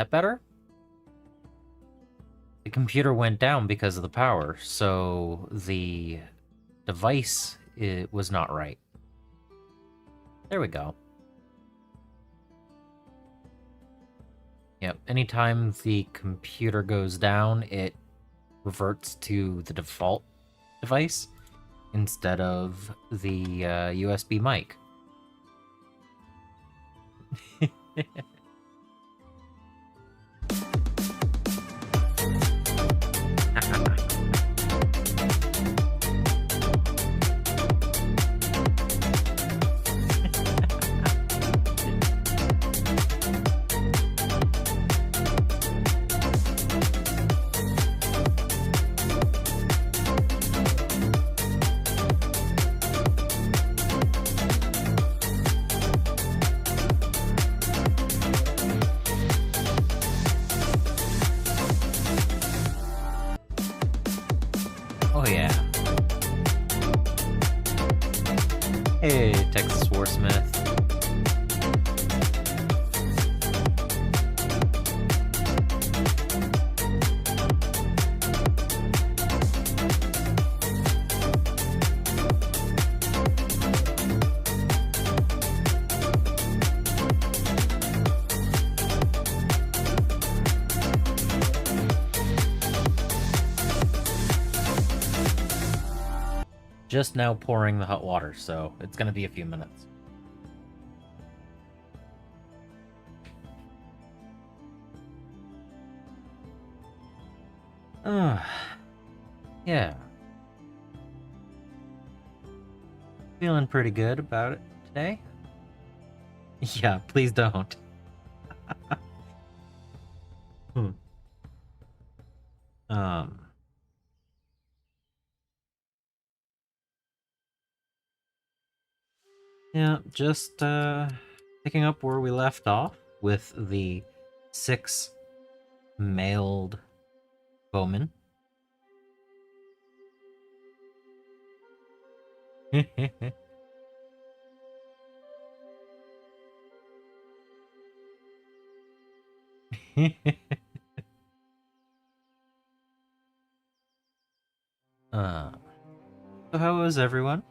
That better? The computer went down because of the power, so the device was not right. There we go. Yep, anytime the computer goes down, it reverts to the default device instead of the USB mic. Oh yeah. Hey, Texas Warsmith. Just now pouring the hot water, so it's gonna be a few minutes. Yeah. Feeling pretty good about it today. Yeah, please don't. Yeah, just picking up where we left off with the 6 mailed bowmen. So how was everyone?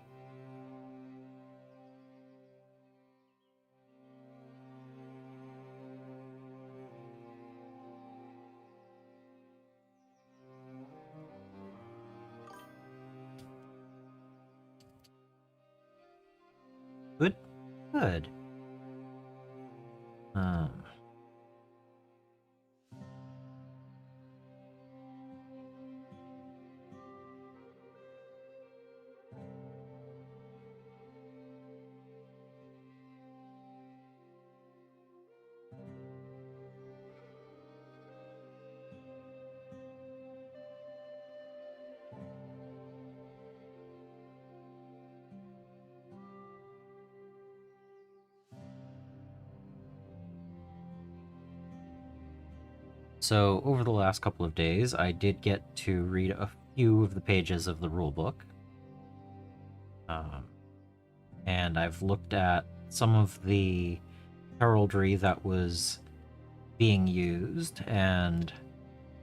Good? Good. So, over the last couple of days, I did get to read a few of the pages of the rulebook. And I've looked at some of the heraldry that was being used and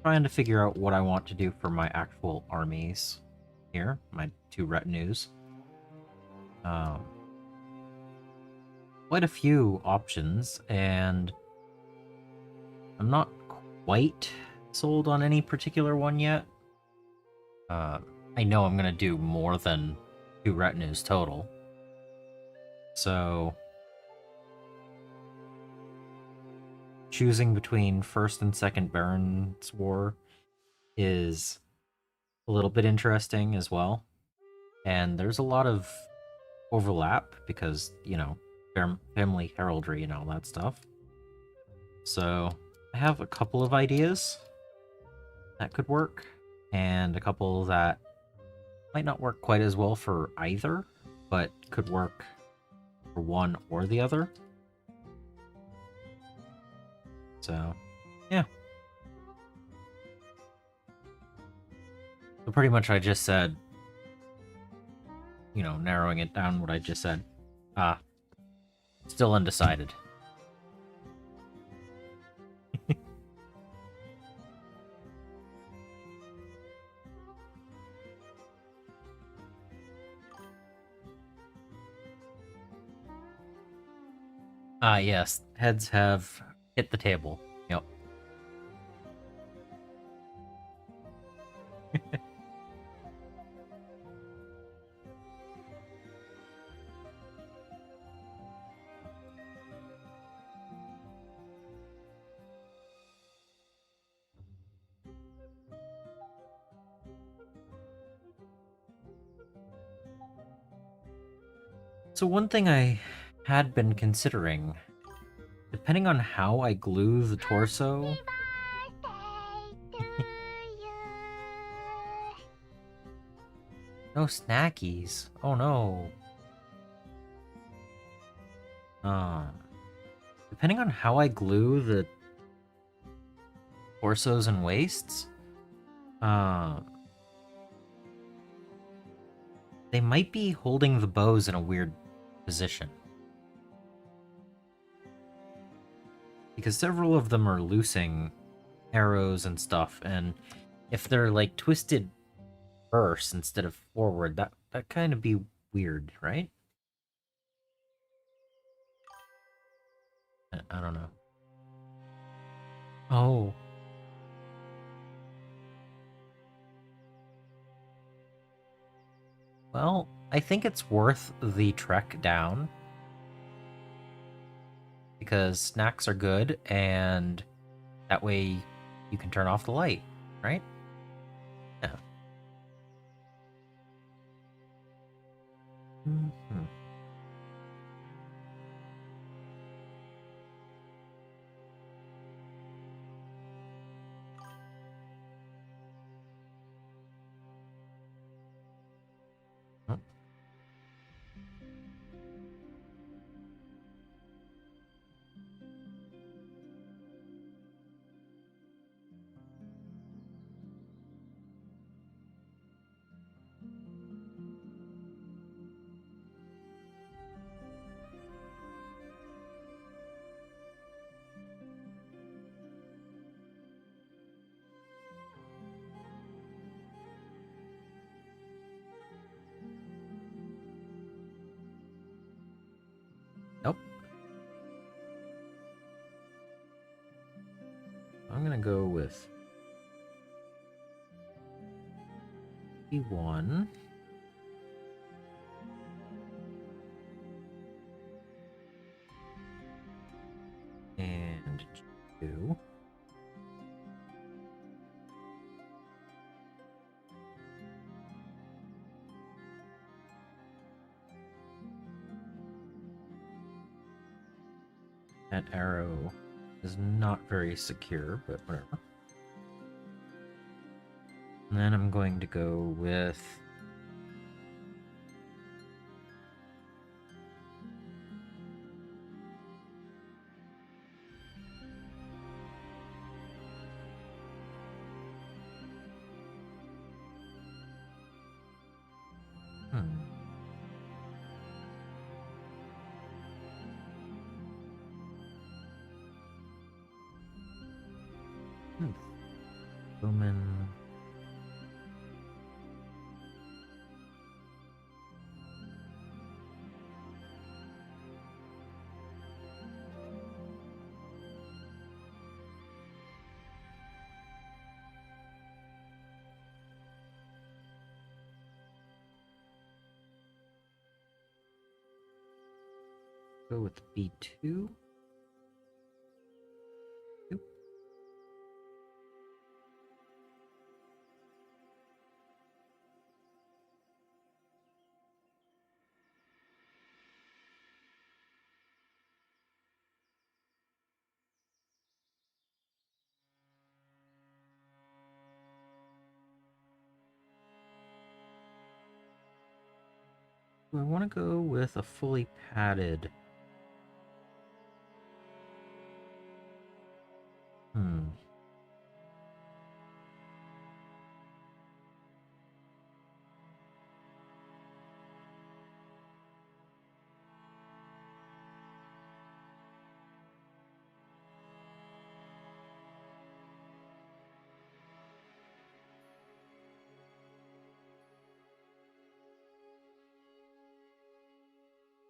trying to figure out what I want to do for my actual armies here, my 2 retinues. Quite a few options, and I'm not quite sold on any particular one yet. I know I'm gonna do more than 2 retinues total. So choosing between 1st and 2nd Baron's War is a little bit interesting as well. And there's a lot of overlap because, you know, family heraldry and all that stuff. So I have a couple of ideas that could work, and a couple that might not work quite as well for either, but could work for one or the other. So, yeah. So pretty much I just said, you know, narrowing it down what I just said. Still undecided. Ah, yes. Heads have hit the table. Yep. So one thing I had been considering, depending on how I glue the torso. No snackies. Oh no. Uh, Depending on how I glue the torsos and waists, uh, they might be holding the bows in a weird position. Because several of them are loosing arrows and stuff, and if they're like twisted reverse instead of forward, that kind of be weird, right? I don't know. Oh, well, I think it's worth the trek down because snacks are good, and that way you can turn off the light, right? Yeah. Mhm. Oh, nope. I'm gonna go with E1 and G2. That arrow is not very secure, but whatever. And then I'm going to go with hmm, hmm, Bowman. Go with B2. Yep. Do I want to go with a fully padded? Hmm.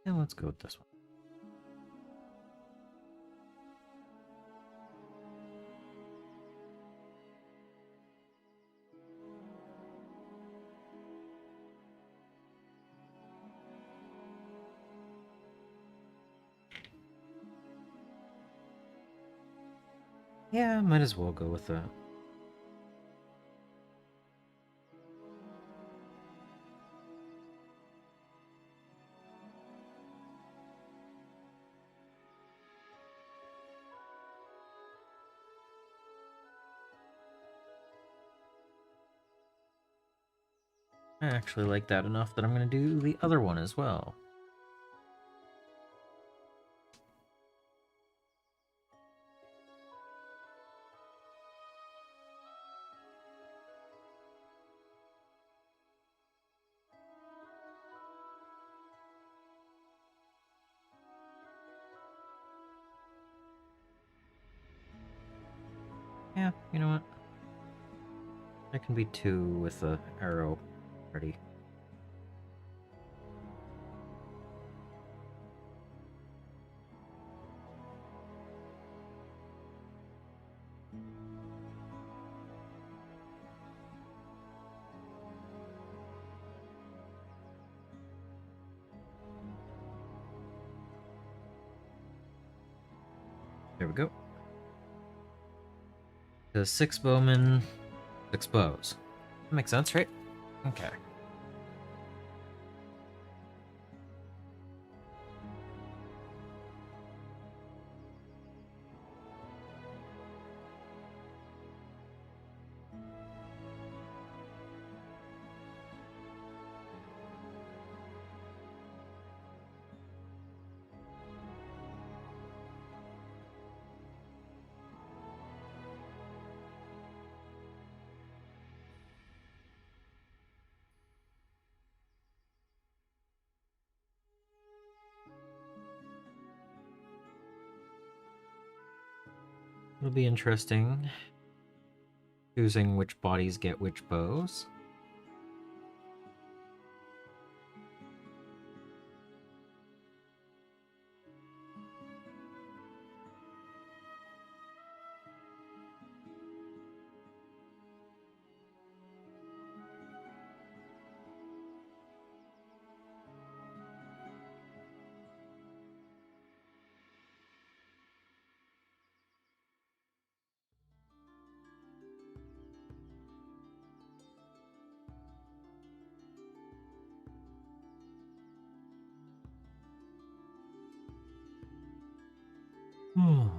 Yeah, let's go with this one. Yeah, might as well go with that. I actually like that enough that I'm going to do the other one as well. Yeah, you know what? I can be 2 with the arrow ready. There we go. The 6 bowmen, 6 bows. That makes sense, right? Okay. It'll be interesting choosing which bodies get which bows. Oh,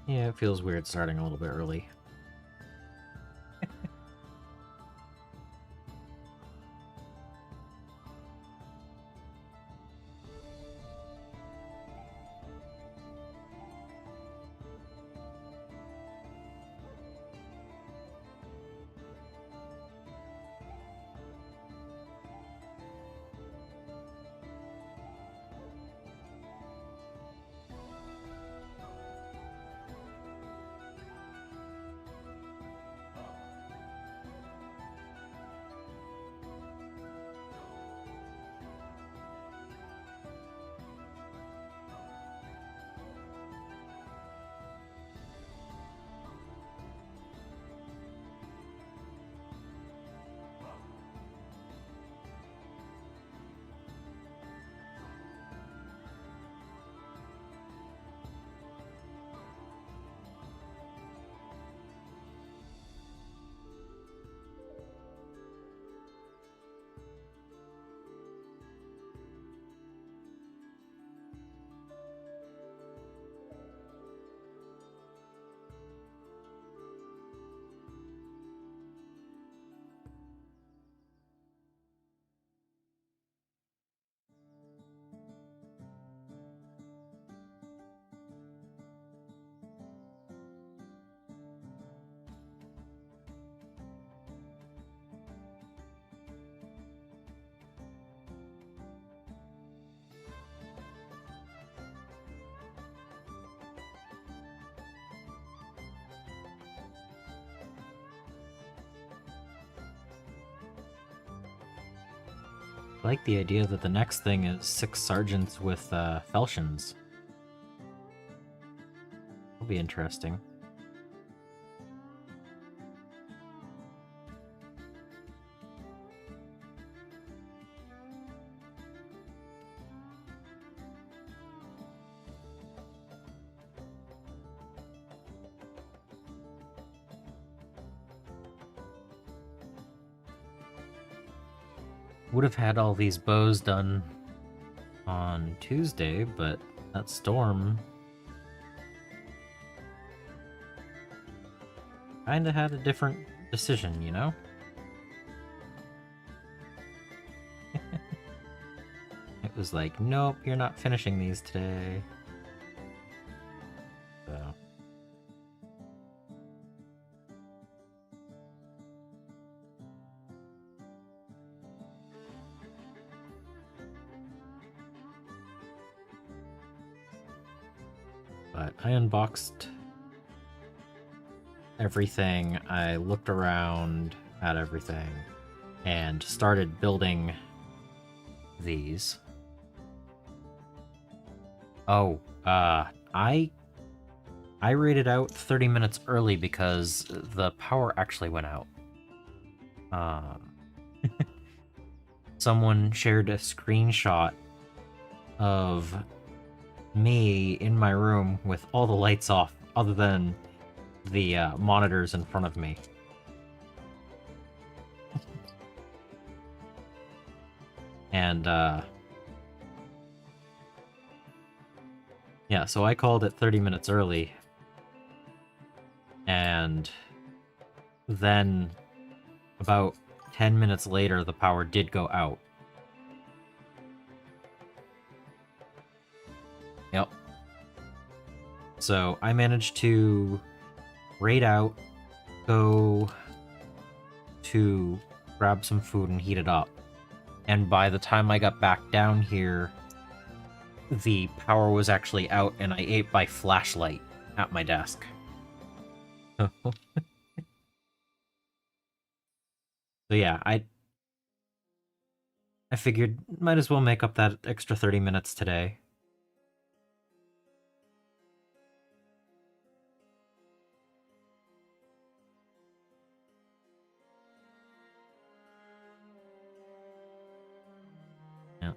yeah, it feels weird starting a little bit early. I like the idea that the next thing is 6 sergeants with falchions. That'll be interesting. Would have had all these bows done on Tuesday, but that storm kinda had a different decision, you know? It was like, nope, you're not finishing these today. So. But I unboxed everything, I looked around at everything, and started building these. Oh, I rated out 30 minutes early because the power actually went out. Someone shared a screenshot of me in my room with all the lights off other than the monitors in front of me. And yeah, so I called it 30 minutes early, and then about 10 minutes later the power did go out. Yep. So I managed to raid out, go to grab some food and heat it up. And by the time I got back down here, the power was actually out and I ate by flashlight at my desk. So yeah, I figured might as well make up that extra 30 minutes today. Yeah.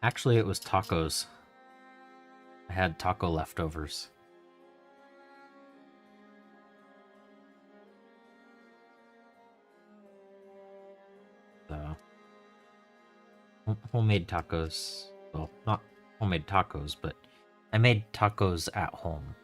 Actually, it was tacos. I had taco leftovers. So, homemade tacos. Well, not homemade tacos, but I made tacos at home.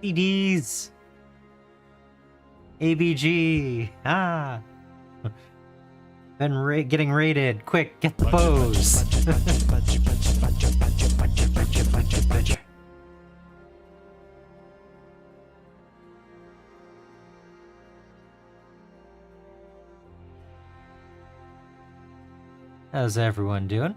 CDs! ABG! Ah! Been getting raided! Quick, get the bows! How's everyone doing?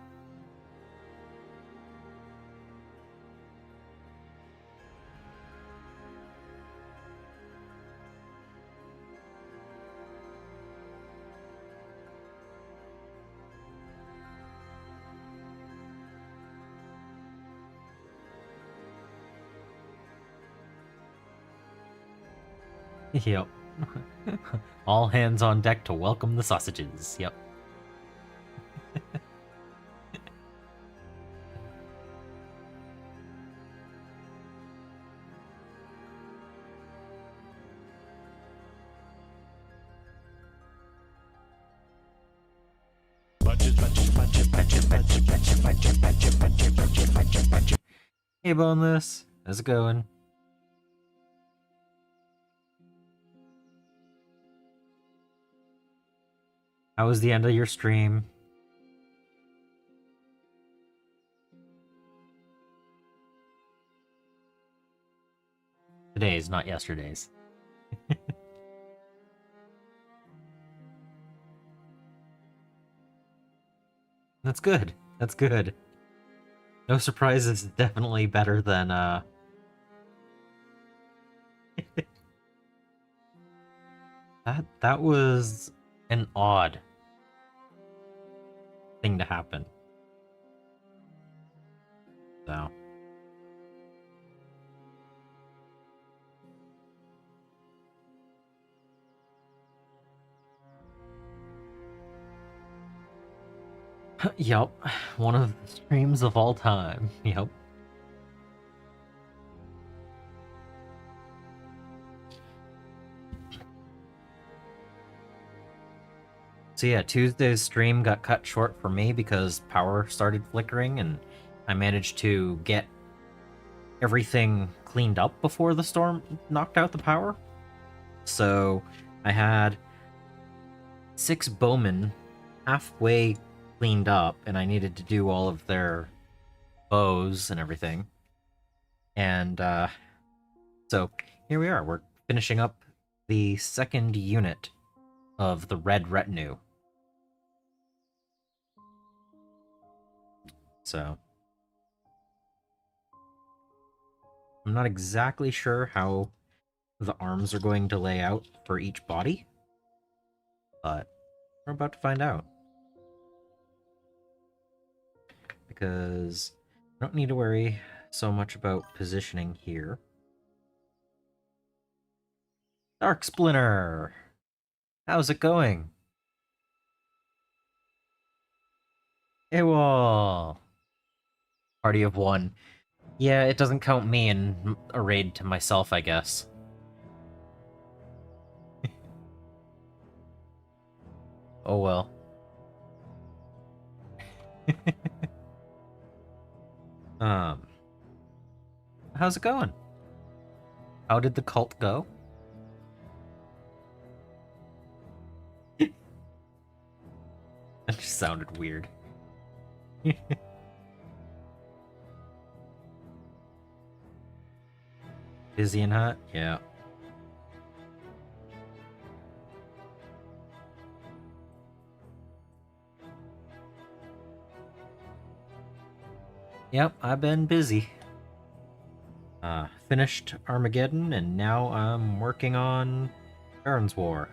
Yep. All hands on deck to welcome the sausages. Yep. Hey, Boneless. How's it going? How was the end of your stream? Today's, not yesterday's. That's good. That's good. No surprises is definitely better than, that was an odd thing to happen. So. Yep, one of the streams of all time. Yep. So yeah, Tuesday's stream got cut short for me because power started flickering, and I managed to get everything cleaned up before the storm knocked out the power. So I had 6 bowmen halfway cleaned up, and I needed to do all of their bows and everything. And so here we are. We're finishing up the second unit of the Red Retinue. So I'm not exactly sure how the arms are going to lay out for each body, but we're about to find out. Because I don't need to worry so much about positioning here. Dark Splinter! How's it going? AWOL! Party of 1. Yeah, it doesn't count me in a raid to myself, I guess. Oh well. How's it going? How did the cult go? That just sounded weird. Busy and hot? Yeah. Yep, I've been busy. Finished Armageddon, and now I'm working on Baron's War.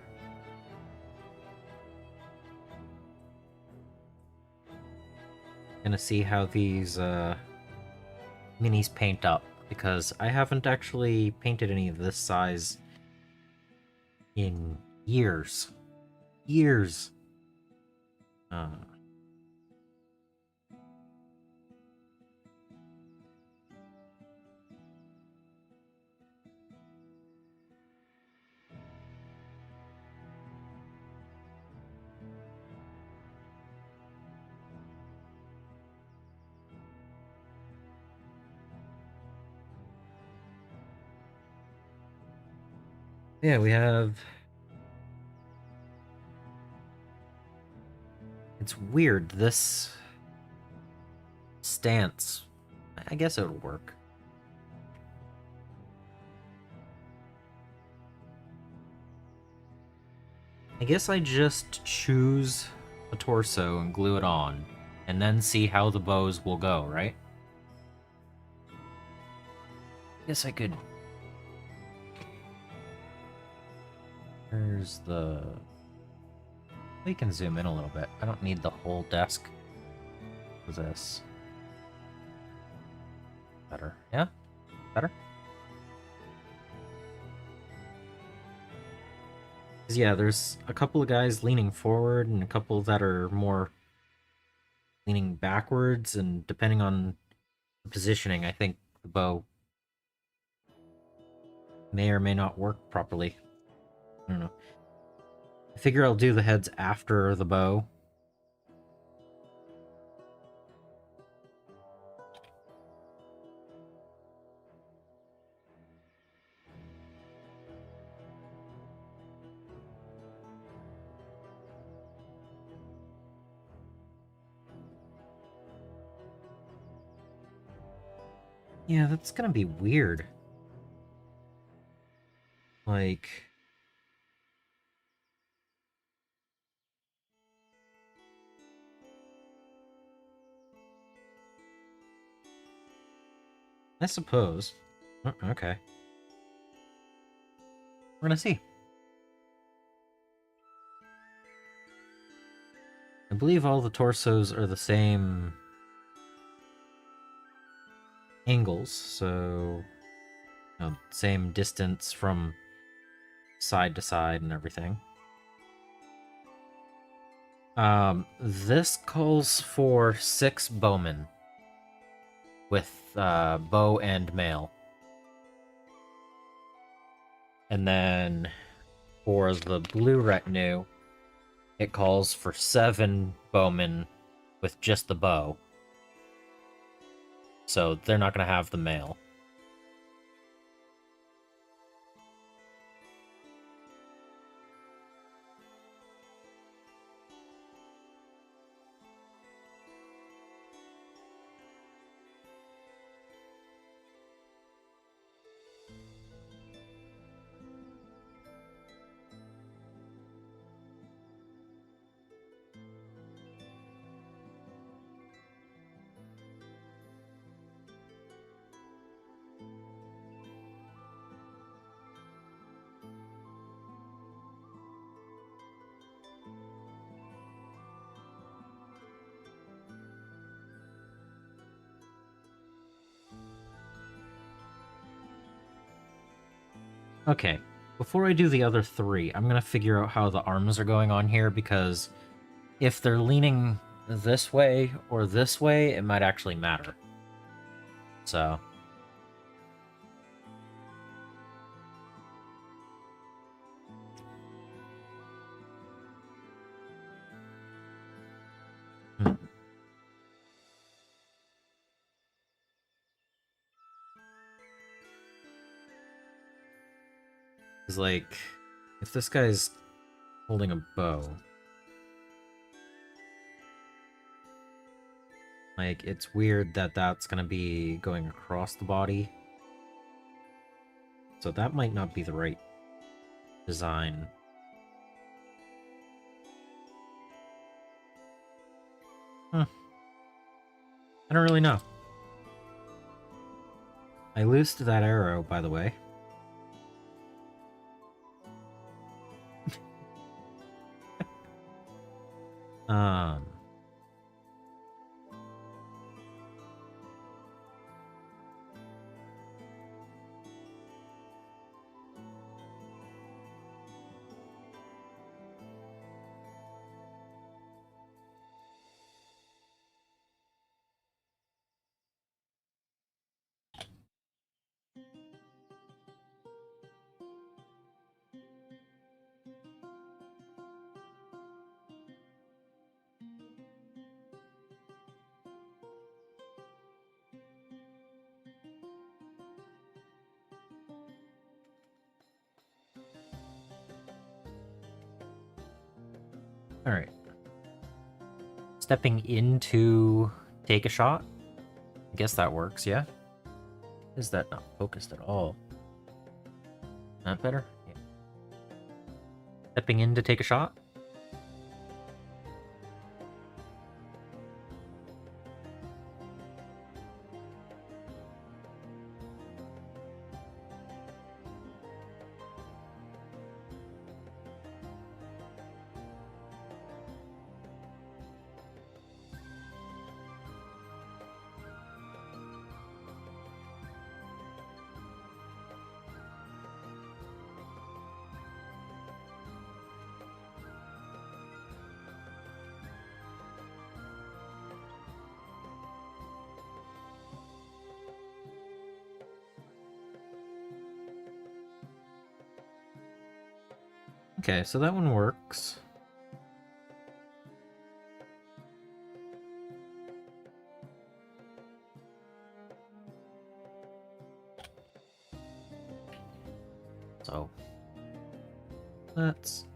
Gonna see how these minis paint up, because I haven't actually painted any of this size in years. Years. Yeah, we have... It's weird, this stance. I guess it'll work. I guess I just choose a torso and glue it on, and then see how the bows will go, right? Guess I could... There's the... We can zoom in a little bit. I don't need the whole desk for this. Better. Yeah? Better? Yeah, there's a couple of guys leaning forward and a couple that are more leaning backwards, and depending on the positioning, I think the bow may or may not work properly. I don't know. I figure I'll do the heads after the bow. Yeah, that's gonna be weird. Like... I suppose. Okay. We're gonna see. I believe all the torsos are the same angles, so same distance from side to side and everything. This calls for 6 bowmen with bow and mail. And then for the blue retinue, it calls for 7 bowmen with just the bow. So they're not going to have the mail. Okay, before I do the other 3, I'm going to figure out how the arms are going on here, because if they're leaning this way or this way, it might actually matter. So... It's like, if this guy's holding a bow, like, it's weird that that's gonna be going across the body. So that might not be the right design. I don't really know. I loosed that arrow, by the way. um... Alright. Stepping into take a shot? I guess that works, yeah? Is that not focused at all? Not better? Yeah. Stepping in to take a shot? Okay, so that one works. So let's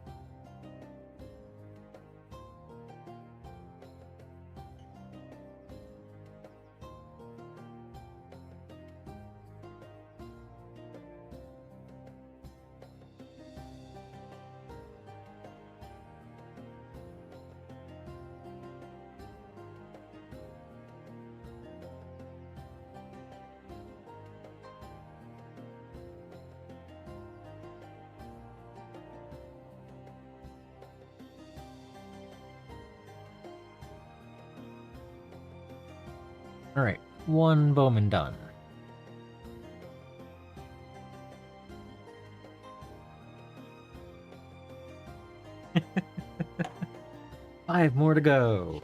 Alright, one bowman done. Five more to go.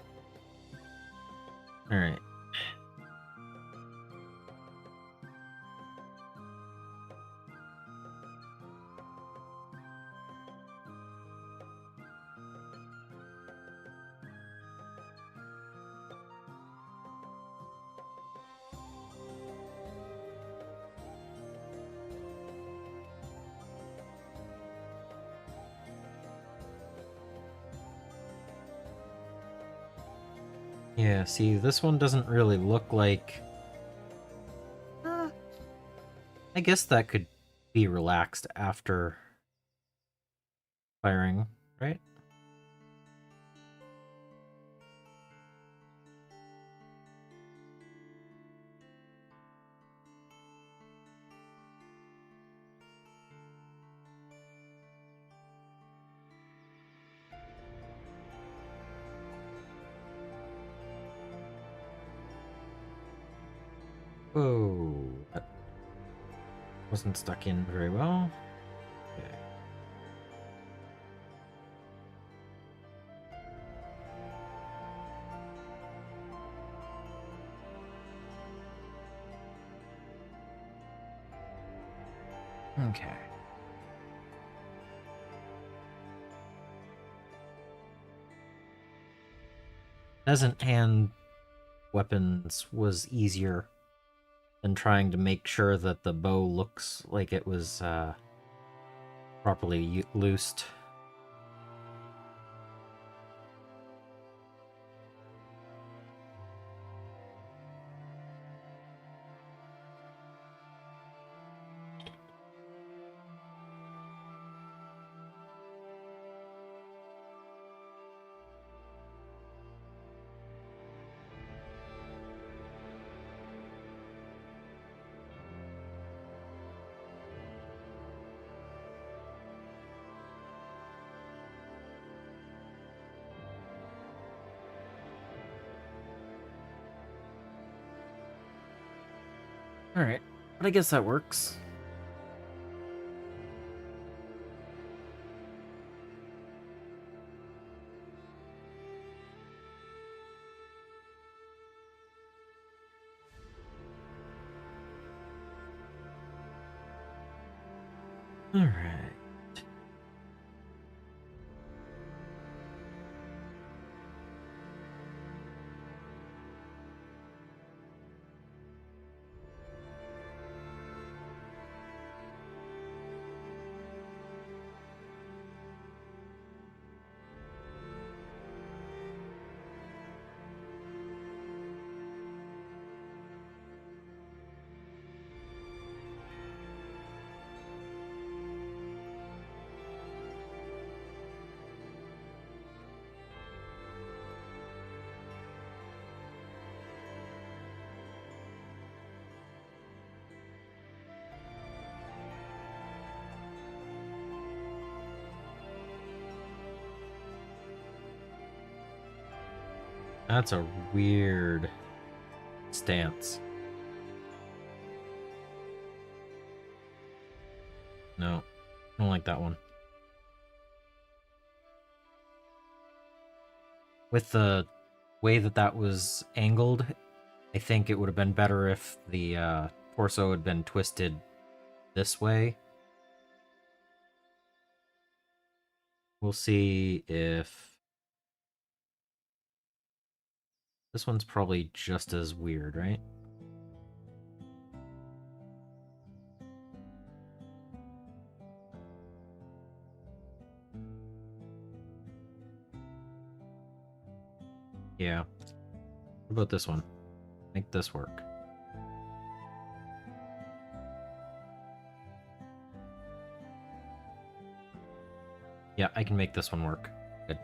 Alright. Yeah, see, this one doesn't really look like... I guess that could be relaxed after firing, right? Whoa, that wasn't stuck in very well. Okay. Okay. Pheasant hand weapons was easier than trying to make sure that the bow looks like it was properly loosed. Alright, but I guess that works. Alright. That's a weird stance. No, I don't like that one. With the way that that was angled, I think it would have been better if the torso had been twisted this way. We'll see if... This one's probably just as weird, right? Yeah. What about this one? Make this work. Yeah, I can make this one work. Good.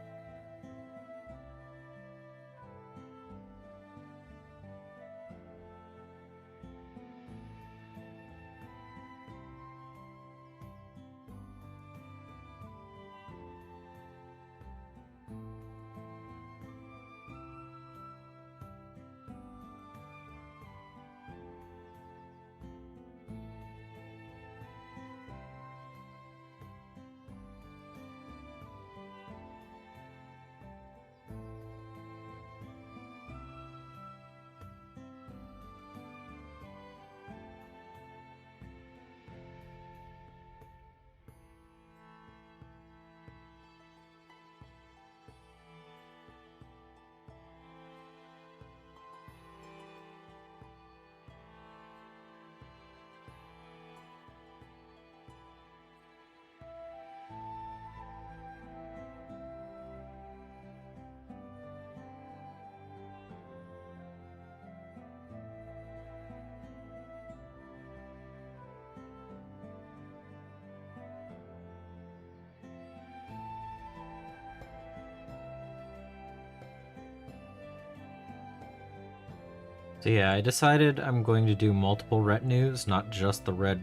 So yeah, I decided I'm going to do multiple retinues, not just the red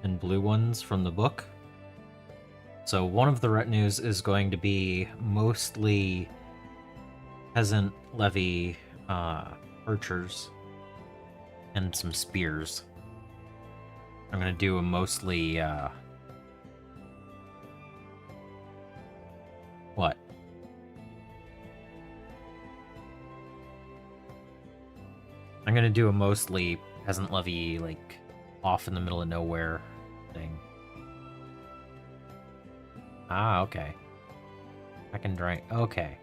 and blue ones from the book. So one of the retinues is going to be mostly peasant levy archers and some spears. I'm going to do a mostly what? I'm going to do a mostly peasant levy, like, off in the middle of nowhere thing. Ah, okay. I can drink. Okay.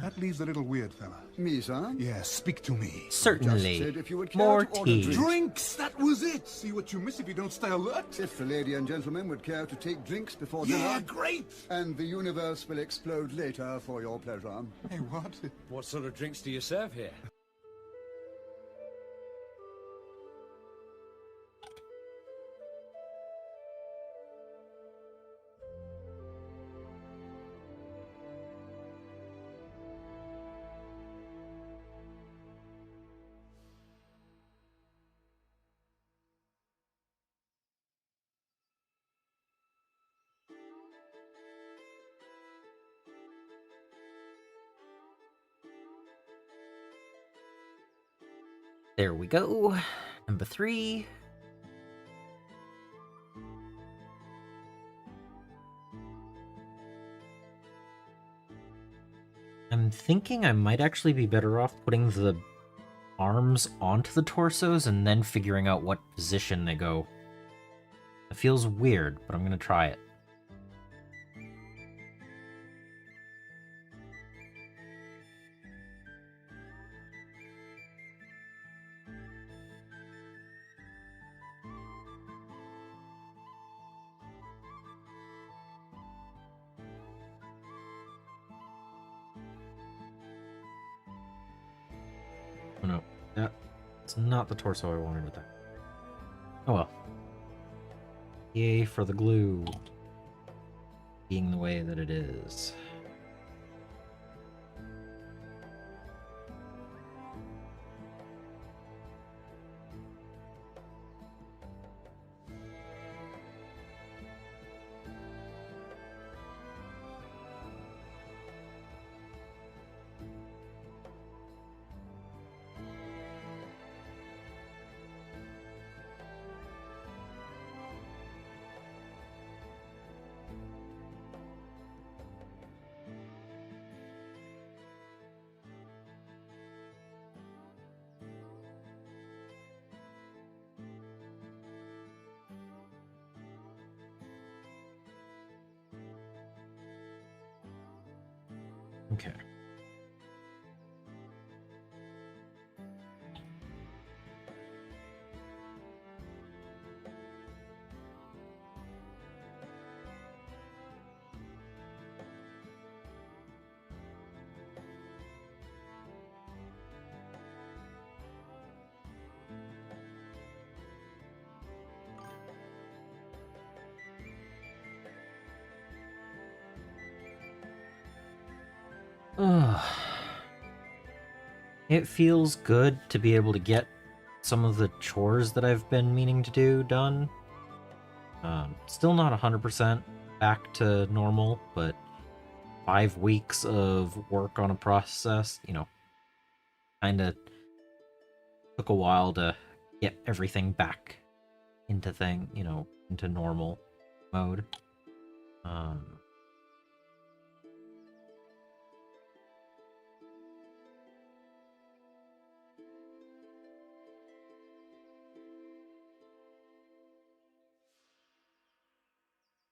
That leaves a little weird, fella. Me, sir? Yes, speak to me. Certainly. Just said if you would care More to order tea. Drinks! That was it! See what you miss if you don't stay alert? If the lady and gentleman would care to take drinks before Yeah, dinner, great! and the universe will explode later for your pleasure. Hey, what? What sort of drinks do you serve here? There we go. Number 3. I'm thinking I might actually be better off putting the arms onto the torsos and then figuring out what position they go. It feels weird, but I'm going to try it. Oh no, that's not the torso I wanted with that. Oh well. Yay for the glue being the way that it is. Okay. Ugh. It feels good to be able to get some of the chores that I've been meaning to do done. Still not 100% back to normal, but 5 weeks of work on a process, kind of took a while to get everything back into into normal mode.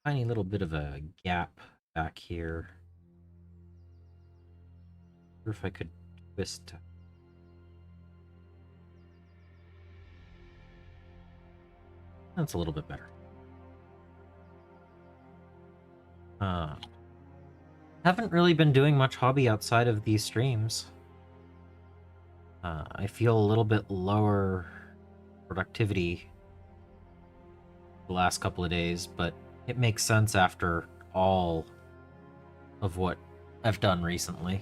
Tiny little bit of a gap back here. Wonder if I could twist. That's a little bit better. Haven't really been doing much hobby outside of these streams. I feel a little bit lower productivity the last couple of days, but it makes sense after all of what I've done recently.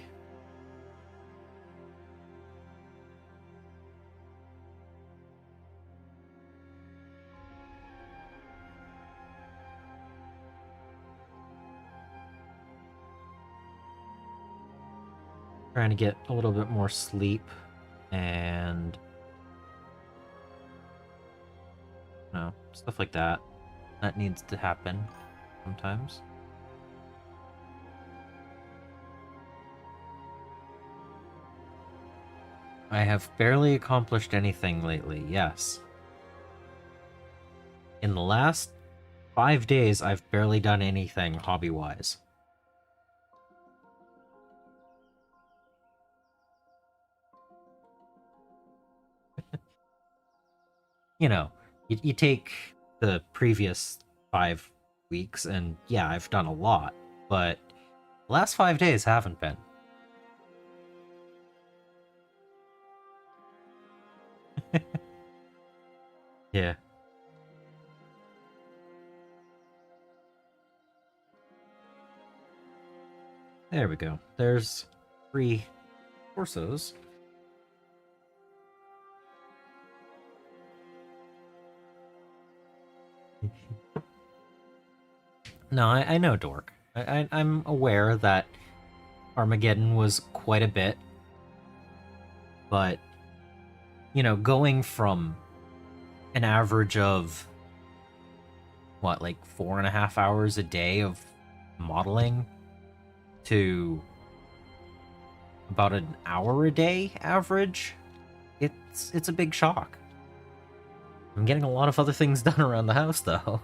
trying to get a little bit more sleep and stuff like that. That needs to happen sometimes. I have barely accomplished anything lately, yes. In the last 5 days, I've barely done anything hobby-wise. You take the previous 5 weeks, and yeah, I've done a lot, but the last 5 days haven't been. Yeah. There we go. There's 3 torsos. No, I know Dork. I'm aware that Armageddon was quite a bit, but, going from an average of, like 4.5 hours a day of modeling to about an hour a day average, it's a big shock. I'm getting a lot of other things done around the house, though.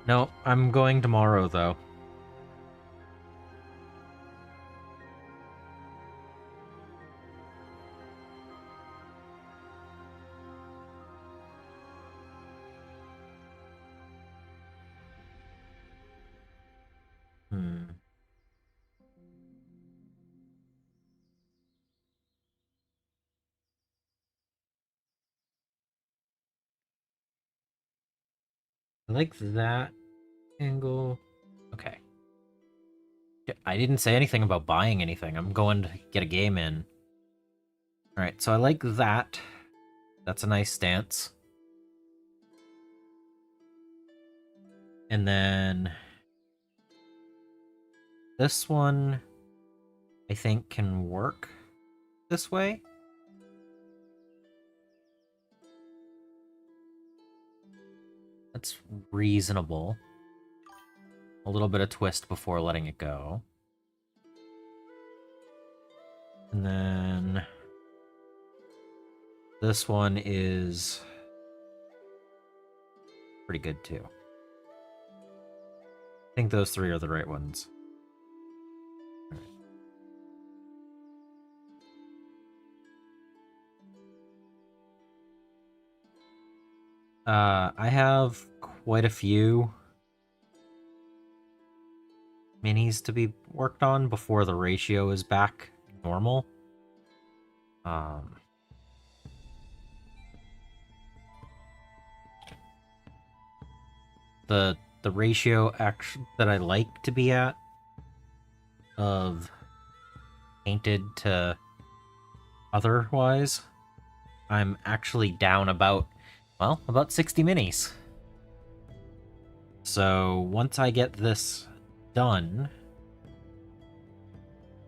No, I'm going tomorrow, though. I like that angle. Okay. I didn't say anything about buying anything. I'm going to get a game in. Alright, so I like that. That's a nice stance. And then this one, I think, can work this way. That's reasonable. A little bit of twist before letting it go. And then this one is pretty good too. I think those 3 are the right ones. I have quite a few minis to be worked on before the ratio is back normal. The ratio that I like to be at of painted to otherwise, I'm actually down about 60 minis. So once I get this done,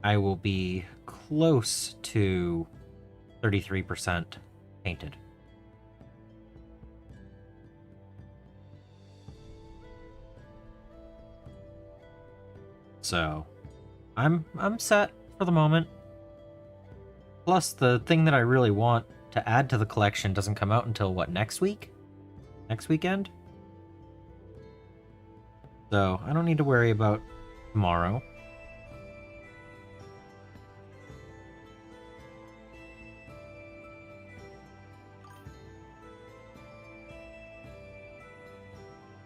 I will be close to 33% painted. So I'm set for the moment. Plus, the thing that I really want to add to the collection doesn't come out until, what, next week? Next weekend? So I don't need to worry about tomorrow.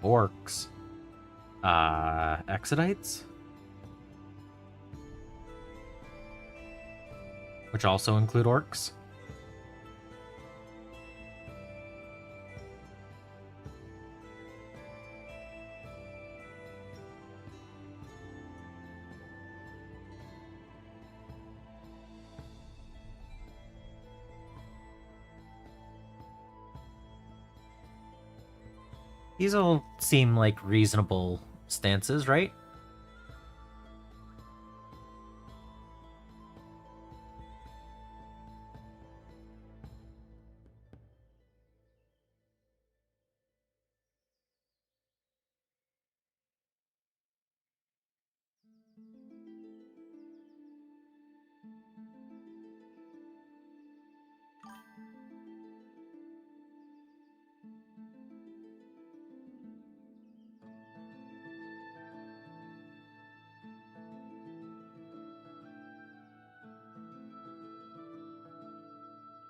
Orcs. Exodites? Which also include orcs. These all seem like reasonable stances, right?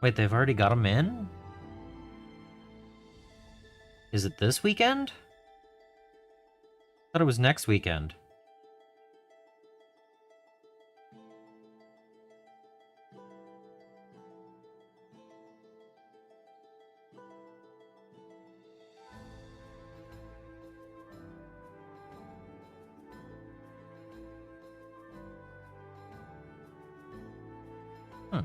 Wait, they've already got them in? Is it this weekend? I thought it was next weekend. Hmm.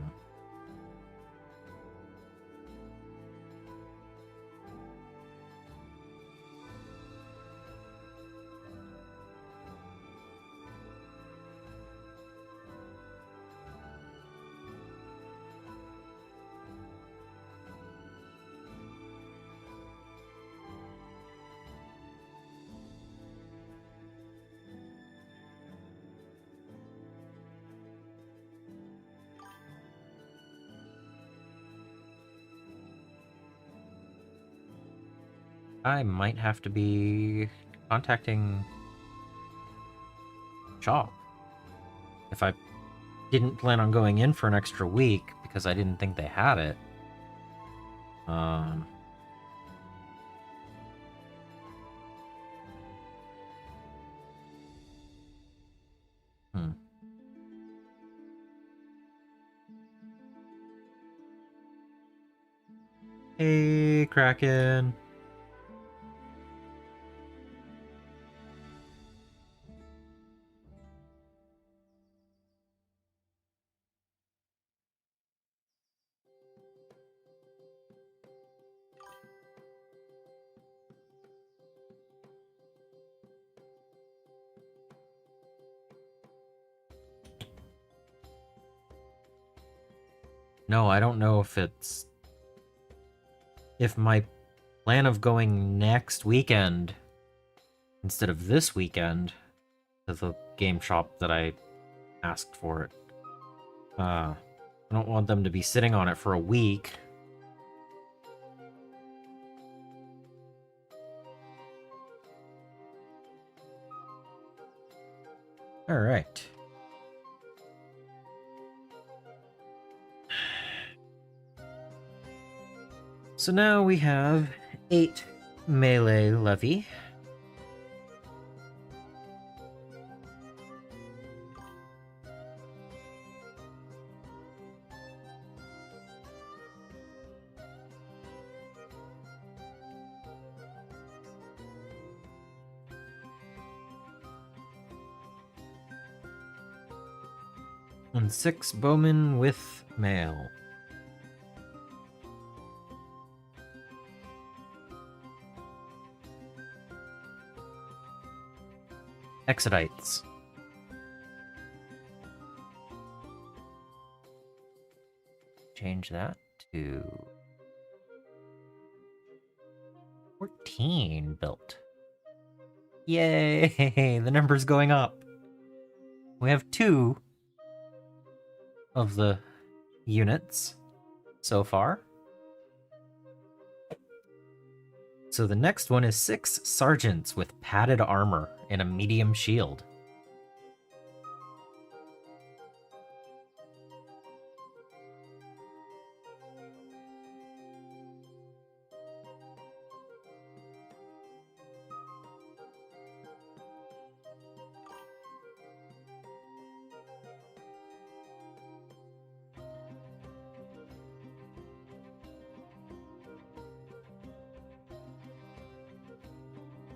I might have to be contacting shop if I didn't plan on going in for an extra week because I didn't think they had it. Hmm. Hey, Kraken. No, I don't know if it's... If my plan of going next weekend instead of this weekend to the game shop that I asked for it. I don't want them to be sitting on it for a week. All right. So now we have 8 melee levy. And 6 bowmen with mail. Exodites. Change that to 14 built. Yay! The number's going up. We have 2 of the units so far. So the next one is 6 sergeants with padded armor and a medium shield.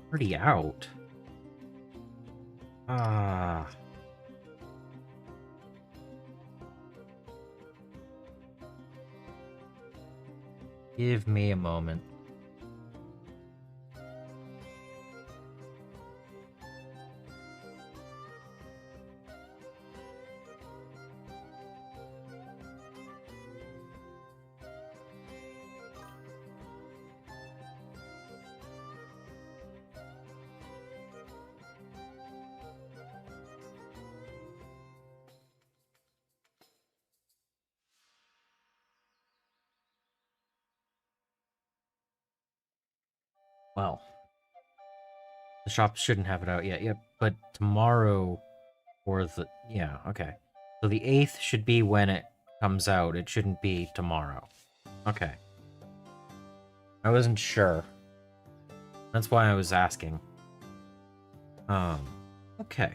Already out. Ah. Give me a moment. well, the shop shouldn't have it out yet. Yep, but tomorrow or the... Yeah, okay. So the 8th should be when it comes out. It shouldn't be tomorrow. Okay. I wasn't sure. That's why I was asking. Okay.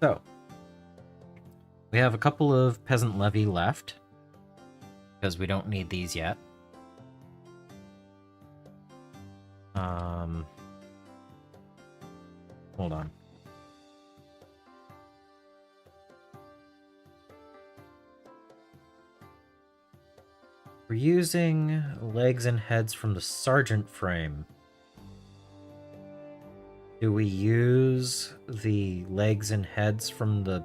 So, we have a couple of peasant levy left, because we don't need these yet. Hold on. We're using legs and heads from the sergeant frame. Do we use the legs and heads from the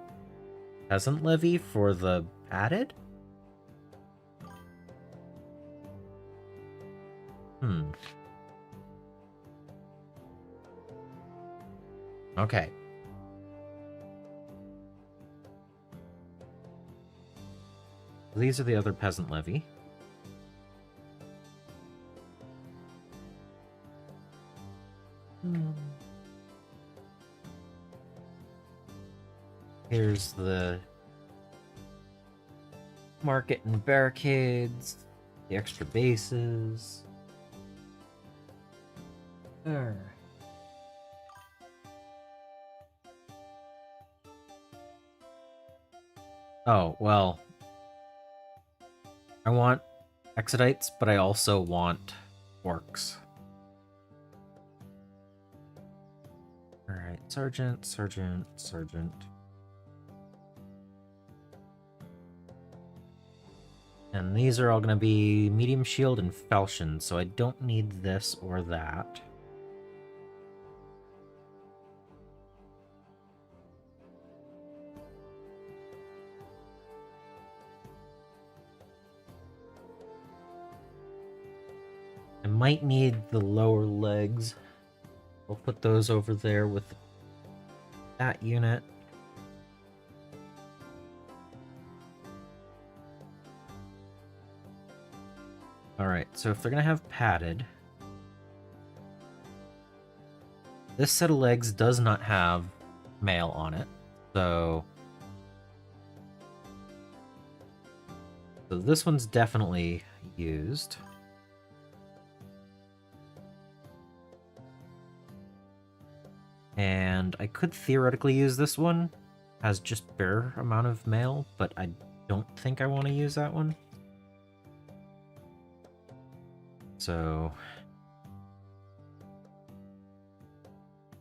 peasant levy for the padded? Okay. These are the other peasant levy. Here's the market and barricades, the extra bases. Oh, well, I want Exodites, but I also want orcs. Alright, sergeant, sergeant, sergeant. And these are all going to be medium shield and falchion, so I don't need this or that. I might need the lower legs. I'll put those over there with that unit. Alright, so if they're going to have padded, this set of legs does not have mail on it, so this one's definitely used. And I could theoretically use this one as just bare amount of mail, but I don't think I want to use that one. So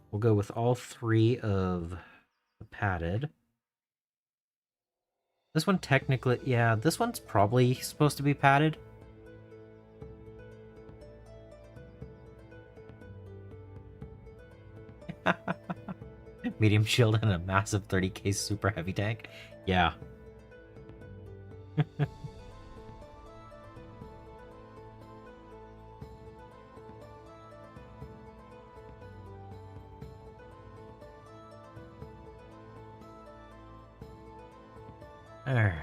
we'll go with all three of the padded. This one technically, yeah, this one's probably supposed to be padded. Medium shield and a massive 30k super heavy tank. Yeah. Alright.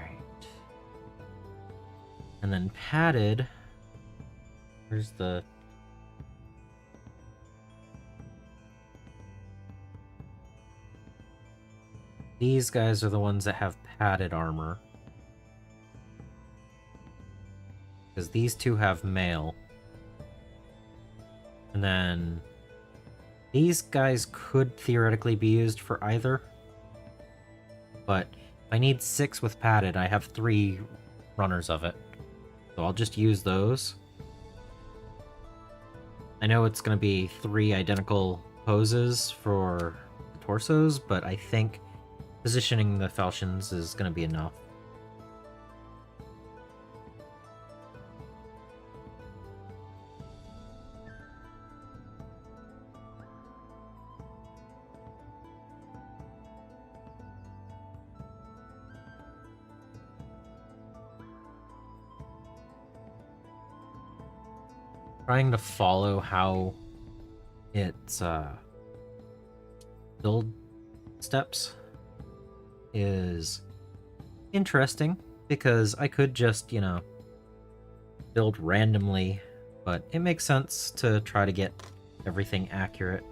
And then padded. Where's the... These guys are the ones that have padded armor. Because these two have mail. And then... These guys could theoretically be used for either. But if I need 6 with padded, I have 3 runners of it. So I'll just use those. I know it's going to be 3 identical poses for the torsos, but I think positioning the falchions is going to be enough. Trying to follow how its build steps is interesting, because I could just, you know, build randomly, but it makes sense to try to get everything accurate.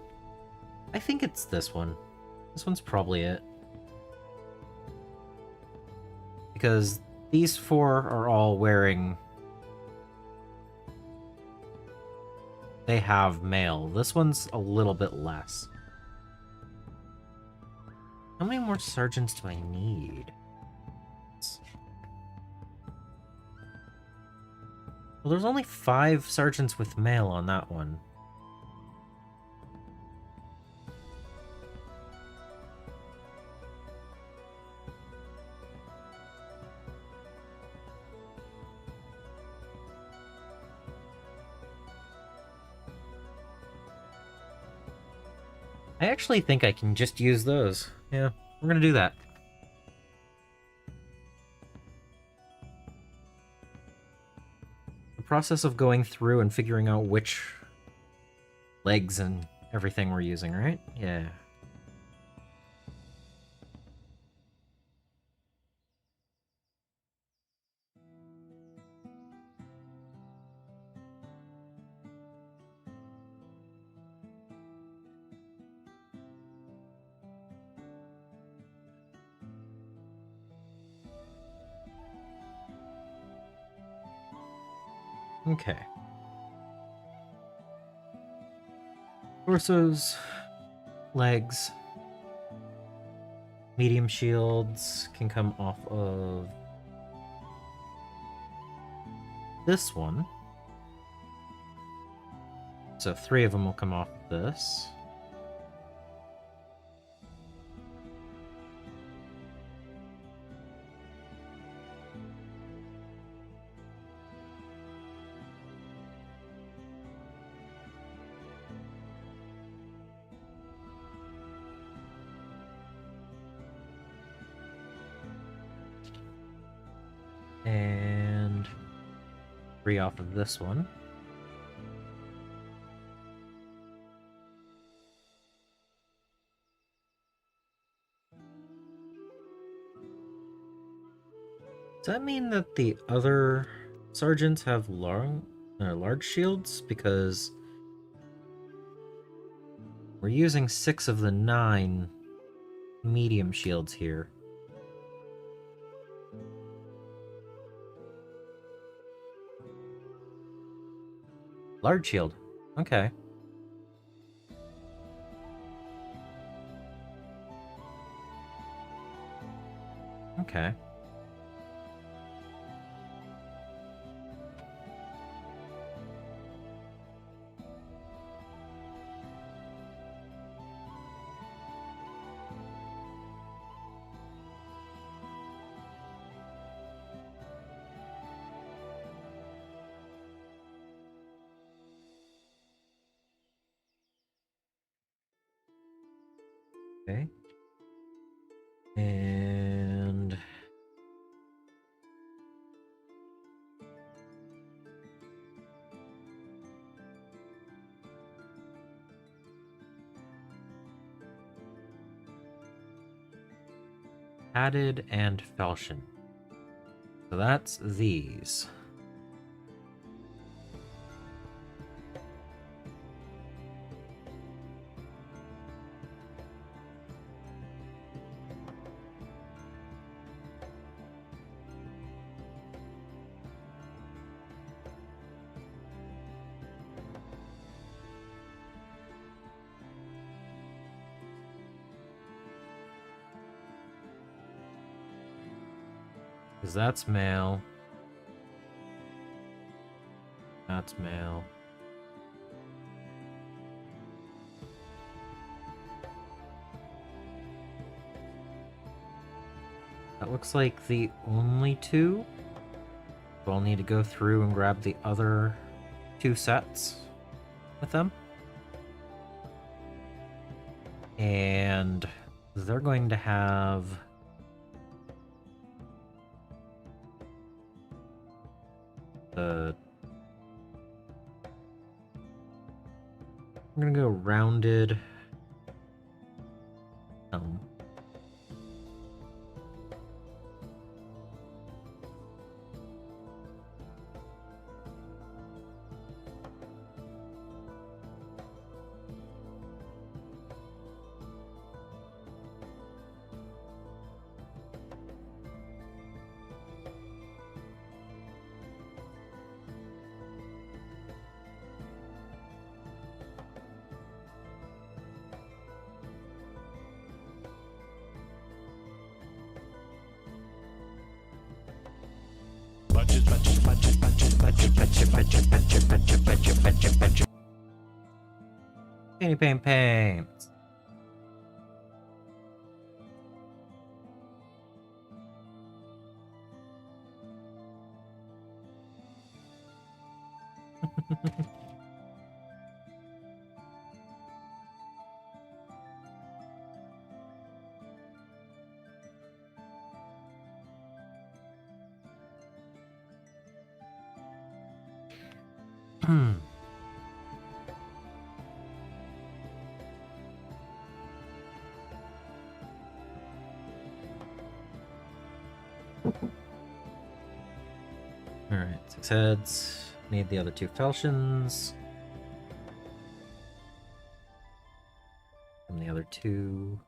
I think it's this one. This one's probably it. Because these four are all wearing... They have mail. This one's a little bit less. How many more sergeants do I need? Well, there's only 5 sergeants with mail on that one. I actually think I can just use those. Yeah, we're gonna do that. The process of going through and figuring out which legs and everything we're using, right? Yeah. Okay. Torsos, legs, medium shields can come off of this one. So 3 of them will come off this. And 3 off of this one. Does that mean that the other sergeants have large shields? Because we're using 6 of the 9 medium shields here. Large shield. Okay. Okay. Okay. And padded and falchion. So that's these. Because that's male. That's male. That looks like the only 2. So I'll need to go through and grab the other 2 sets with them. And they're going to have... I'm gonna go rounded. Painty paint paint. Alright, 6 heads. Need the other 2 falchions. And the other 2.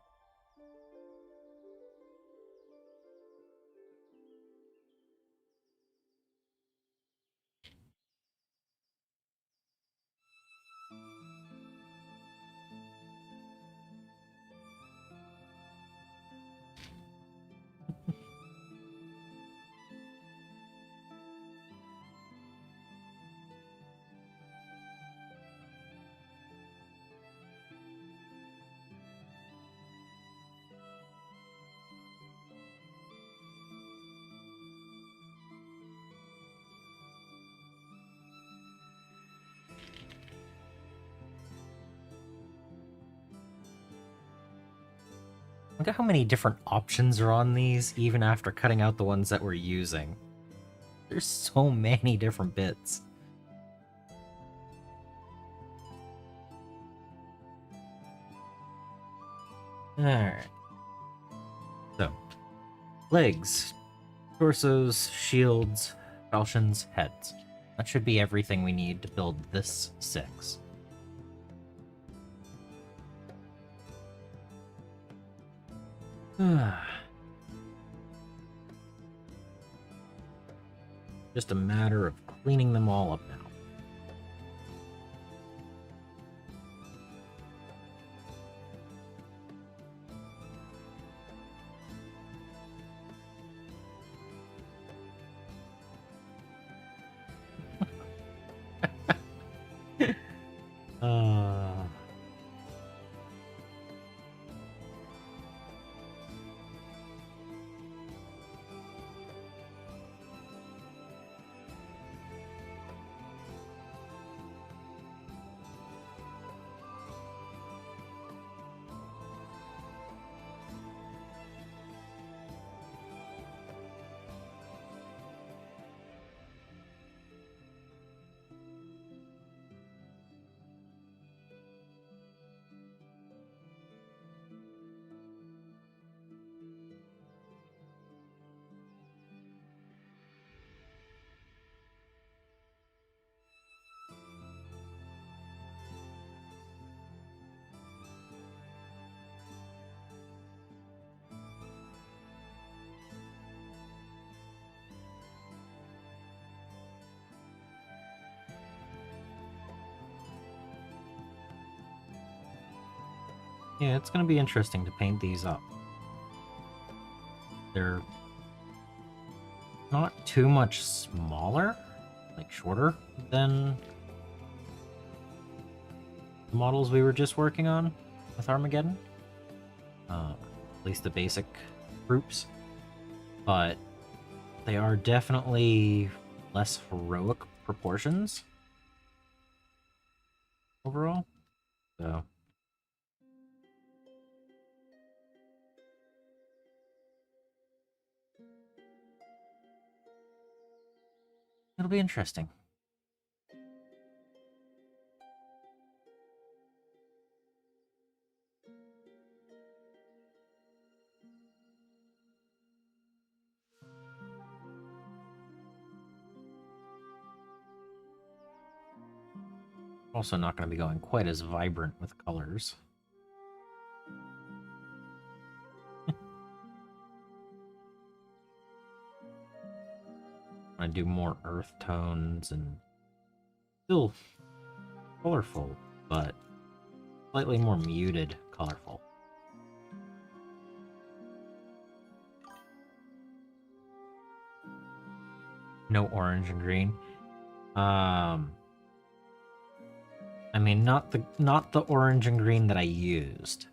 Look at how many different options are on these, even after cutting out the ones that we're using. There's so many different bits. Alright. So, legs, torsos, shields, falchions, heads. That should be everything we need to build this 6. Just a matter of cleaning them all up now. Yeah, it's going to be interesting to paint these up. They're not too much smaller, like shorter than the models we were just working on with Armageddon. At least the basic groups. But they are definitely less heroic proportions overall. So it'll be interesting. Also not going to be going quite as vibrant with colors. I do more earth tones and still colorful, but slightly more muted colorful. No orange and green. I mean, not the orange and green that I used.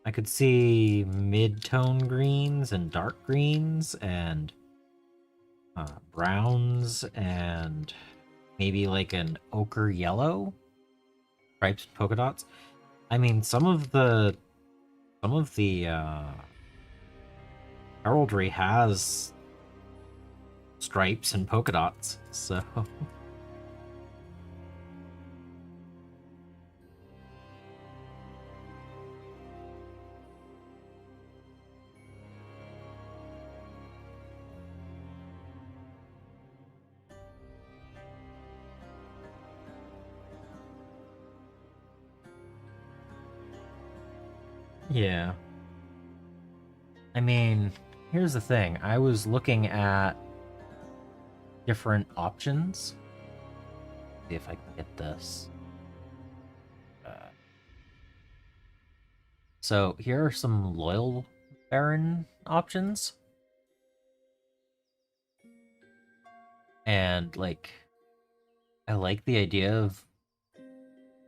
I could see mid-tone greens and dark greens and browns and maybe like an ochre yellow, stripes and polka dots. I mean, some of the heraldry has stripes and polka dots, so yeah. I mean, here's the thing. I was looking at different options. See if I can get this. So here are some loyal Baron options. And like, I like the idea of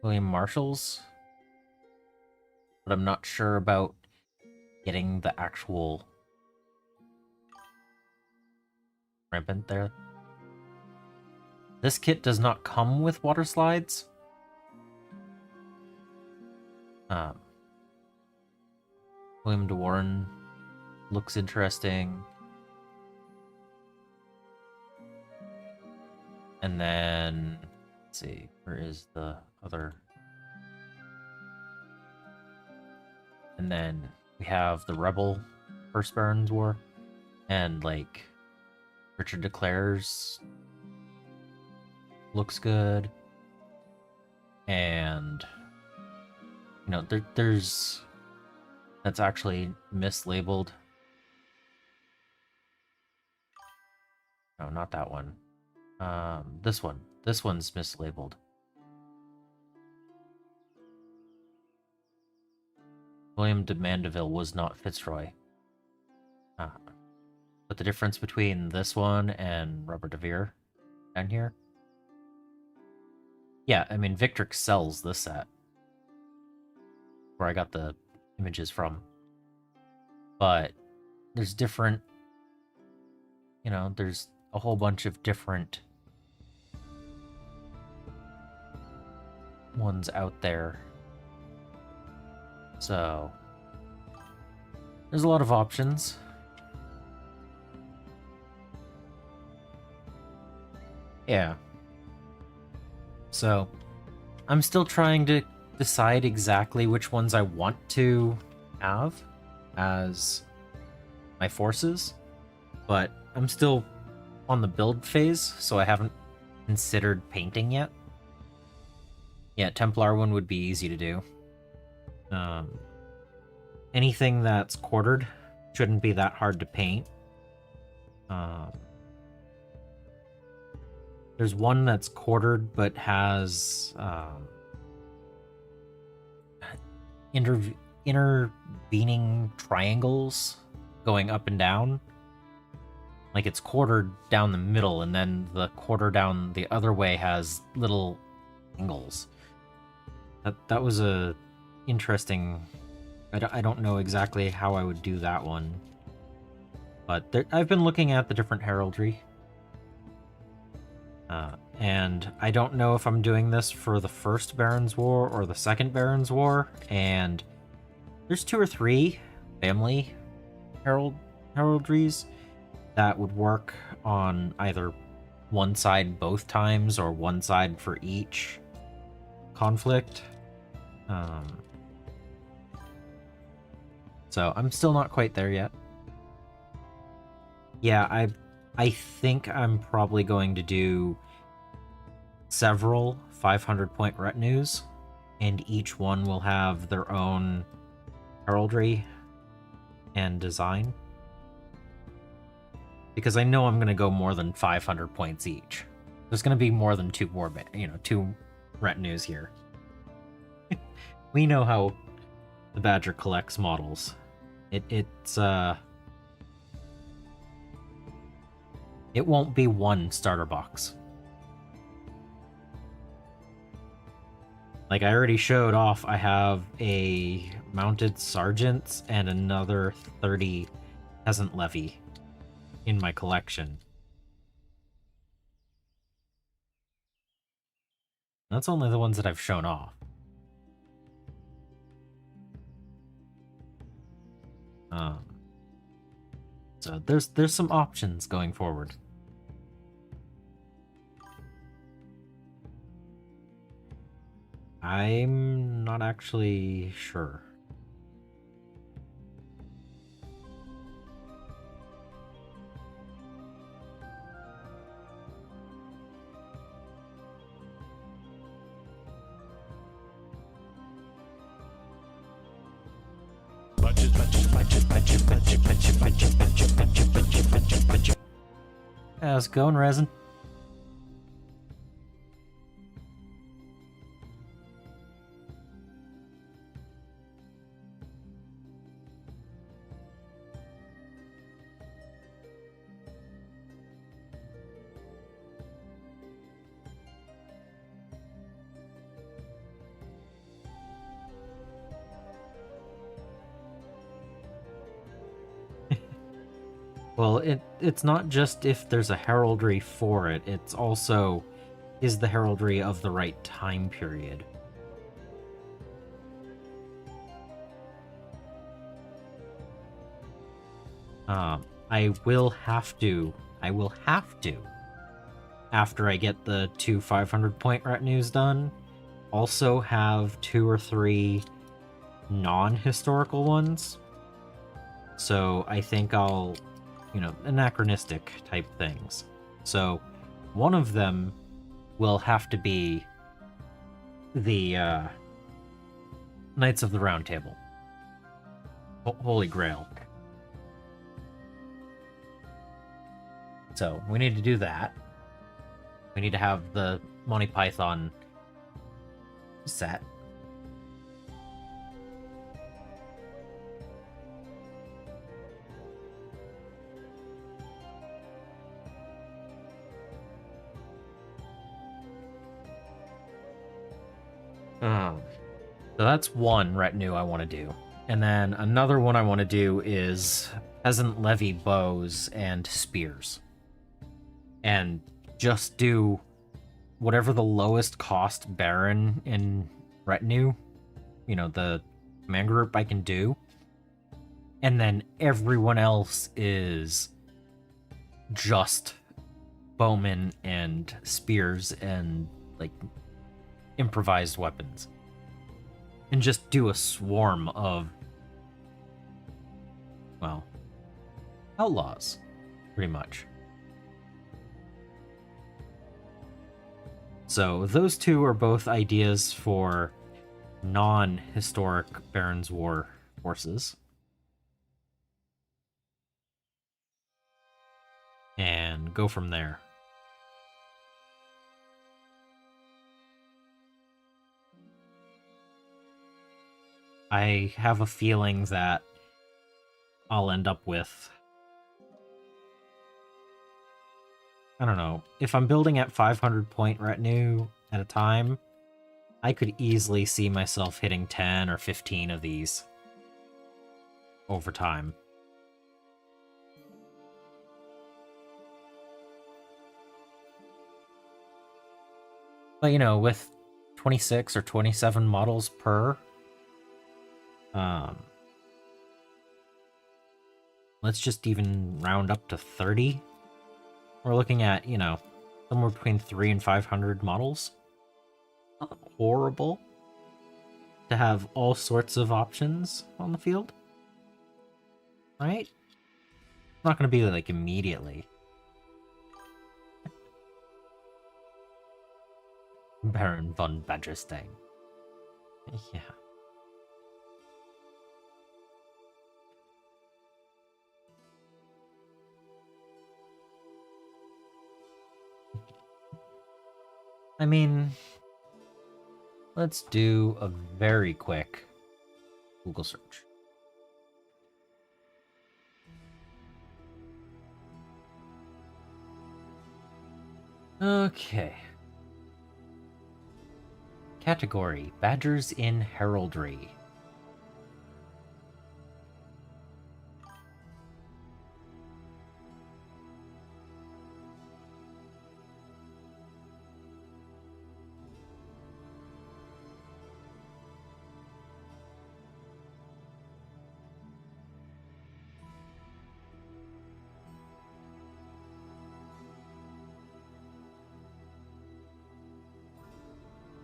William Marshall's, but I'm not sure about getting the actual rampant there. This kit does not come with water slides. William de Warren looks interesting. And then, let's see, where is the other? And then we have the Rebel First Barons War, and like Richard declares looks good, and you know there's that's actually mislabeled. No, not that one. This one. This one's mislabeled. William de Mandeville was not Fitzroy. But the difference between this one and Robert de Vere down here? Yeah, I mean, Victrix sells this set. Where I got the images from. But there's different... You know, there's a whole bunch of different ones out there. So, there's a lot of options. Yeah. So, I'm still trying to decide exactly which ones I want to have as my forces, but I'm still on the build phase, so I haven't considered painting yet. Yeah, Templar one would be easy to do. Anything that's quartered shouldn't be that hard to paint. There's one that's quartered but has intervening triangles going up and down. Like it's quartered down the middle, and then the quarter down the other way has little angles. That was a interesting. I don't know exactly how I would do that one, but I've been looking at the different heraldry, and I don't know if I'm doing this for the first Barons War or the second Barons War. And there's 2 or 3 family heraldries that would work on either one side both times or one side for each conflict. So I'm still not quite there yet. Yeah, I think I'm probably going to do several 500-point retinues, and each one will have their own heraldry and design. Because I know I'm going to go more than 500 points each. There's going to be more than 2 retinues here. We know how the Badger collects models. It won't be one starter box. Like I already showed off, I have a mounted sergeants and another 30 peasant levy in my collection. That's only the ones that I've shown off. So there's some options going forward. I'm not actually sure. How's it going, Resin? Well, it's not just if there's a heraldry for it, it's also, is the heraldry of the right time period? I will have to, after I get the 2 500-point retinues done, also have 2 or 3 non-historical ones. So I think I'll, anachronistic type things. So one of them will have to be the Knights of the Round Table. Holy Grail. So we need to do that. We need to have the Monty Python set. So that's one retinue I want to do. And then another one I want to do is peasant levy bows and spears. And just do whatever the lowest cost baron in retinue, the command group I can do. And then everyone else is just bowmen and spears and, improvised weapons. And just do a swarm of, outlaws, pretty much. So those two are both ideas for non-historic Baron's War forces. And go from there. I have a feeling that I'll end up with, I don't know, if I'm building at 500-point retinue at a time, I could easily see myself hitting 10 or 15 of these over time. But, with 26 or 27 models per, let's just even round up to 30. We're looking at, somewhere between 300 and 500 models. Not horrible to have all sorts of options on the field. Right? Not going to be, immediately. Baron von Badgerstein. Yeah. I mean, let's do a very quick Google search. Okay. Category: Badgers in Heraldry.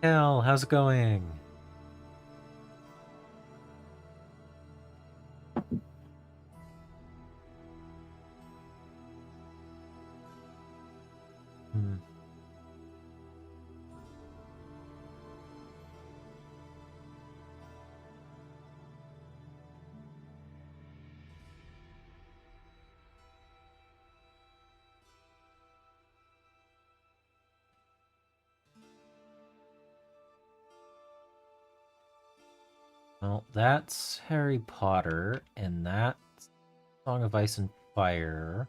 Hell, how's it going? Hmm. Well, that's Harry Potter, and that's Song of Ice and Fire.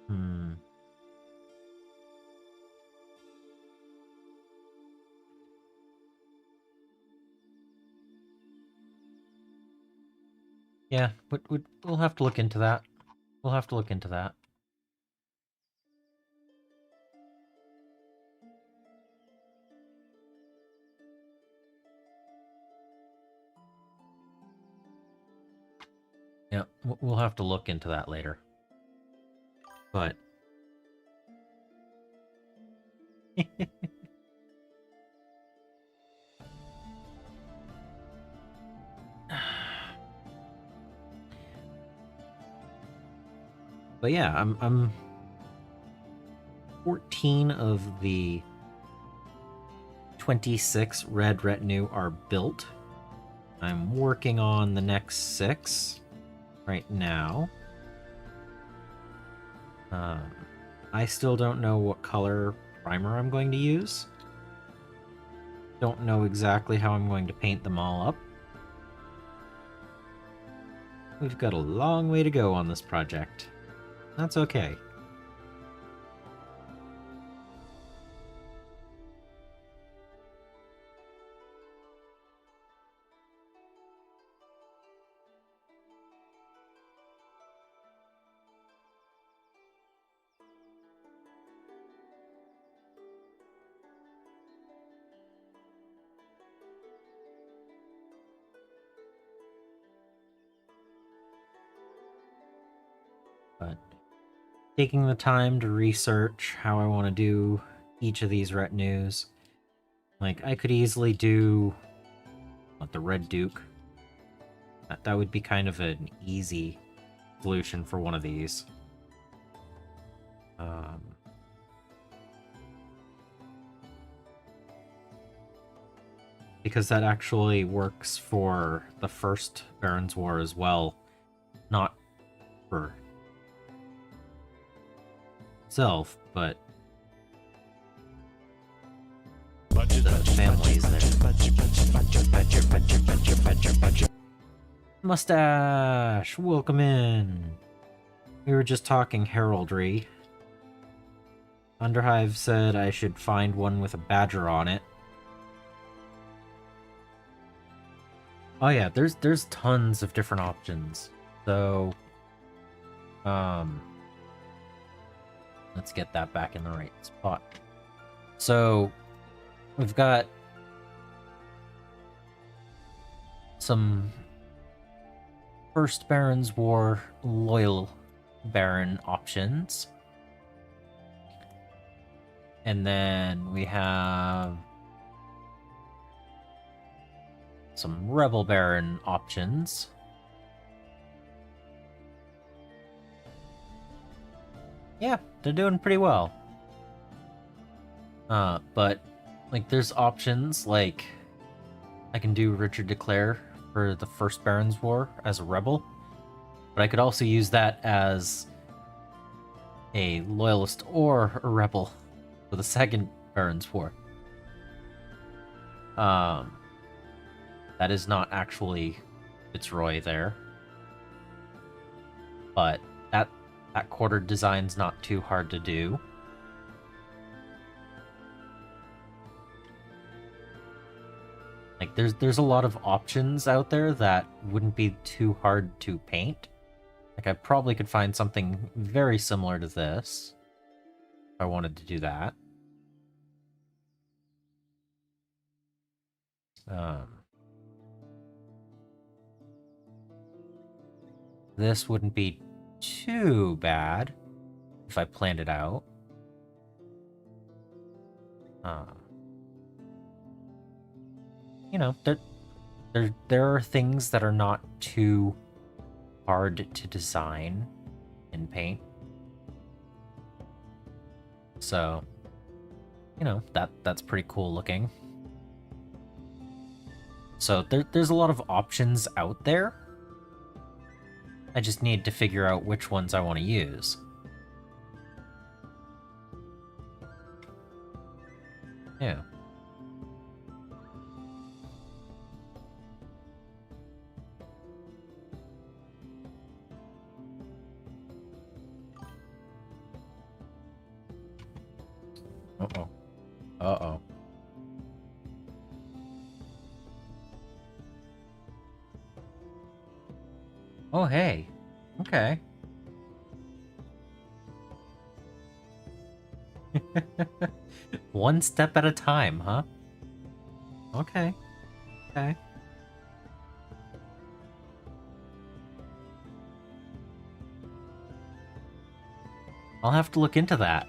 Hmm. Yeah, we'll have to look into that. We'll have to look into that. Yeah, we'll have to look into that later. But but yeah, I'm 14 of the 26 red retinue are built. I'm working on the next 6 right now. I still don't know what color primer I'm going to use. Don't know exactly how I'm going to paint them all up. We've got a long way to go on this project. That's okay. But taking the time to research how I want to do each of these retinues. Like, I could easily do the Red Duke. That would be kind of an easy solution for one of these. Because that actually works for the first Baron's War as well. Not for itself, but the families there. Mustache, welcome in. We were just talking heraldry. Underhive said I should find one with a badger on it. Oh yeah, there's tons of different options. So, let's get that back in the right spot. So, we've got some First Baron's War loyal Baron options. And then we have some Rebel Baron options. Yeah, they're doing pretty well. But like there's options like I can do Richard de Clare for the First Baron's War as a rebel, but I could also use that as a loyalist or a rebel for the Second Baron's War. That is not actually Fitzroy there, but That quartered design's not too hard to do. Like, there's a lot of options out there that wouldn't be too hard to paint. Like, I probably could find something very similar to this if I wanted to do that. This wouldn't be too bad if I planned it out. You know, there are things that are not too hard to design in paint. So, you know, that's pretty cool looking. So there's a lot of options out there. I just need to figure out which ones I want to use. Yeah. Uh-oh. Uh-oh. Oh, hey. Okay. One step at a time, huh? Okay. Okay. I'll have to look into that.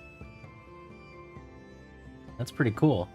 That's pretty cool.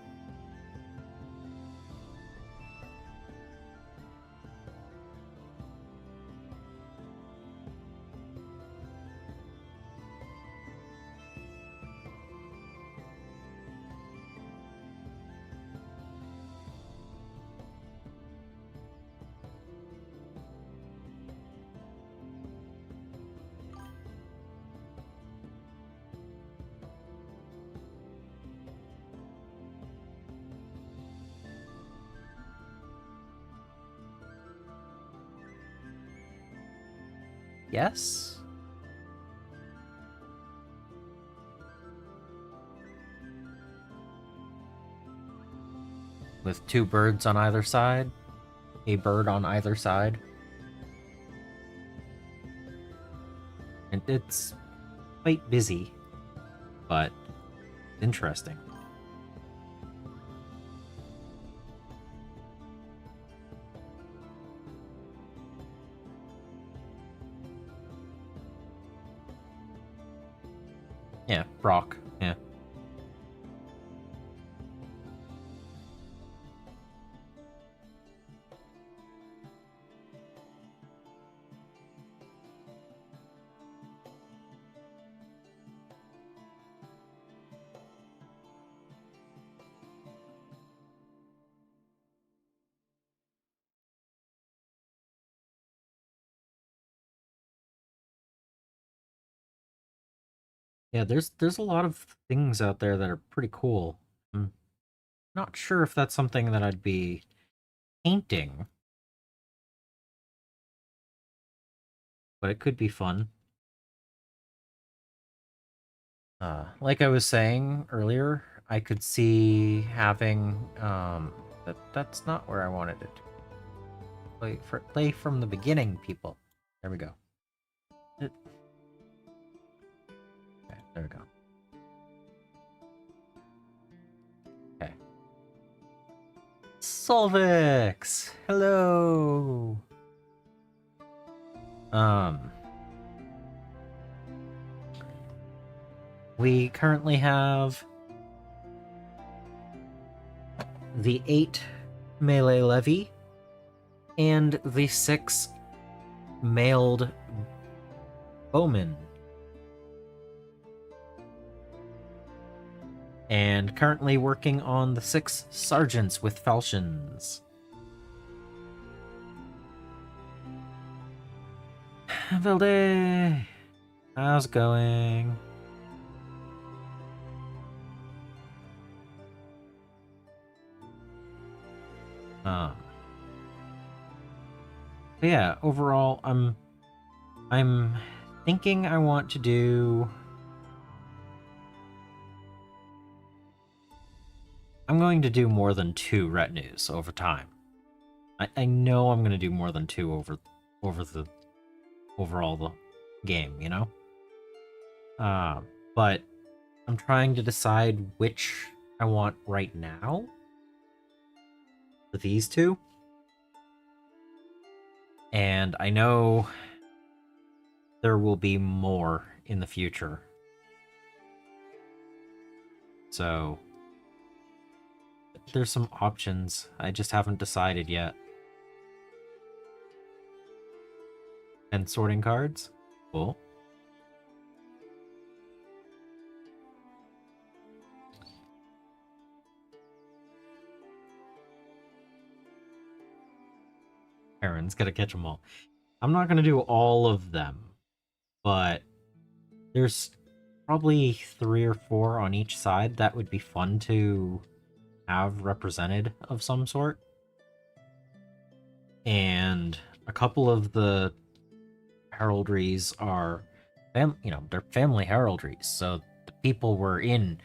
Yes? With two birds on either side? A bird on either side? And it's quite busy, but interesting. Yeah, Brock. Yeah. Yeah, there's a lot of things out there that are pretty cool. I'm not sure if that's something that I'd be painting, but it could be fun. Like I was saying earlier, I could see having that's not where I wanted it. Play from the beginning, people. There we go. Okay, there we go. Okay. Solvix! Hello! We currently have the 8 melee levy and the 6 mailed bowmen. And currently working on the 6 sergeants with falchions. Vilde! How's it going? But yeah, overall, I'm thinking I want to do... I'm going to do more than 2 retinues over time. I know I'm going to do more than 2 over the overall the game, you know? But I'm trying to decide which I want right now for these 2. And I know there will be more in the future. So there's some options. I just haven't decided yet. And sorting cards? Cool. Aaron's gotta catch them all. I'm not gonna do all of them, but there's probably 3 or 4 on each side that would be fun to have represented of some sort. And a couple of the heraldries are, they're family heraldries. So the people were in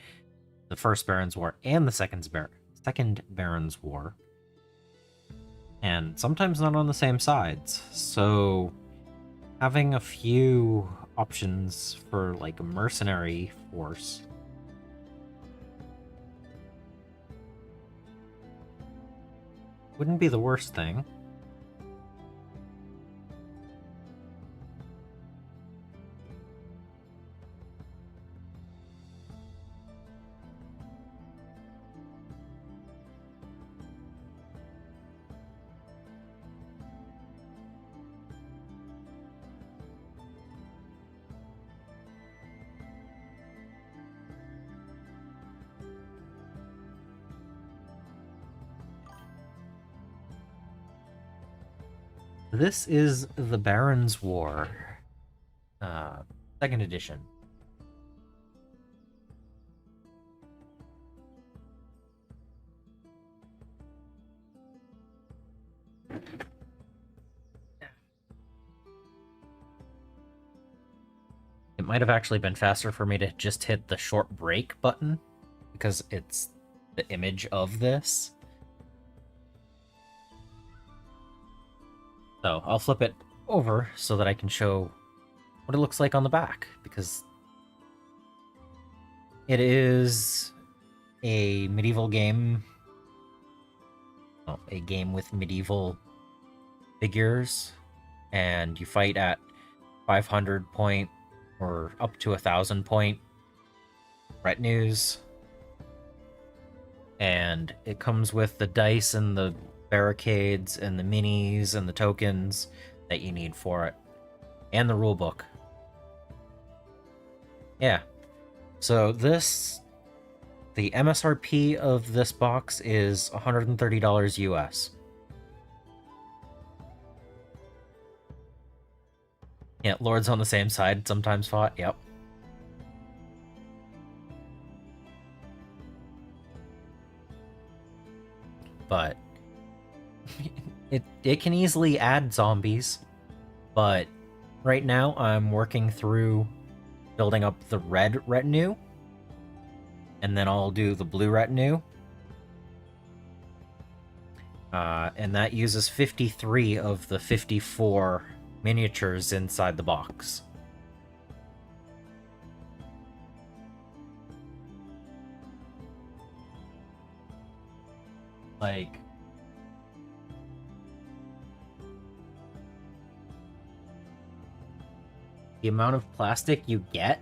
the First Baron's War and the Second Baron's War. And sometimes not on the same sides. So having a few options for like a mercenary force wouldn't be the worst thing. This is the Baron's War, 2nd edition. It might have actually been faster for me to just hit the short break button, because it's the image of this. So I'll flip it over so that I can show what it looks like on the back, because it is a medieval game. Well, a game with medieval figures, and you fight at 500 point or up to 1,000 point retinues. And it comes with the dice and the barricades and the minis and the tokens that you need for it, and the rulebook. Yeah. So the MSRP of this box is $130 US. Yeah, Lords on the same side sometimes fought, yep. But it can easily add zombies, but right now I'm working through building up the red retinue, and then I'll do the blue retinue. And that uses 53 of the 54 miniatures inside the box. Like, the amount of plastic you get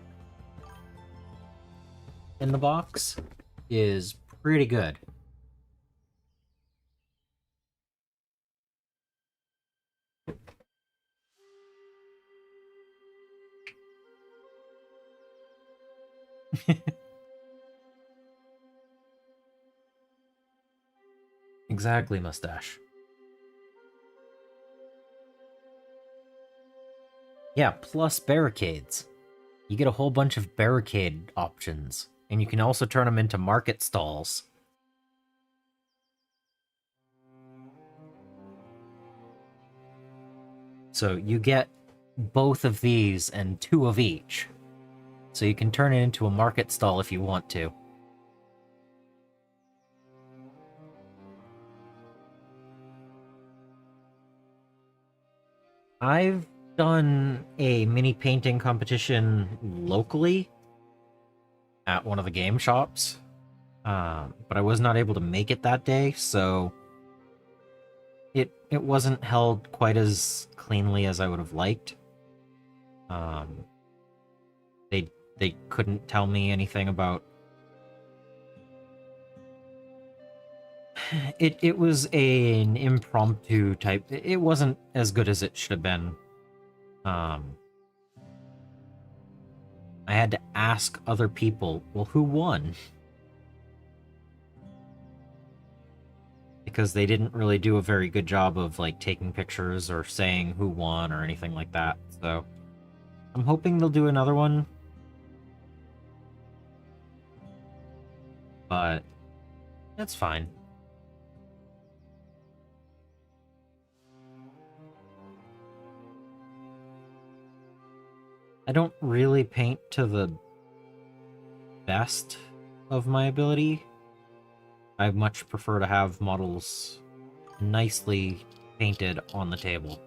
in the box is pretty good. Exactly, mustache. Yeah, plus barricades. You get a whole bunch of barricade options, and you can also turn them into market stalls. So you get both of these and 2 of each. So you can turn it into a market stall if you want to. I've done a mini painting competition locally at one of the game shops, but I was not able to make it that day, so it wasn't held quite as cleanly as I would have liked. They couldn't tell me anything about it. It was an impromptu type. It wasn't as good as it should have been. I had to ask other people, well, who won? Because they didn't really do a very good job of like taking pictures or saying who won or anything like that. So I'm hoping they'll do another one. But that's fine. I don't really paint to the best of my ability. I much prefer to have models nicely painted on the table.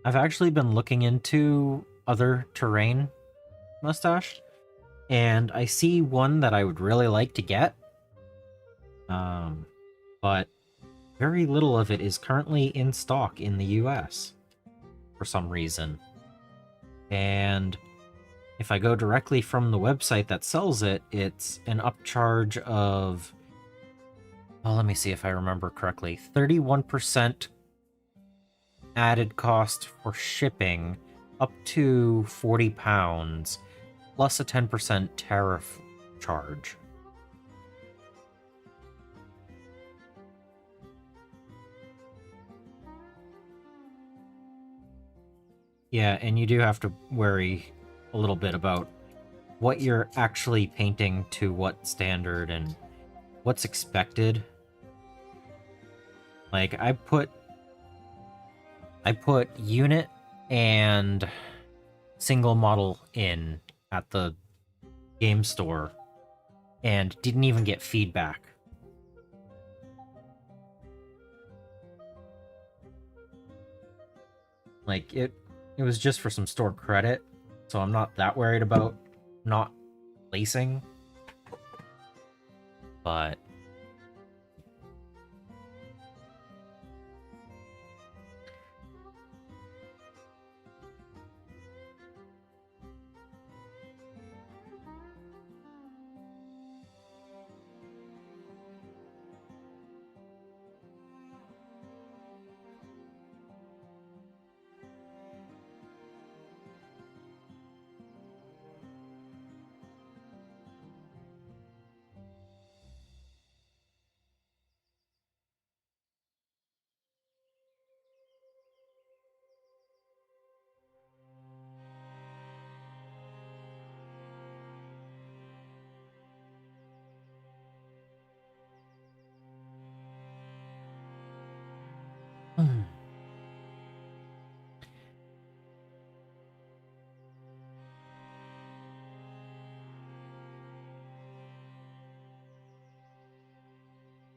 I've actually been looking into other terrain mustache, and I see one that I would really like to get. But very little of it is currently in stock in the US for some reason. And if I go directly from the website that sells it, it's an upcharge of, well, let me see if I remember correctly, 31% added cost for shipping up to £40, plus a 10% tariff charge. Yeah, and you do have to worry a little bit about what you're actually painting to what standard and what's expected. Like, I put unit and single model in at the game store and didn't even get feedback. Like, it was just for some store credit, so I'm not that worried about not placing. But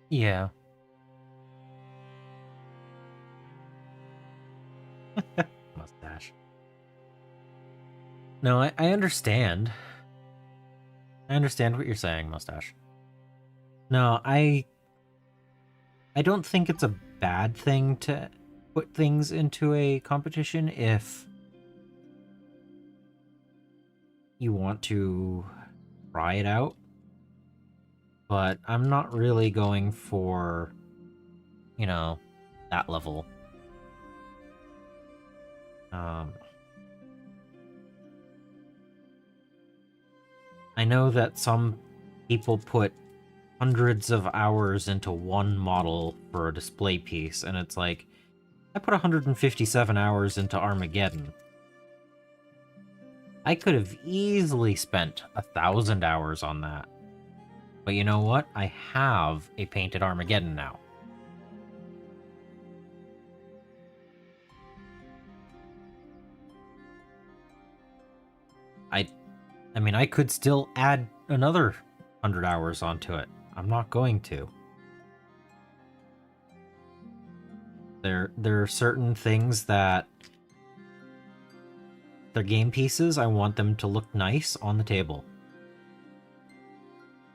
yeah. Mustache. No, I understand. I understand what you're saying, Mustache. No, I don't think it's a bad thing to put things into a competition if you want to try it out. But I'm not really going for, that level. I know that some people put hundreds of hours into one model for a display piece, and it's like, I put 157 hours into Armageddon. I could have easily spent 1,000 hours on that. But you know what? I have a painted Armageddon now. I mean, I could still add another 100 hours onto it. I'm not going to. There are certain things that they're game pieces. I want them to look nice on the table.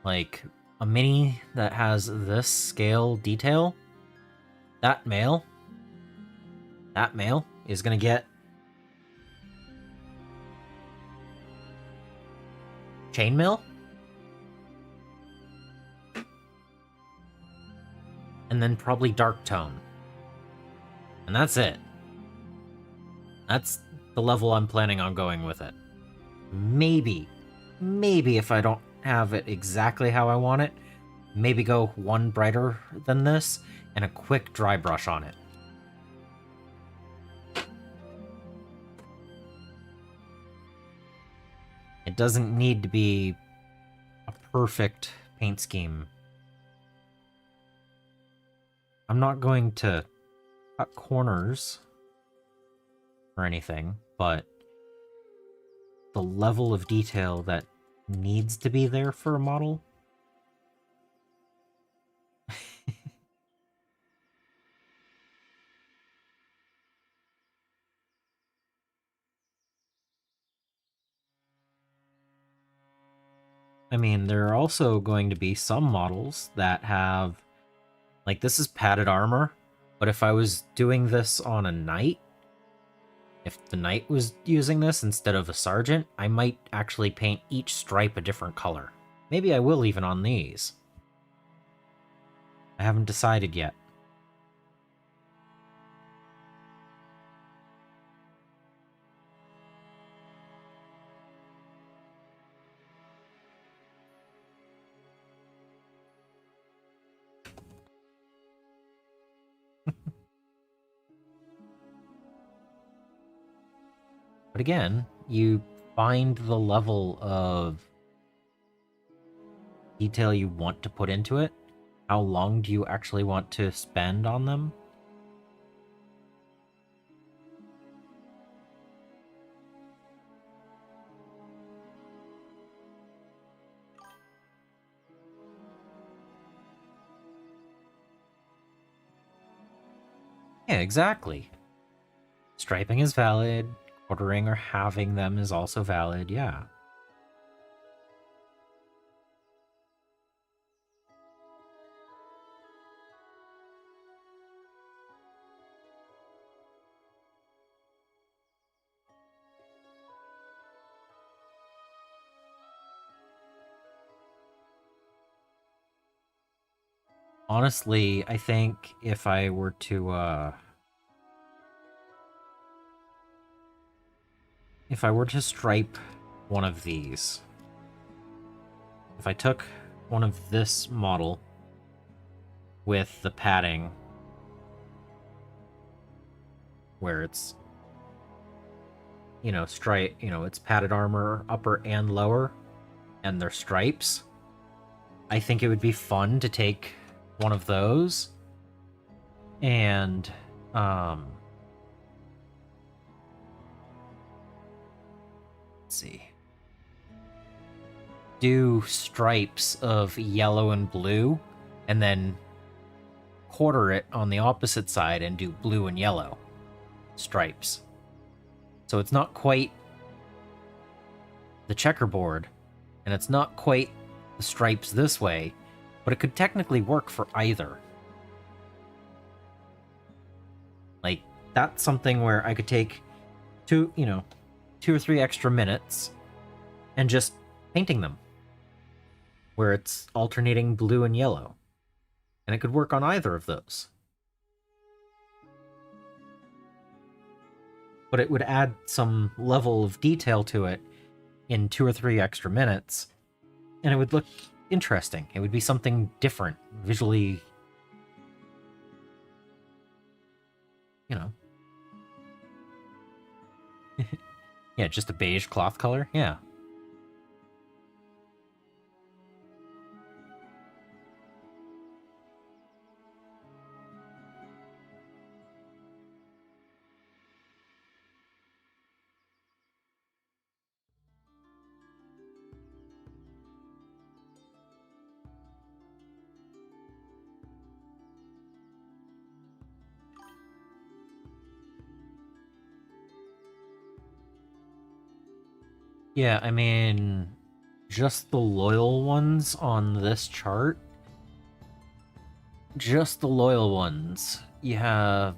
Like a mini that has this scale detail. That male is gonna get chainmail, and then probably dark tone, and that's it. That's the level I'm planning on going with it. Maybe if I don't have it exactly how I want it, maybe go one brighter than this and a quick dry brush on it. It doesn't need to be a perfect paint scheme. I'm not going to cut corners or anything, but the level of detail that needs to be there for a model. I mean, there are also going to be some models that have, like, this is padded armor, but if I was doing this on a knight, if the knight was using this instead of a sergeant, I might actually paint each stripe a different color. Maybe I will even on these. I haven't decided yet. But again, you find the level of detail you want to put into it. How long do you actually want to spend on them? Yeah, exactly. Striping is valid. Quartering or halving them is also valid, yeah. Honestly, I think if I were to stripe one of these, if I took one of this model with the padding where it's, you know, it's padded armor upper and lower and their stripes, I think it would be fun to take one of those and let's see, do stripes of yellow and blue and then quarter it on the opposite side and do blue and yellow stripes. So it's not quite the checkerboard and it's not quite the stripes this way, but it could technically work for either. Like, that's something where I could take 2 or 3 extra minutes and just painting them, where it's alternating blue and yellow. And it could work on either of those. But it would add some level of detail to it in 2 or 3 extra minutes, and it would look interesting. It would be something different, visually you know. Yeah, just a beige cloth color. Yeah. Yeah, I mean, just the loyal ones on this chart. Just the loyal ones. You have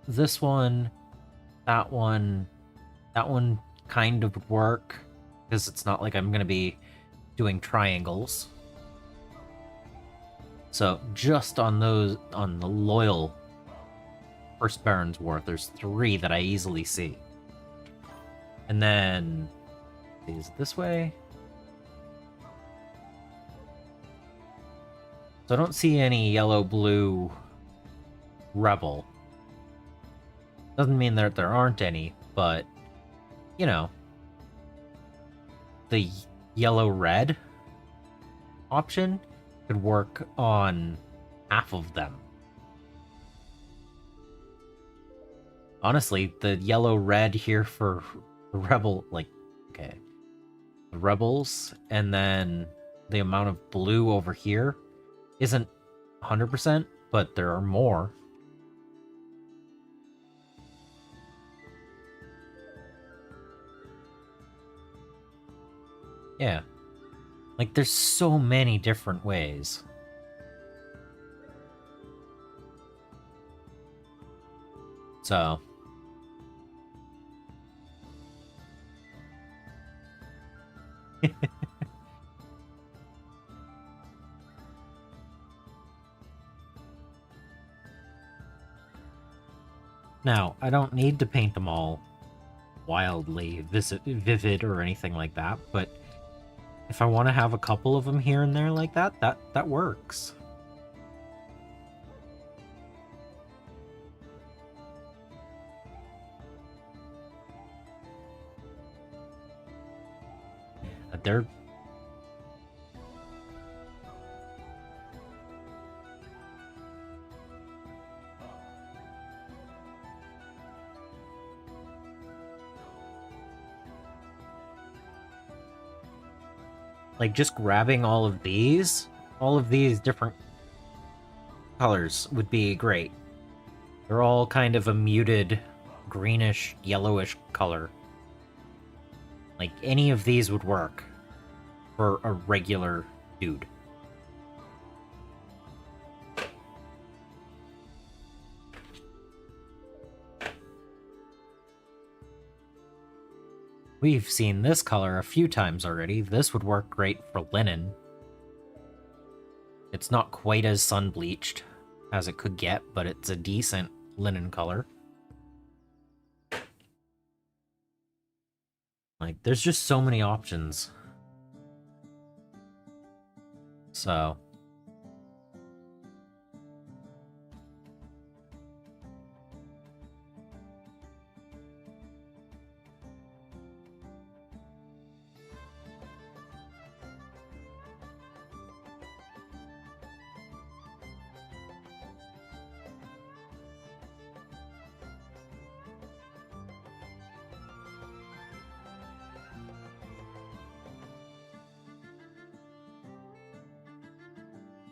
this one, that one, that one kind of would work, because it's not like I'm going to be doing triangles. So just on those, on the loyal First Baron's War, there's 3 that I easily see. And then, is it this way? So I don't see any yellow-blue rebel. Doesn't mean that there aren't any, but, you know, the yellow-red option could work on half of them. Honestly, the yellow-red here for rebel, like, okay, the rebels, and then the amount of blue over here isn't 100%, but there are more. Yeah. Like, there's so many different ways. So. Now, I don't need to paint them all wildly vivid or anything like that, but if I want to have a couple of them here and there like that, that works. They're like just grabbing all of these different colors would be great. They're all kind of a muted greenish, yellowish color. Like any of these would work for a regular dude. We've seen this color a few times already. This would work great for linen. It's not quite as sun-bleached as it could get, but it's a decent linen color. Like, there's just so many options. So.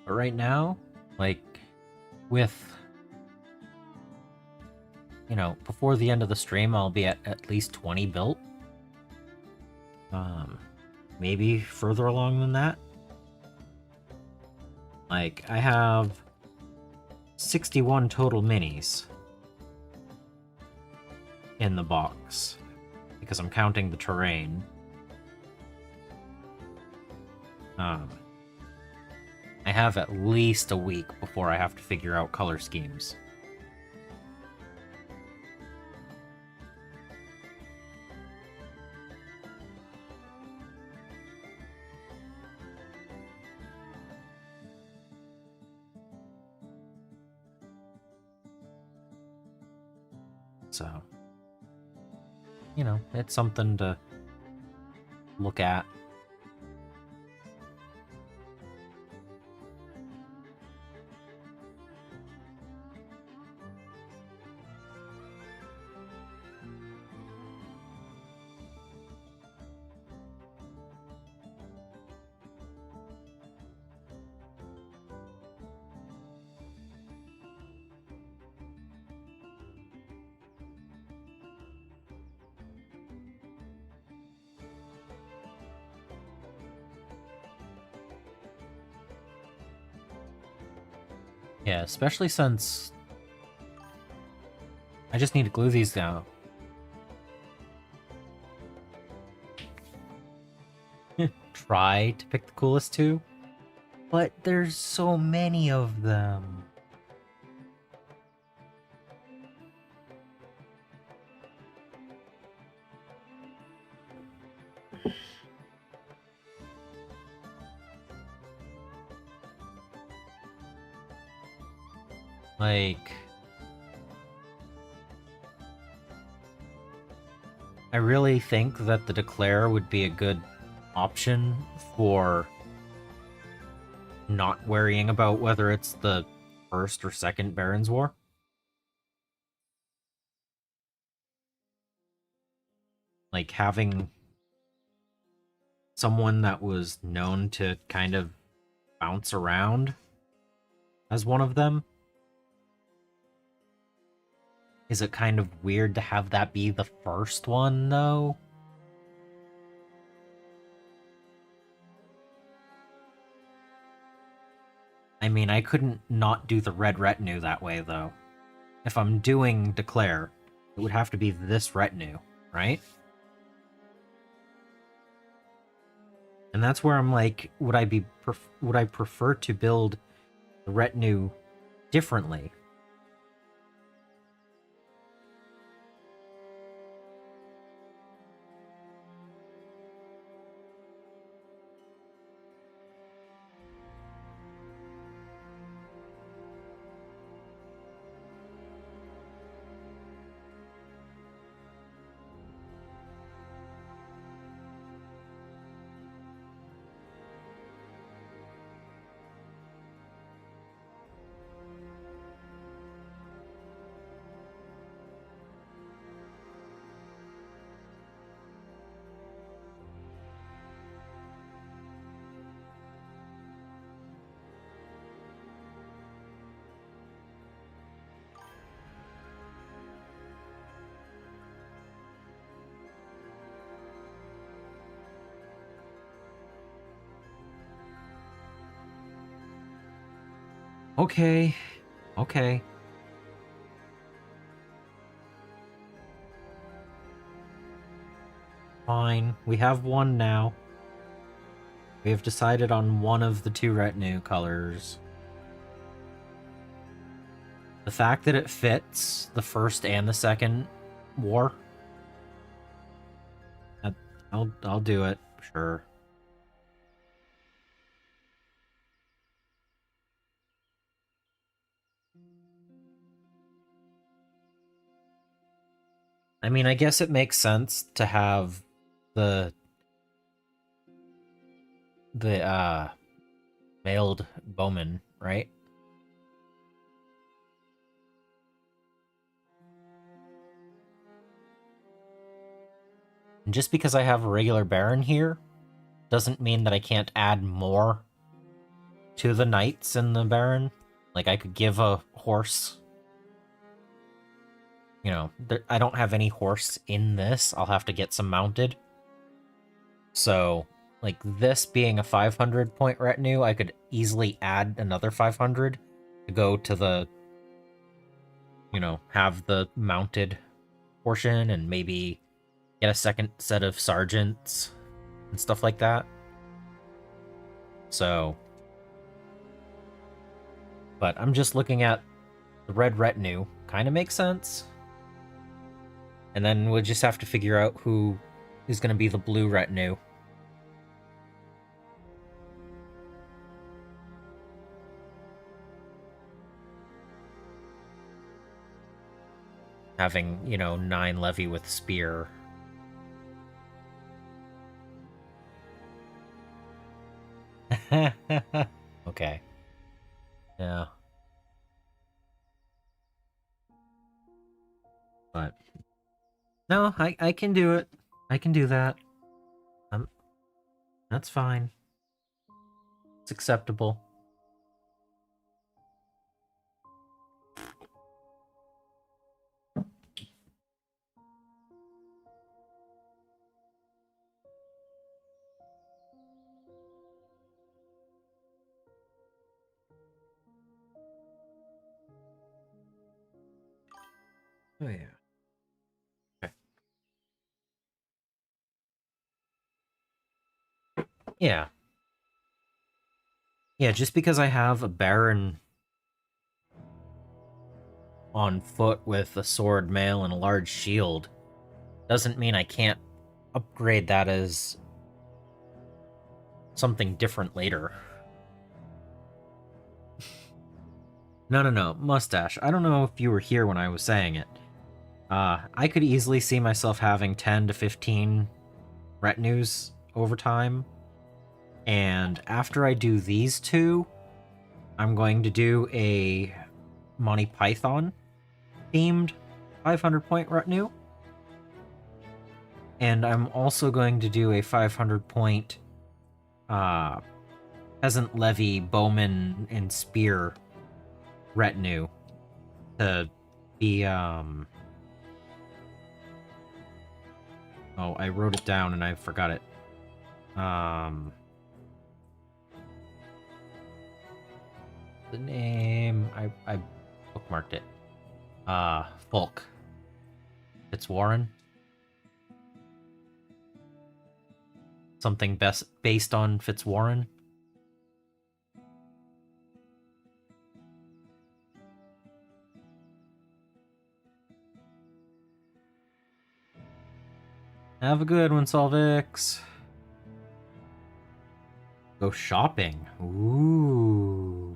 But right now, like, with, you know, before the end of the stream, I'll be at least 20 built. Maybe further along than that. Like, I have 61 total minis in the box, because I'm counting the terrain. I have at least a week before I have to figure out color schemes. So, you know, it's something to look at. Yeah, especially since I just need to glue these down. Try to pick the coolest two, but there's so many of them. Like, I really think that the Declare would be a good option for not worrying about whether it's the first or second Baron's War. Like, having someone that was known to kind of bounce around as one of them. Is it kind of weird to have that be the first one, though? I mean, I couldn't not do the Red Retinue that way, though. If I'm doing Declare, it would have to be this retinue, right? And that's where I'm like, would I prefer to build the retinue differently? Okay. Okay. Fine. We have one now. We have decided on one of the two retinue colors. The fact that it fits the first and the second war, I'll do it, sure. I mean, I guess it makes sense to have the mailed bowman, right? And just because I have a regular baron here doesn't mean that I can't add more to the knights in the baron. Like, I could give a horse. You know, I don't have any horse in this. I'll have to get some mounted. So, like, this being a 500 point retinue, I could easily add another 500 to go to the, you know, have the mounted portion and maybe get a second set of sergeants and stuff like that. So, but I'm just looking at the red retinue. Kind of makes sense. And then we'll just have to figure out who is going to be the blue retinue. having, 9 levy with spear. Okay. Yeah. But no, I can do it. I can do that. Um, that's fine. It's acceptable. Oh yeah. Okay. Yeah. Yeah, just because I have a Baron on foot with a sword mail and a large shield doesn't mean I can't upgrade that as something different later. No, mustache. I don't know if you were here when I was saying it. I could easily see myself having 10 to 15 retinues over time. And after I do these two, I'm going to do a Monty Python themed 500 point retinue. And I'm also going to do a 500 point peasant levy, bowman, and spear retinue to be oh, I wrote it down and I forgot it. The name I bookmarked it. Fulk. Fitzwarren. Something based on Fitzwarren. Have a good one, Solvix. Go shopping. Ooh.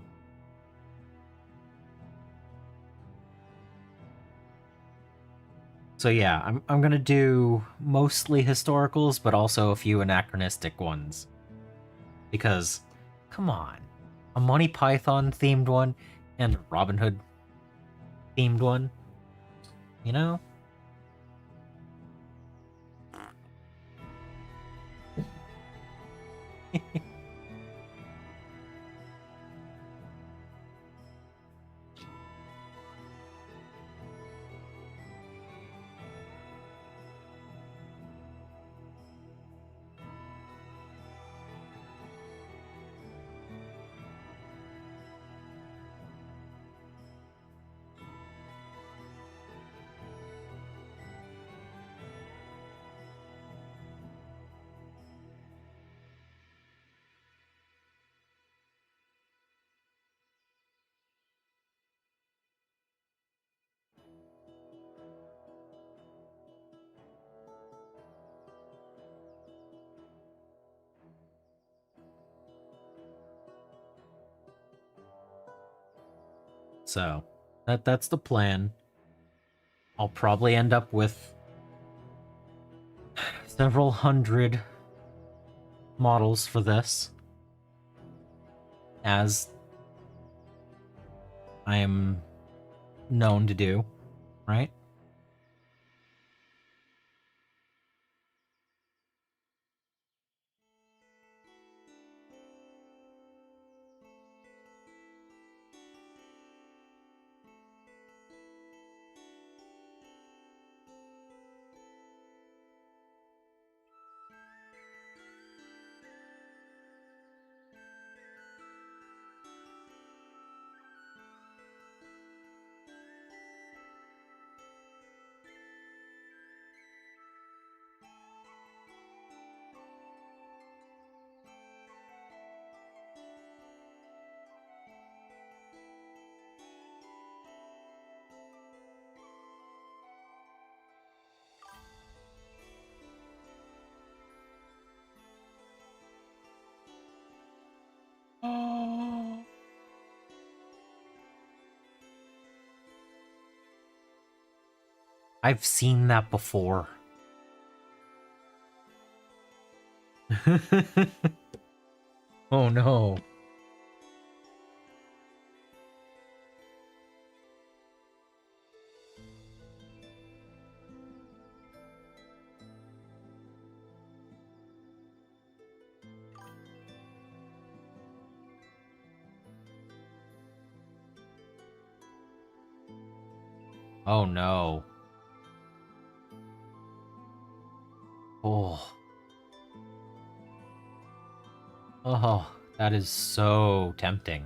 So yeah, I'm gonna do mostly historicals, but also a few anachronistic ones. Because, come on, a Monty Python themed one and a Robin Hood themed one, you know? So, that's the plan. I'll probably end up with several hundred models for this, as I am known to do, right? I've seen that before. Oh no. Oh no. Oh. Oh, that is so tempting.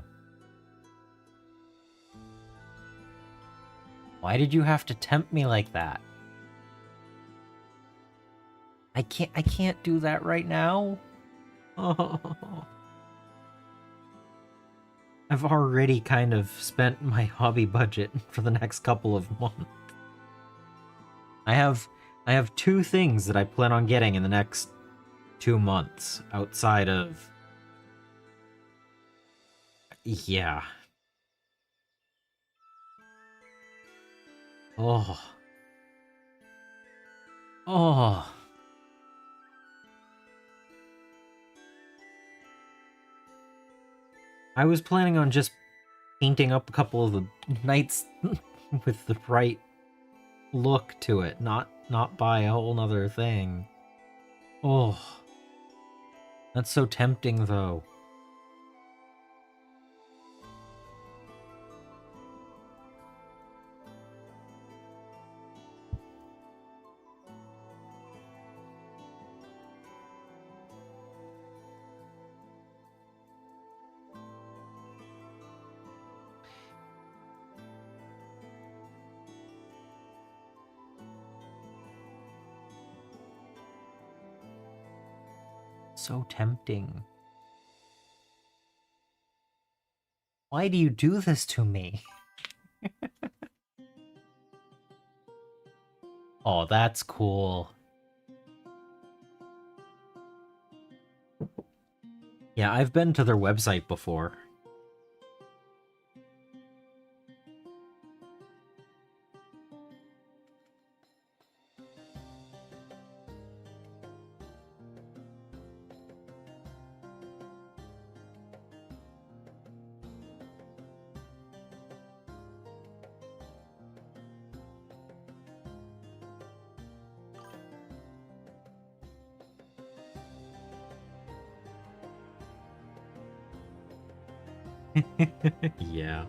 Why did you have to tempt me like that? I can't do that right now. Oh. I've already kind of spent my hobby budget for the next couple of months. I have two things that I plan on getting in the next 2 months outside of... Yeah. Oh. Oh. I was planning on just painting up a couple of the knights with the right look to it, not buy a whole nother thing. Oh. That's so tempting, though. So tempting. Why do you do this to me? Oh, that's cool. Yeah, I've been to their website before. Yeah.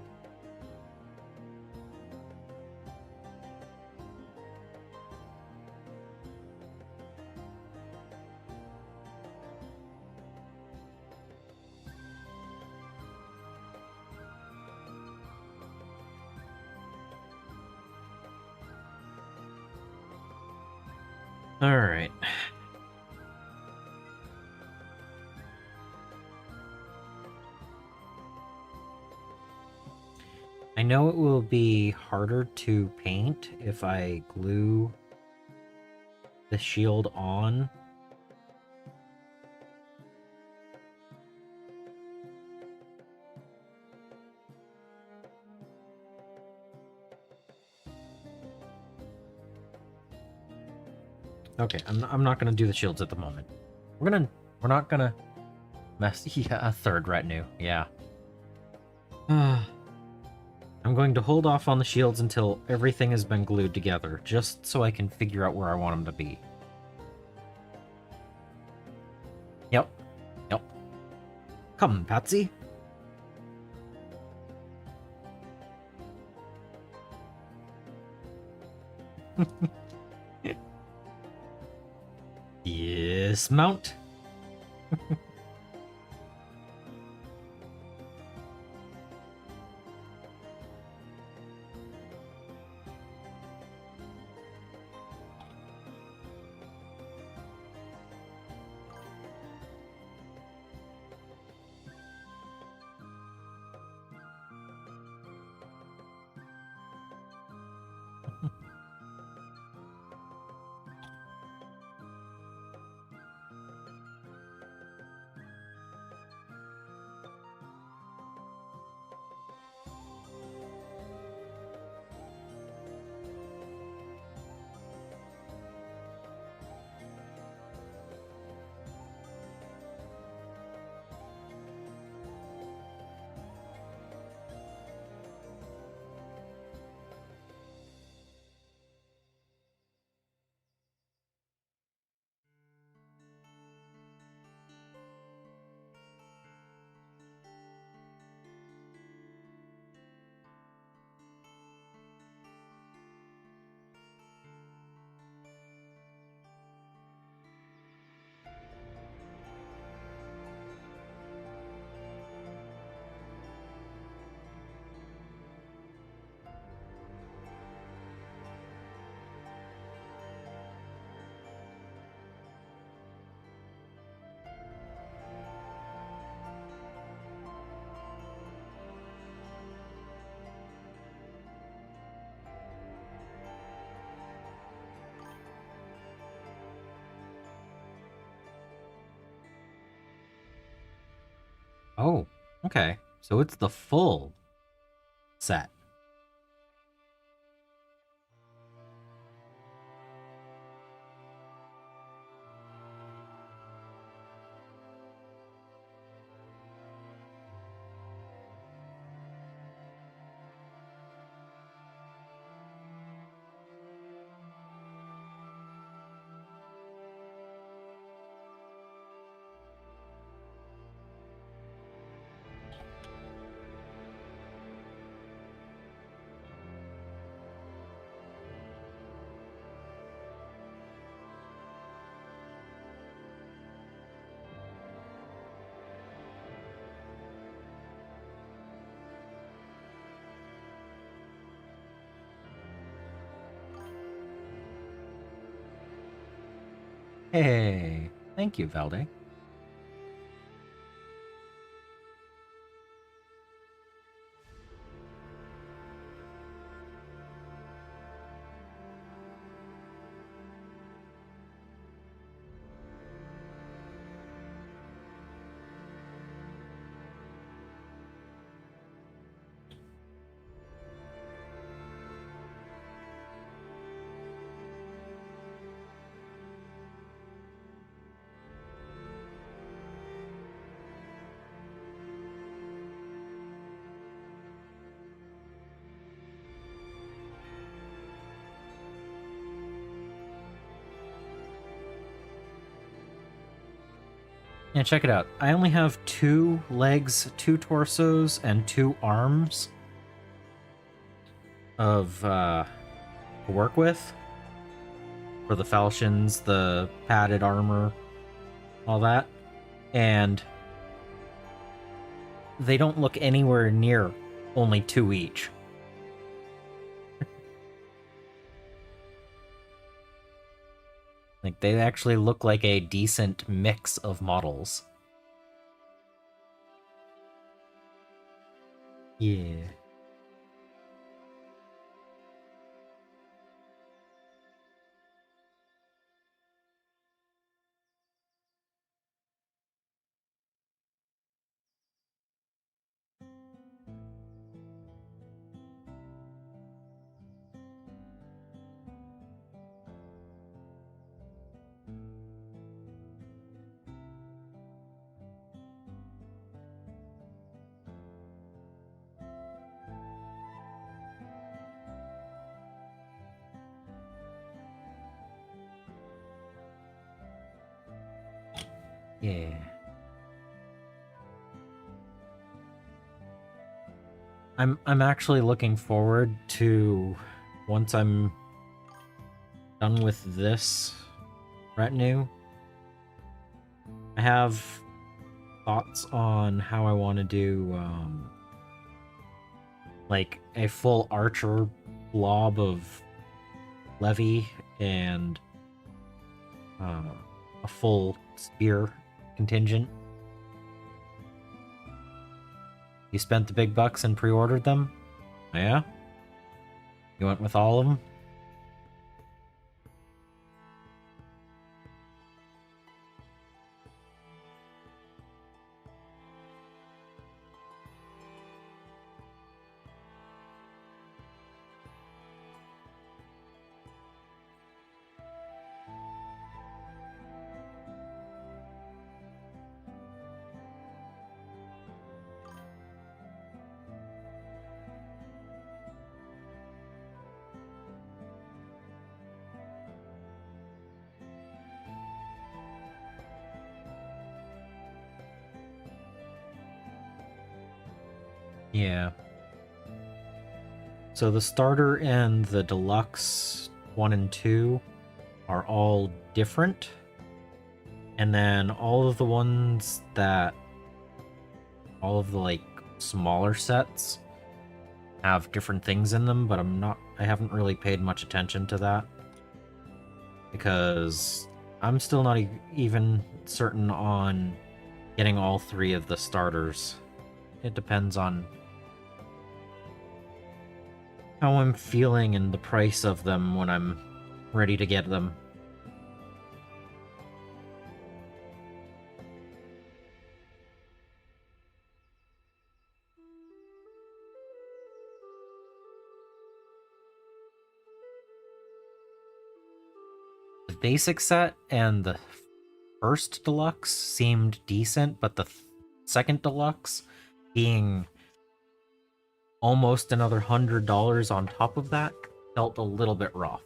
All right. I know it will be harder to paint if I glue the shield on. Okay, I'm not gonna do the shields at the moment. We're not gonna mess. Yeah, a third retinue. Yeah. I'm going to hold off on the shields until everything has been glued together, just so I can figure out where I want them to be. Yep. Yep. Come, Patsy. Yes, mount. Oh, okay. So it's the full set. Hey, thank you, Valde. Yeah, check it out. I only have 2 legs, 2 torsos, and 2 arms of to work with for the falchions, the padded armor, all that, and they don't look anywhere near only 2 each. Like, they actually look like a decent mix of models. Yeah. Yeah. I'm actually looking forward to, once I'm done with this retinue, I have thoughts on how I want to do like a full archer blob of levy and a full spear contingent. You spent the big bucks and pre-ordered them? Yeah? You went with all of them? Yeah. So the starter and the deluxe 1 and 2 are all different. And then all of the ones that, all of the like smaller sets have different things in them, but I haven't really paid much attention to that. Because I'm still not even certain on getting all 3 of the starters. It depends on how I'm feeling and the price of them when I'm ready to get them. basic set and the first deluxe seemed decent, but the second deluxe being almost another $100 on top of that felt a little bit rough.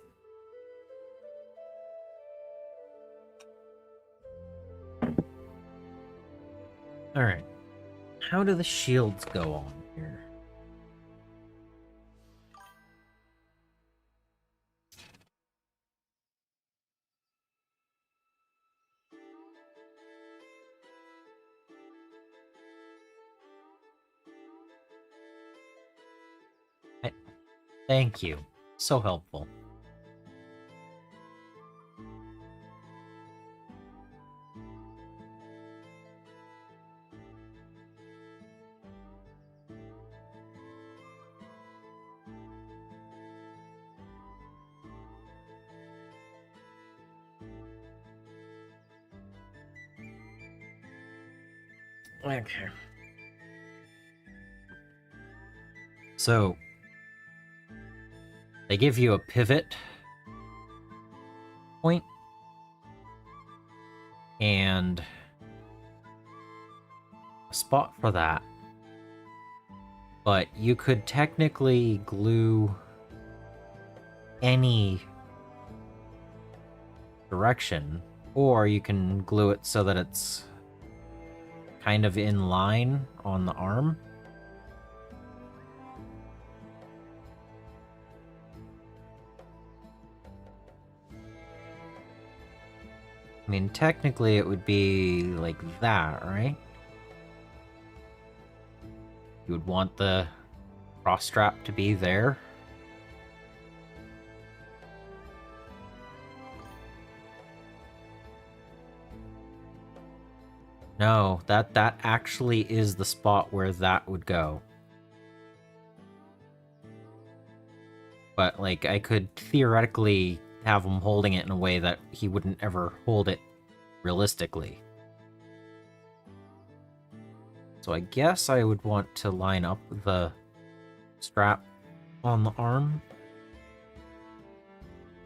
Alright. How do the shields go on here? Thank you. So helpful. Okay. So, they give you a pivot point and a spot for that. But you could technically glue any direction, or you can glue it so that it's kind of in line on the arm. I mean, technically it would be like that, right? You would want the cross strap to be there. No, that actually is the spot where that would go. But, like, I could theoretically have him holding it in a way that he wouldn't ever hold it realistically. So I guess I would want to line up the strap on the arm.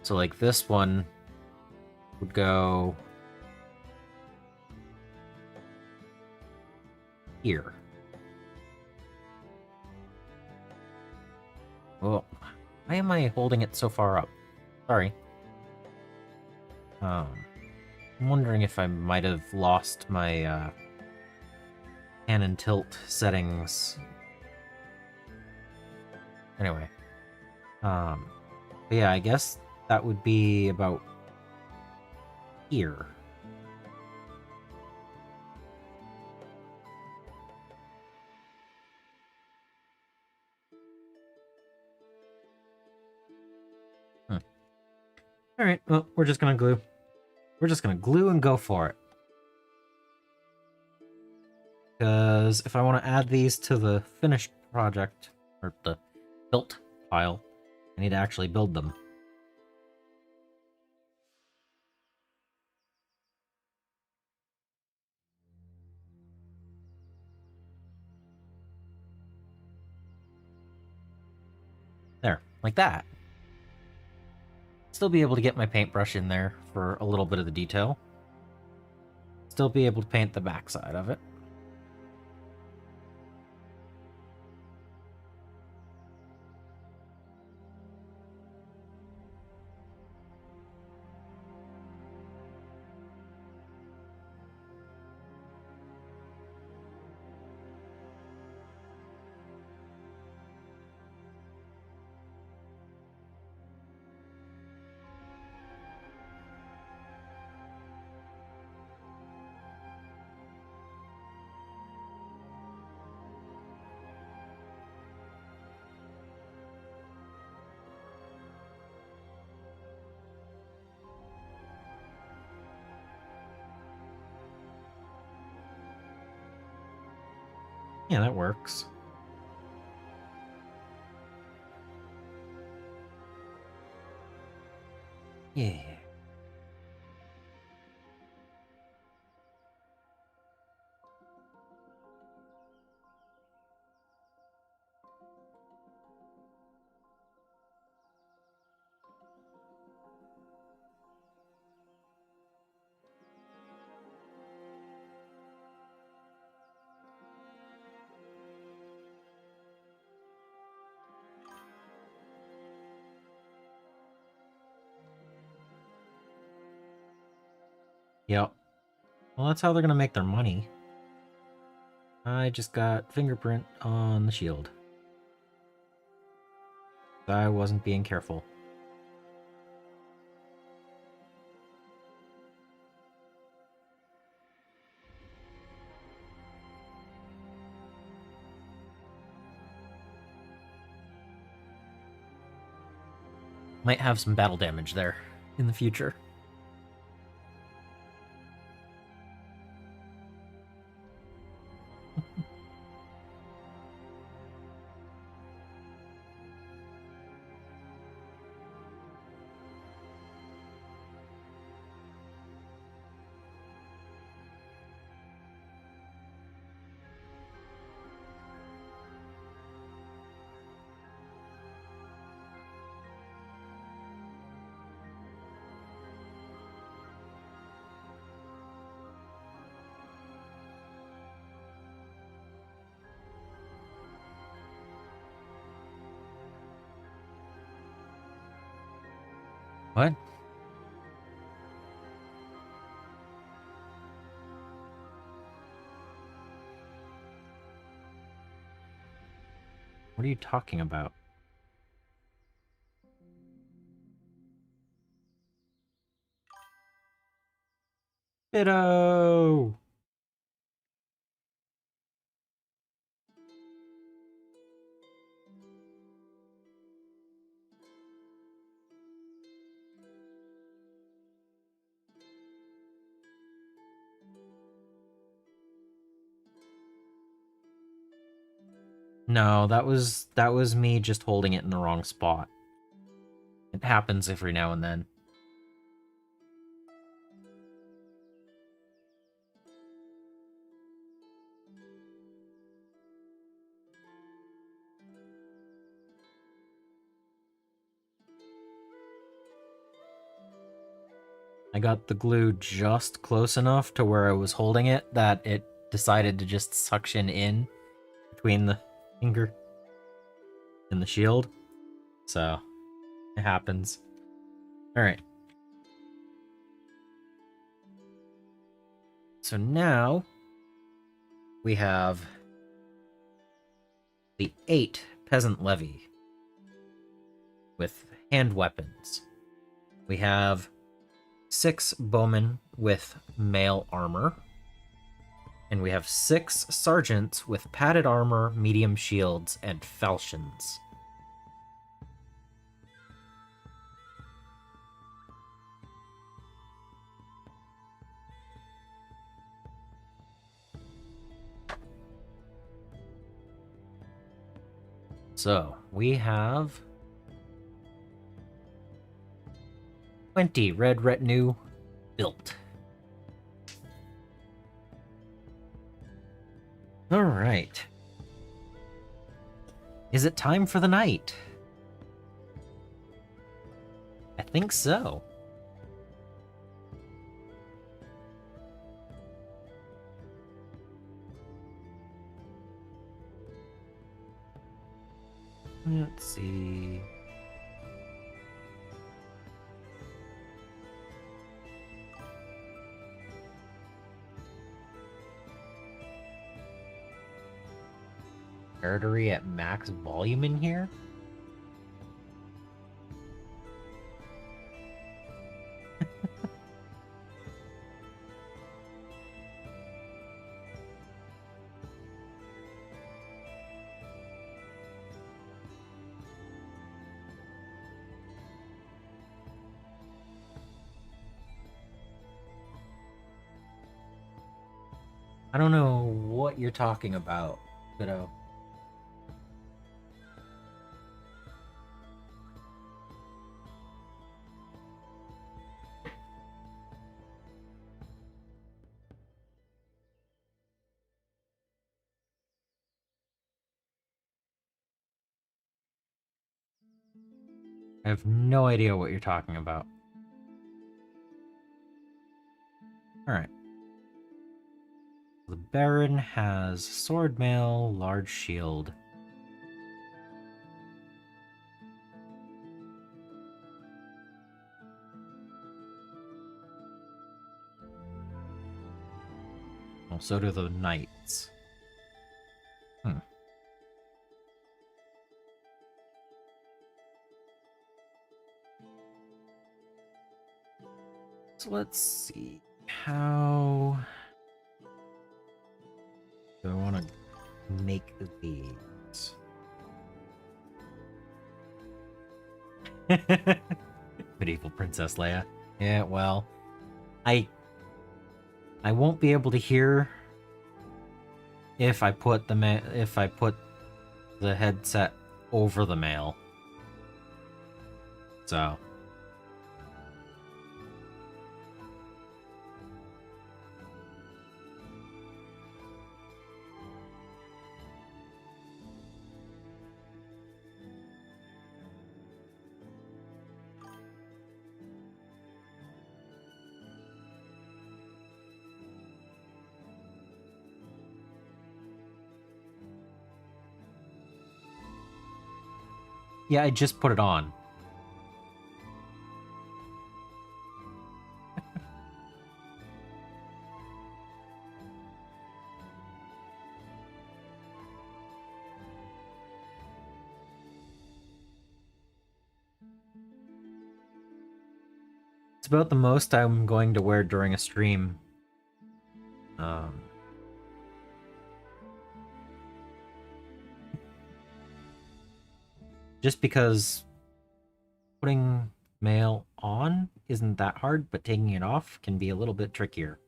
So, like, this one would go here. Well, why am I holding it so far up? Sorry. I'm wondering if I might have lost my pan and tilt settings. Anyway. But yeah, I guess that would be about here. Alright, well, we're just gonna glue. We're just gonna glue and go for it. Because if I want to add these to the finished project, or the built pile, I need to actually build them. There, like that. Still be able to get my paintbrush in there for a little bit of the detail. Still be able to paint the backside of it. Yeah, that works. Yeah. Yep. Well, that's how they're gonna make their money. I just got fingerprint on the shield. I wasn't being careful. Might have some battle damage there in the future. What? What are you talking about? Biddo! No, that was me just holding it in the wrong spot. It happens every now and then. I got the glue just close enough to where I was holding it that it decided to just suction in between the finger and the shield. So, it happens. Alright. So now, we have the 8 peasant levy with hand weapons. We have 6 bowmen with mail armor. And we have 6 sergeants with padded armor, medium shields, and falchions. So, we have 20 red retinue built. Alright. Is it time for the night? I think so. Let's see. Artery at max volume in here? I don't know what you're talking about, Kiddo. I have no idea what you're talking about. Alright. The Baron has sword mail, large shield. so do the knights. So let's see. How do I want to make these? Medieval Princess Leia. Yeah, well, I won't be able to hear if I put the headset over the mail. So yeah, I just put it on. It's about the most I'm going to wear during a stream. Just because putting mail on isn't that hard, but taking it off can be a little bit trickier.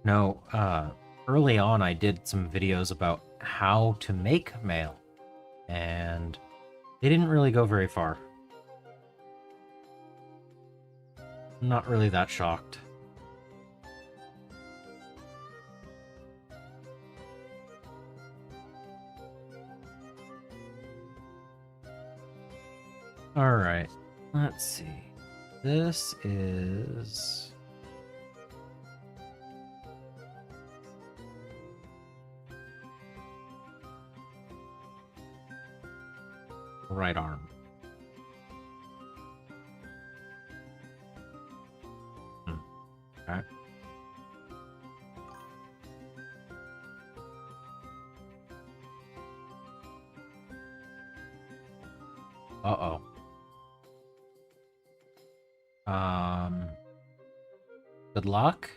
No, early on I did some videos about how to make mail, and they didn't really go very far. I'm not really that shocked. Alright, let's see. This is... right arm. Okay. Uh-oh. Good luck?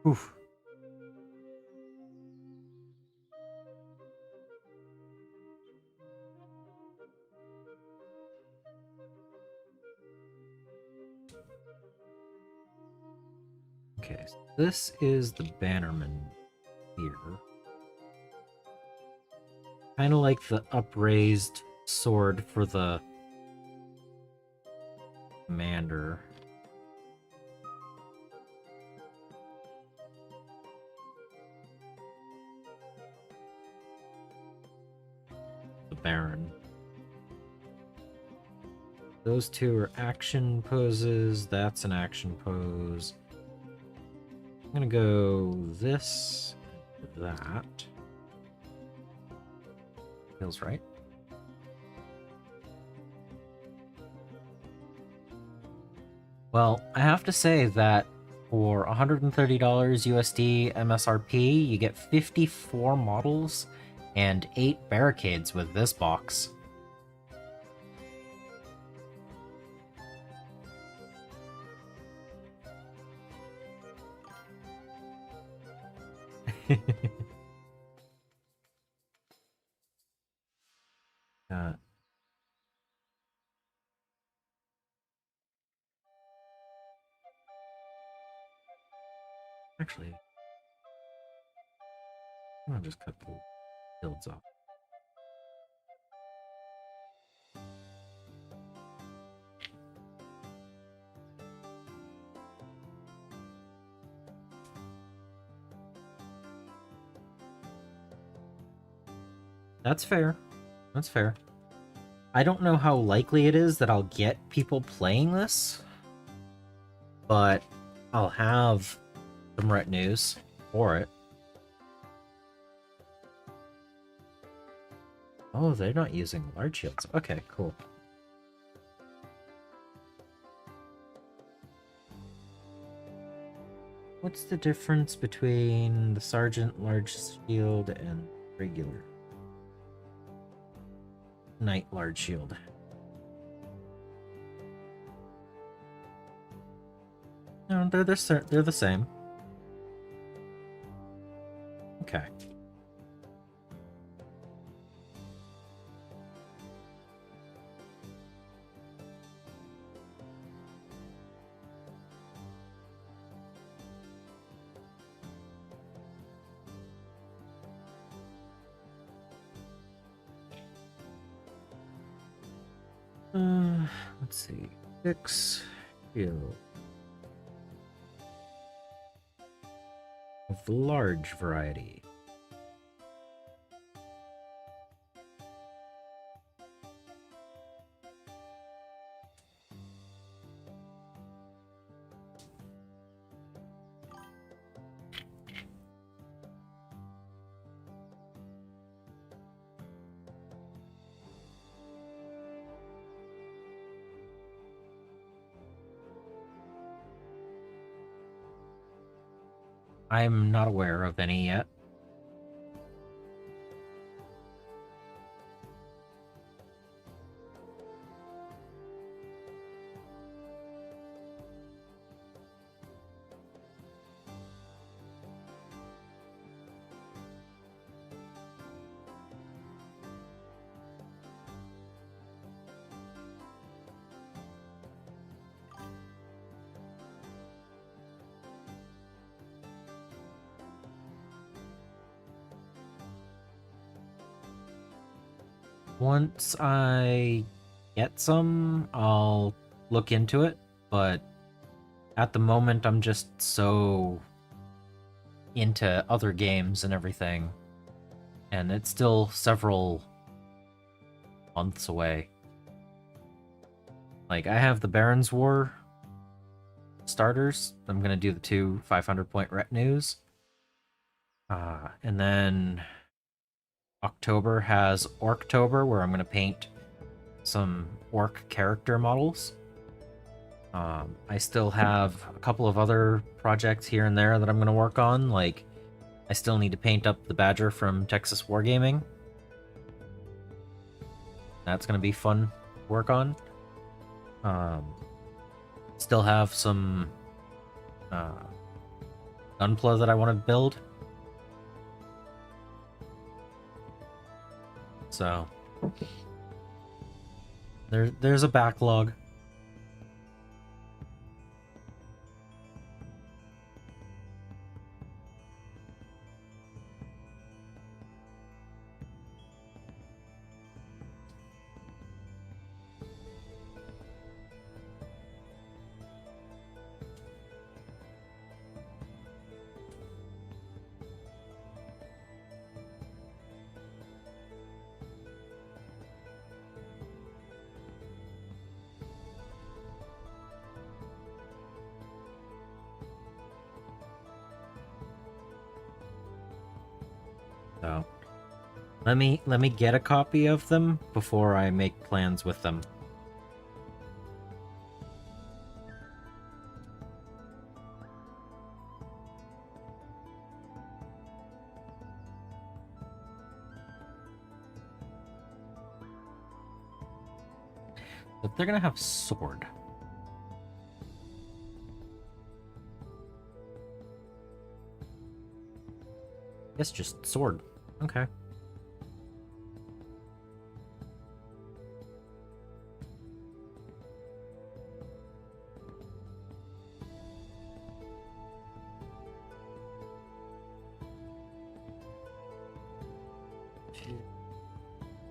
Oof. Okay, so this is the Bannerman here. Kind of like the upraised sword for the commander. The Baron. Those two are action poses. That's an action pose. I'm gonna go this, that. Feels right. Well, I have to say that for $130 USD MSRP, you get 54 models and 8 barricades with this box. Actually, I'm gonna just cut the builds off. That's fair. That's fair. I don't know how likely it is that I'll get people playing this, but I'll have some retinues for it. Oh, they're not using large shields. Okay, cool. What's the difference between the Sergeant large shield and regular Knight large shield? No, they're the same. Okay. Let's see. 6 shield of large variety. I'm not aware of any yet. Once I get some, I'll look into it, but at the moment I'm just so into other games and everything, and it's still several months away. Like, I have the Baron's War starters. I'm gonna do the 2 500-point retinues. And then October has Orktober, where I'm going to paint some orc character models. I still have a couple of other projects here and there that I'm going to work on. Like, I still need to paint up the Badger from Texas Wargaming. That's going to be fun to work on. Still have some Gunpla that I want to build. So there's a backlog. So let me get a copy of them before I make plans with them. But they're gonna have sword. Guess just sword. Okay.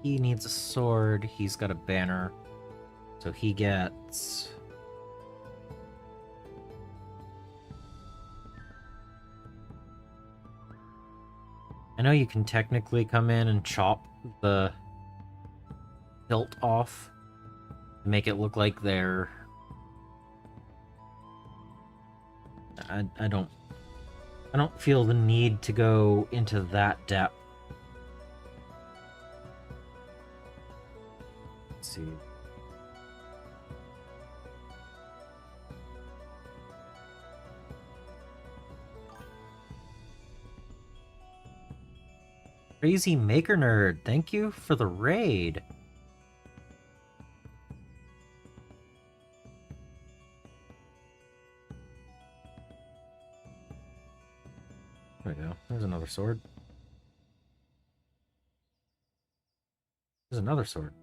He needs a sword. He's got a banner. So he gets... I know you can technically come in and chop the hilt off to make it look like they're... I don't feel the need to go into that depth. Let's see. Crazy Maker Nerd, thank you for the raid. There we go. There's another sword. There's another sword.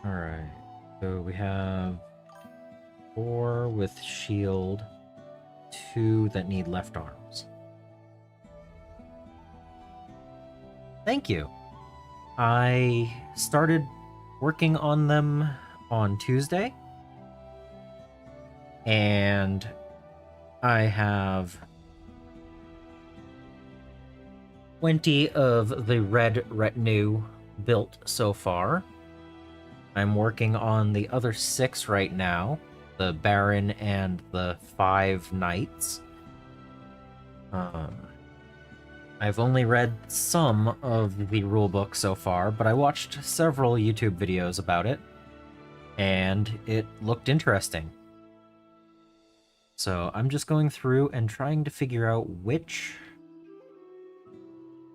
Alright, so we have 4 with shield, 2 that need left arms. Thank you. I started working on them on Tuesday, and I have 20 of the red retinue built so far. I'm working on the other 6 right now, the Baron and the 5 Knights. I've only read some of the rulebook so far, but I watched several YouTube videos about it, and it looked interesting. So I'm just going through and trying to figure out which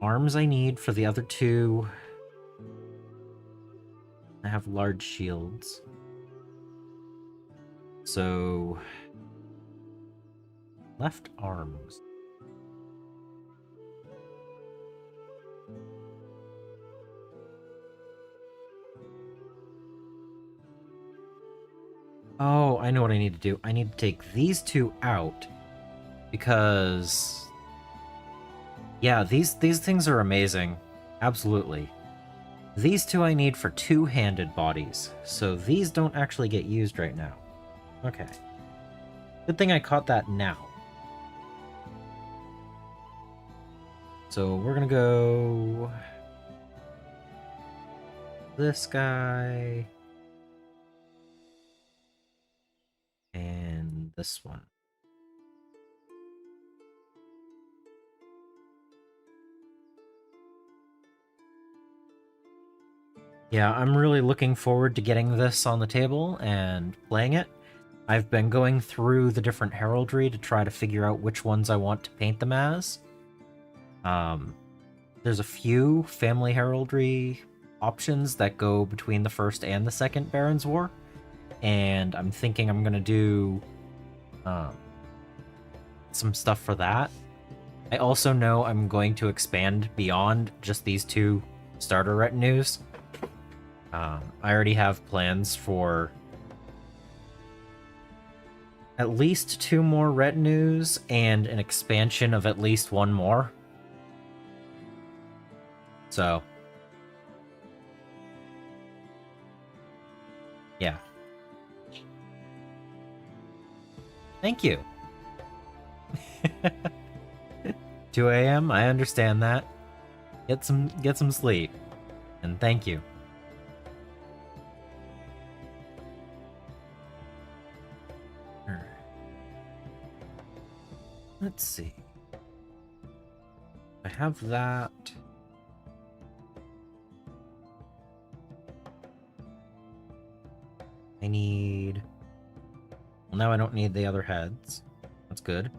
arms I need for the other 2. I have large shields. So, left arms. Oh, I know what I need to do. I need to take these 2 out because, yeah, these things are amazing. Absolutely. These 2 I need for 2-handed bodies, so these don't actually get used right now. Okay. Good thing I caught that now. So we're gonna go... this guy... and this one. Yeah, I'm really looking forward to getting this on the table and playing it. I've been going through the different heraldry to try to figure out which ones I want to paint them as. There's a few family heraldry options that go between the first and the second Baron's War, and I'm thinking I'm gonna do some stuff for that. I also know I'm going to expand beyond just these 2 starter retinues. I already have plans for at least 2 more retinues and an expansion of at least 1 more. So, yeah. Thank you. 2 a.m. I understand that. Get some sleep. And thank you. Alright. Let's see. I have that. I need... well, now I don't need the other heads. That's good.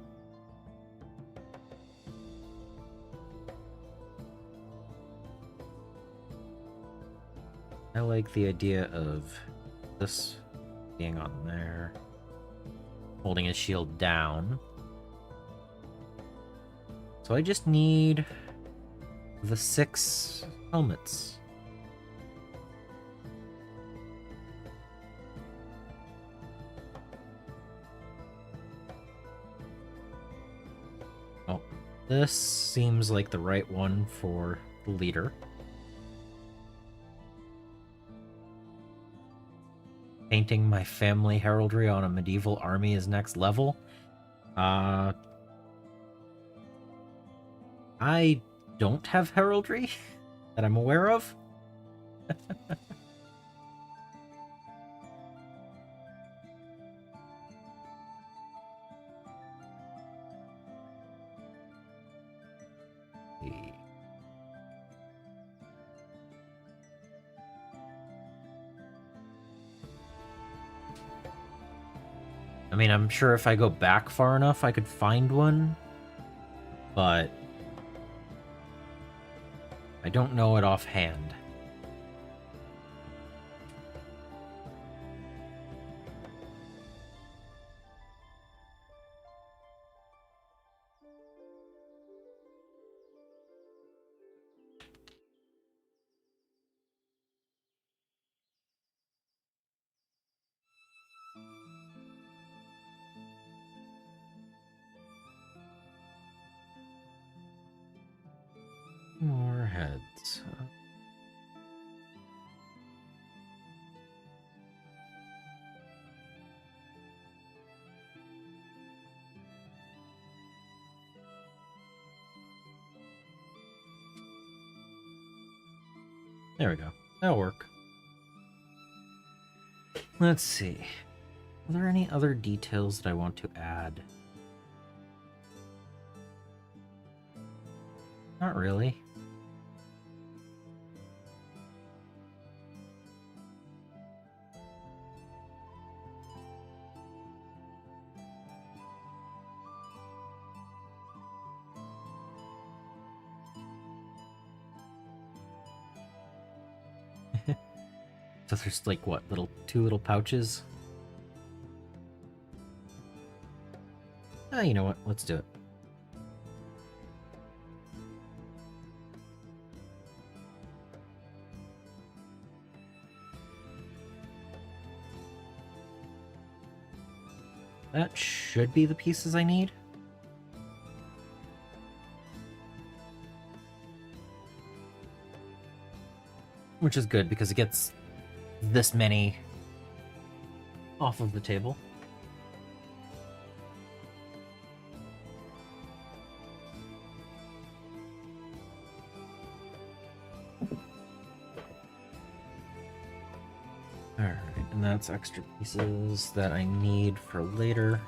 I like the idea of this being on there, holding his shield down. So I just need the 6 helmets. Oh, this seems like the right one for leader. Painting my family heraldry on a medieval army is next level. I don't have heraldry that I'm aware of. I mean, I'm sure if I go back far enough, I could find one, but I don't know it offhand. More heads. There we go. That'll work. Let's see. Are there any other details that I want to add? Not really. So there's like what, two little pouches? Ah, you know what? Let's do it. That should be the pieces I need. Which is good because it gets this many off of the table. Alright, and that's extra pieces that I need for later.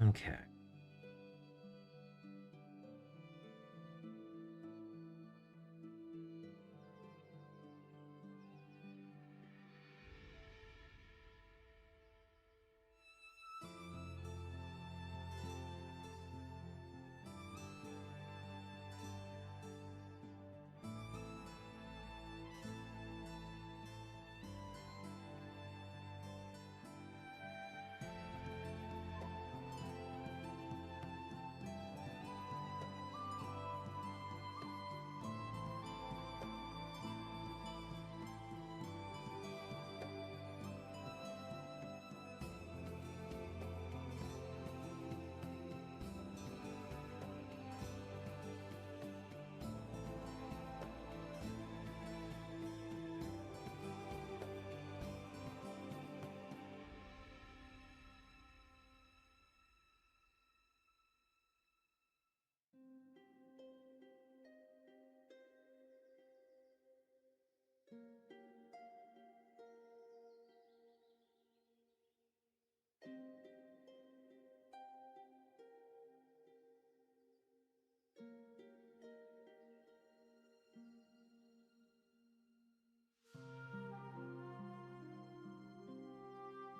Okay.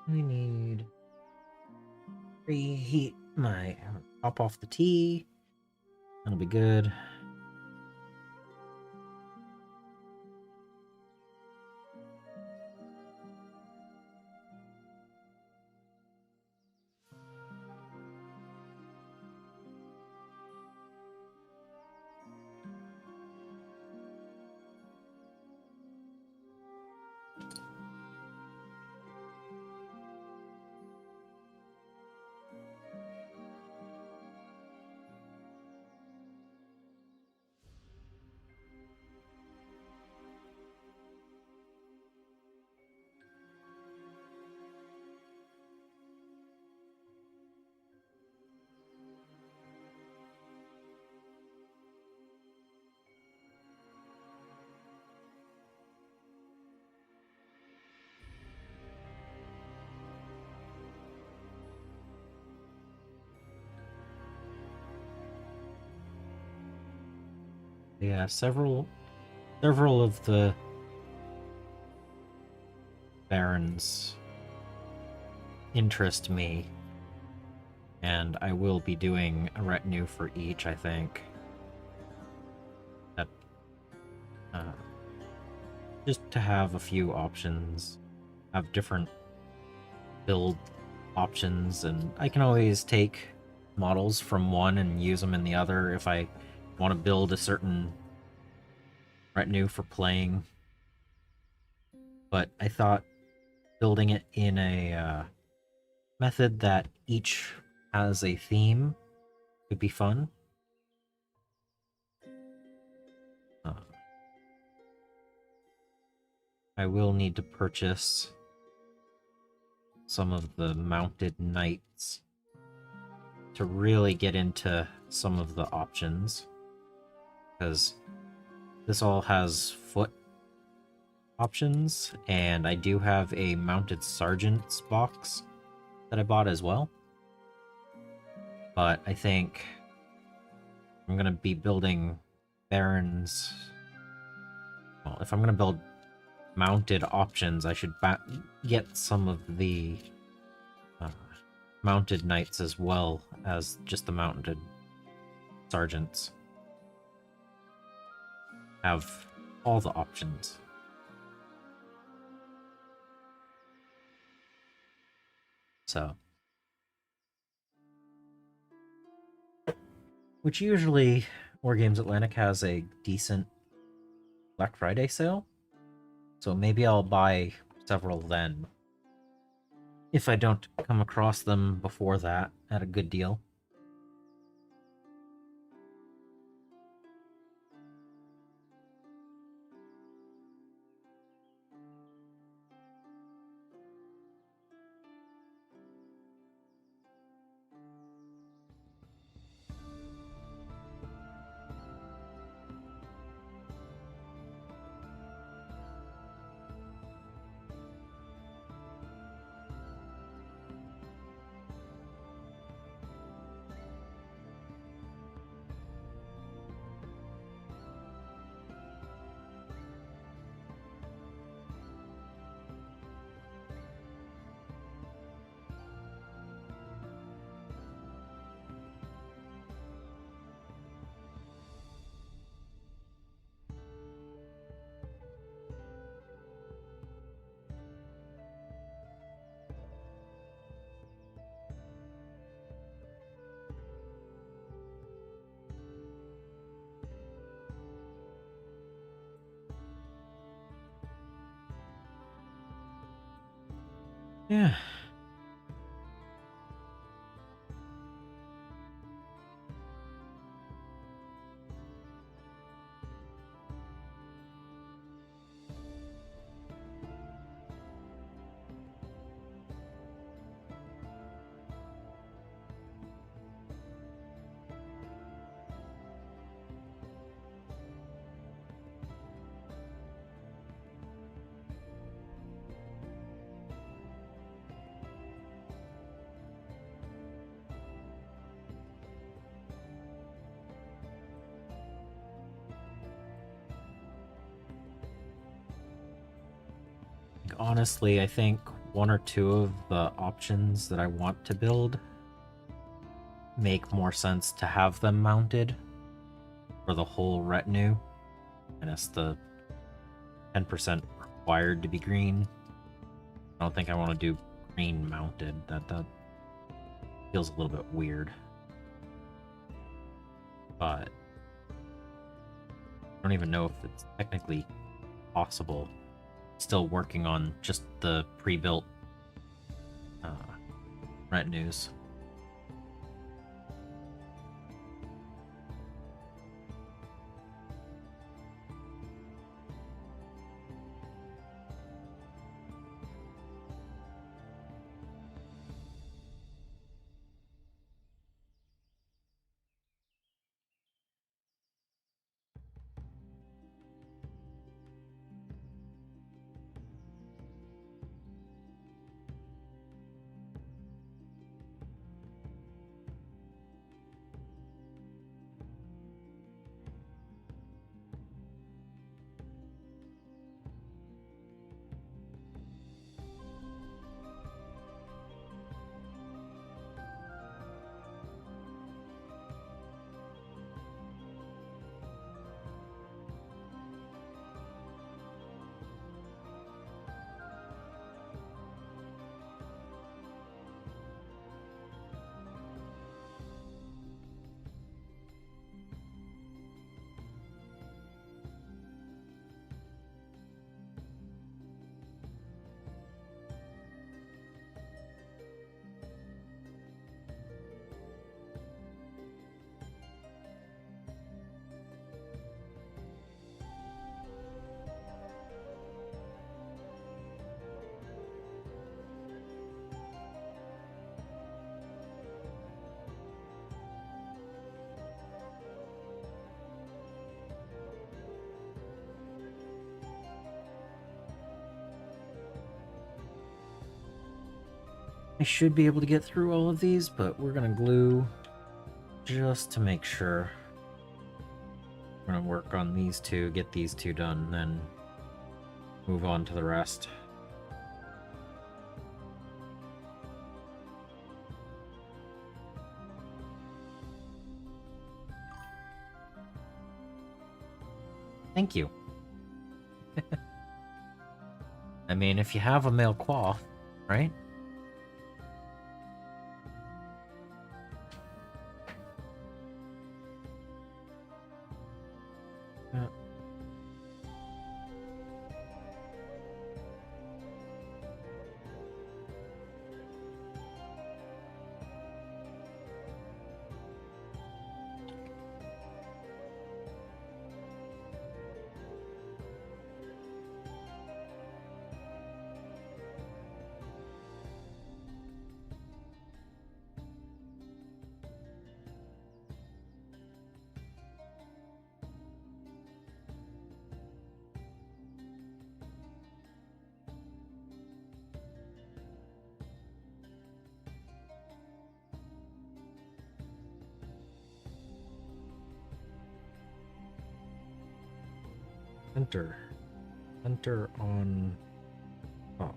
I need reheat my top off the tea. That'll be good. Yeah, several of the barons interest me, and I will be doing a retinue for each, I think. That, uh, just to have a few options, have different build options, and I can always take models from one and use them in the other if I want to build a certain retinue for playing. But I thought building it in a method that each has a theme would be fun. Uh, I will need to purchase some of the mounted knights to really get into some of the options, because this all has foot options, and I do have a mounted sergeant's box that I bought as well. But I think I'm going to be building barons. Well, if I'm going to build mounted options, I should get some of the mounted knights as well as just the mounted sergeants. Have all the options. So, which usually Wargames Atlantic has a decent Black Friday sale, so maybe I'll buy several then, if I don't come across them before that at a good deal. Yeah. Honestly, I think one or two of the options that I want to build make more sense to have them mounted for the whole retinue, and it's the 10% required to be green. I don't think I want to do green mounted. That feels a little bit weird. But I don't even know if it's technically possible. Still working on just the pre-built retinues. I should be able to get through all of these, but we're gonna glue just to make sure. We're gonna work on these two, get these two done, then move on to the rest. Thank you. I mean, if you have a male quaff, right? Yeah. Enter. Enter on top.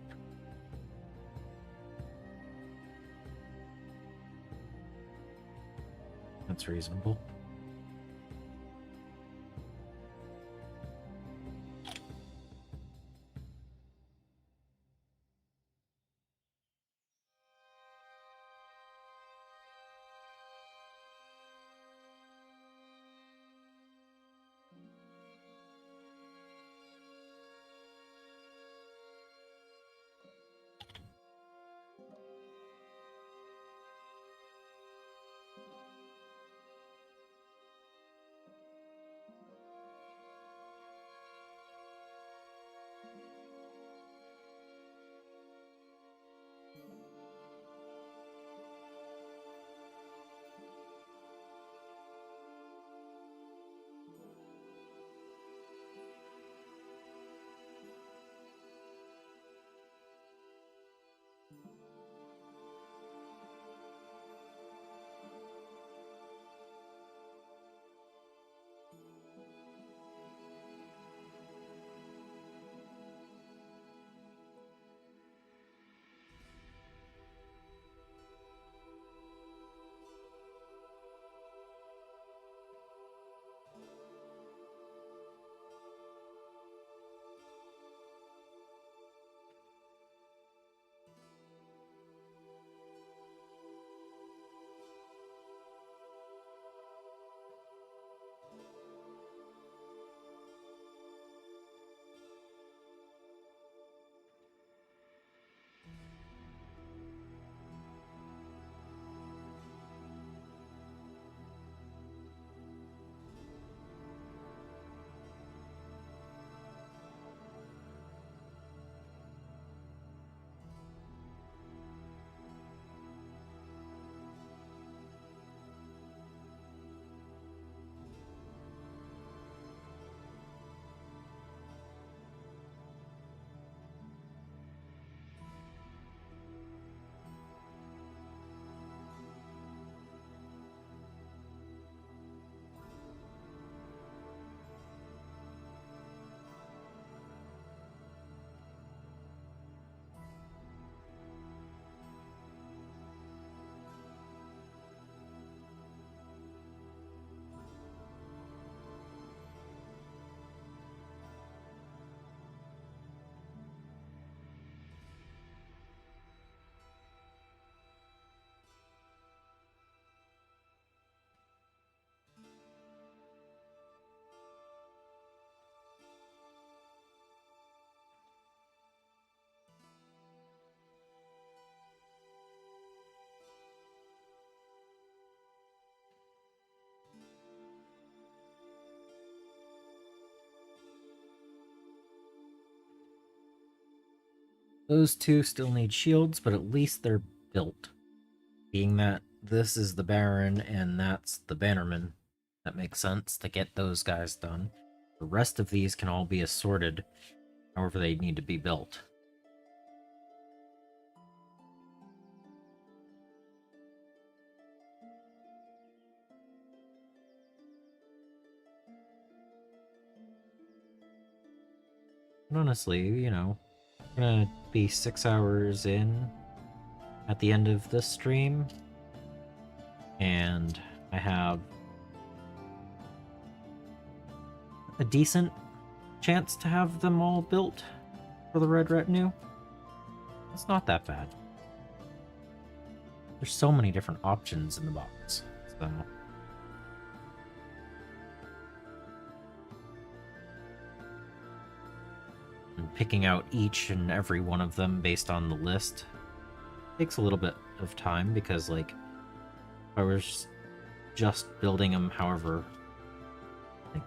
That's reasonable. Those two still need shields, but at least they're built. Being that this is the Baron and that's the Bannerman, that makes sense to get those guys done. The rest of these can all be assorted however they need to be built. But honestly, you know, I'm gonna be 6 hours in at the end of this stream, and I have a decent chance to have them all built for the Red Retinue. It's not that bad. There's so many different options in the box, so... And picking out each and every one of them based on the list takes a little bit of time, because, like, if I was just building them, however, like,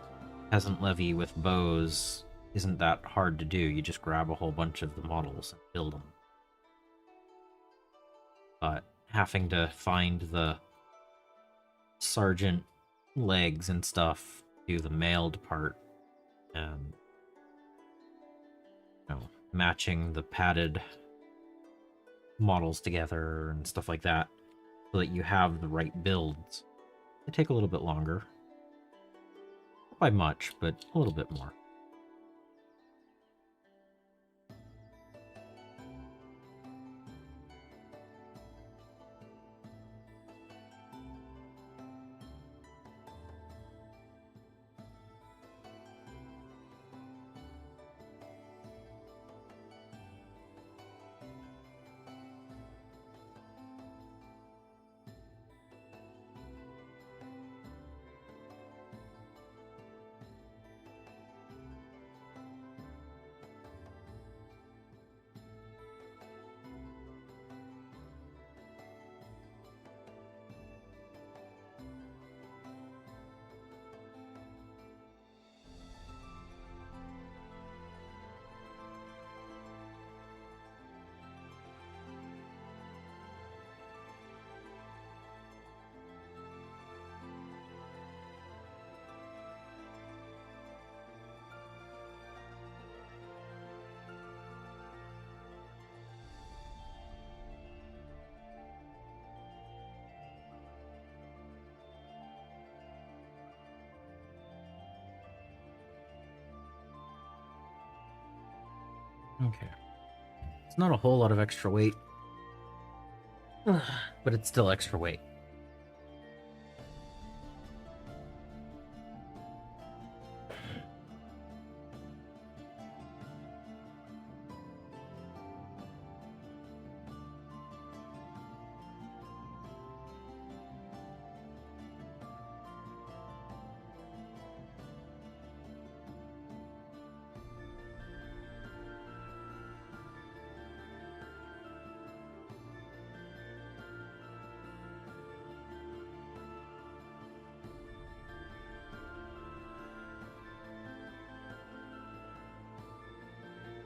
Peasant Levy with bows isn't that hard to do. You just grab a whole bunch of the models and build them. But having to find the sergeant legs and stuff, do the mailed part, and, you know, matching the padded models together and stuff like that, so that you have the right builds, they take a little bit longer. Not by much, but a little bit more. Okay. It's not a whole lot of extra weight, but it's still extra weight.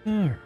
Alright.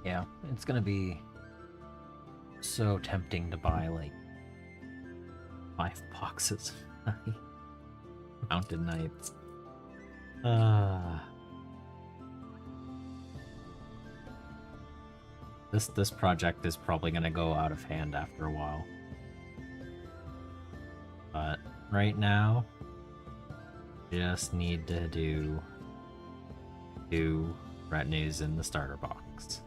Yeah, it's gonna be so tempting to buy like 5 boxes of Mountain Knights. This project is probably gonna go out of hand after a while. But right now, just need to do 2 retinues in the starter box.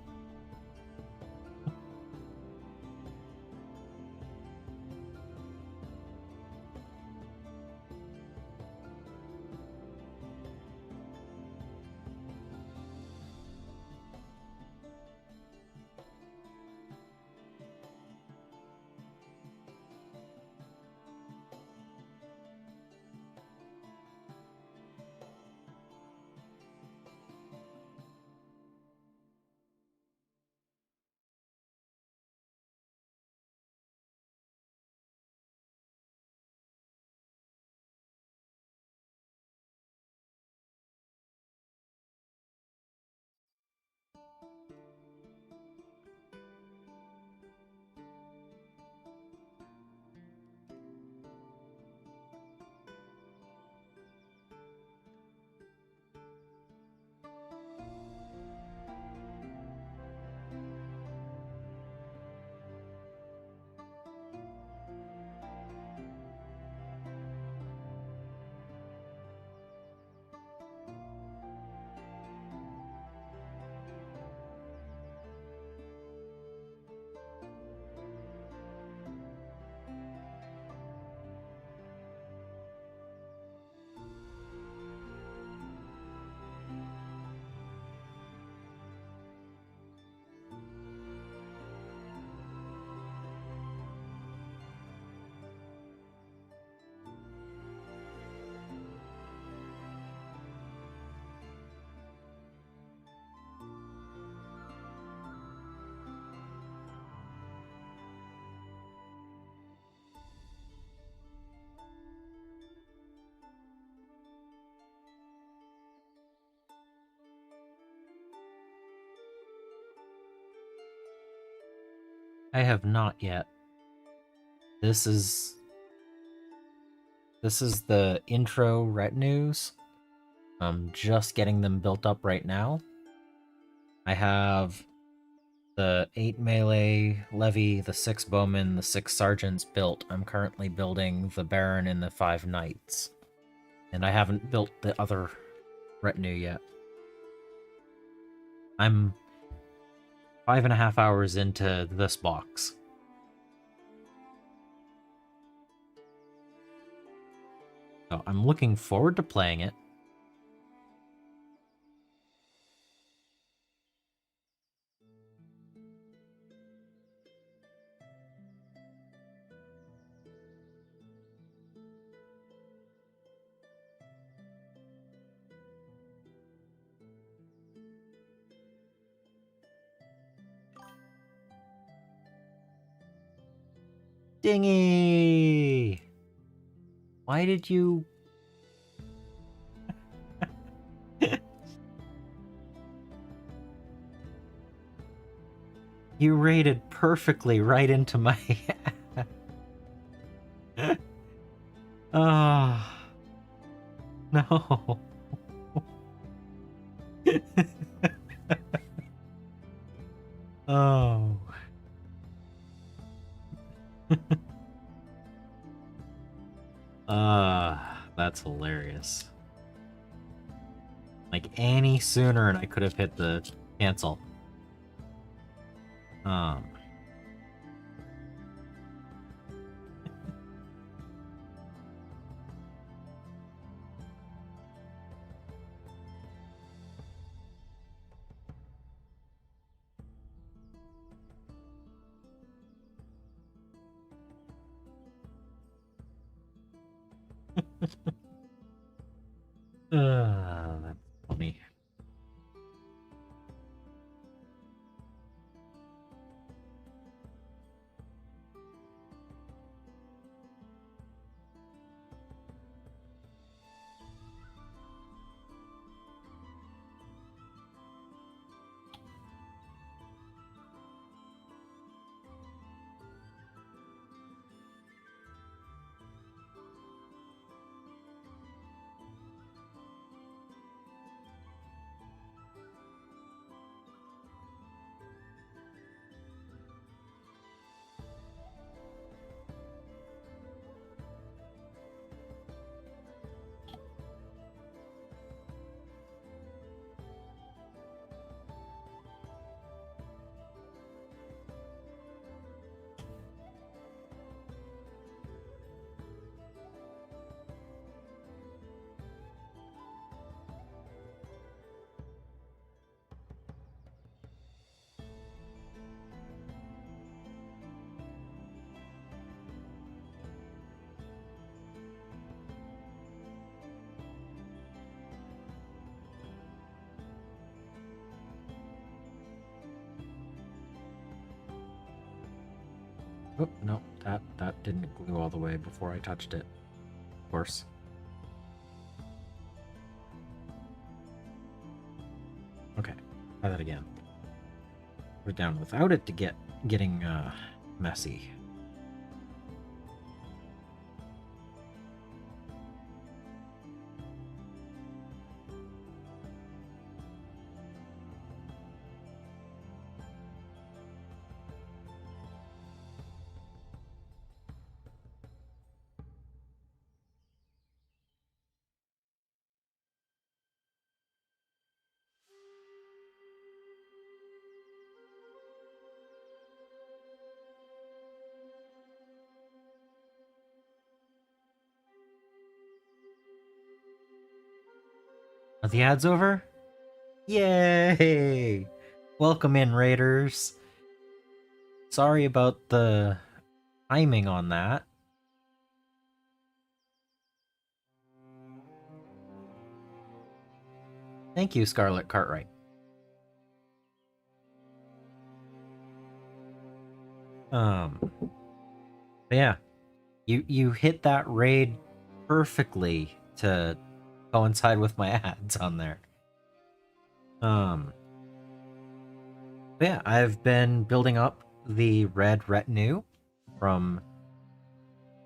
I have not yet. This is the intro retinues. I'm just getting them built up right now. I have the 8 melee levy, the 6 bowmen, the 6 sergeants built. I'm currently building the baron and the 5 knights. And I haven't built the other retinue yet. I'm 5.5 hours into this box. So I'm looking forward to playing it. Dingy! Why did you... You raided perfectly right into my... Oh... No... Oh... That's hilarious. Like, any sooner and I could have hit the cancel. That's funny. Oh, no, that didn't glue all the way before I touched it. Of course. Okay, try that again. Put it down without it to getting messy. Are the ads over? Yay! Welcome in, Raiders. Sorry about the timing on that. Thank you, Scarlet Cartwright. But yeah, you hit that raid perfectly to coincide with my ads on there. But yeah, I've been building up the red retinue from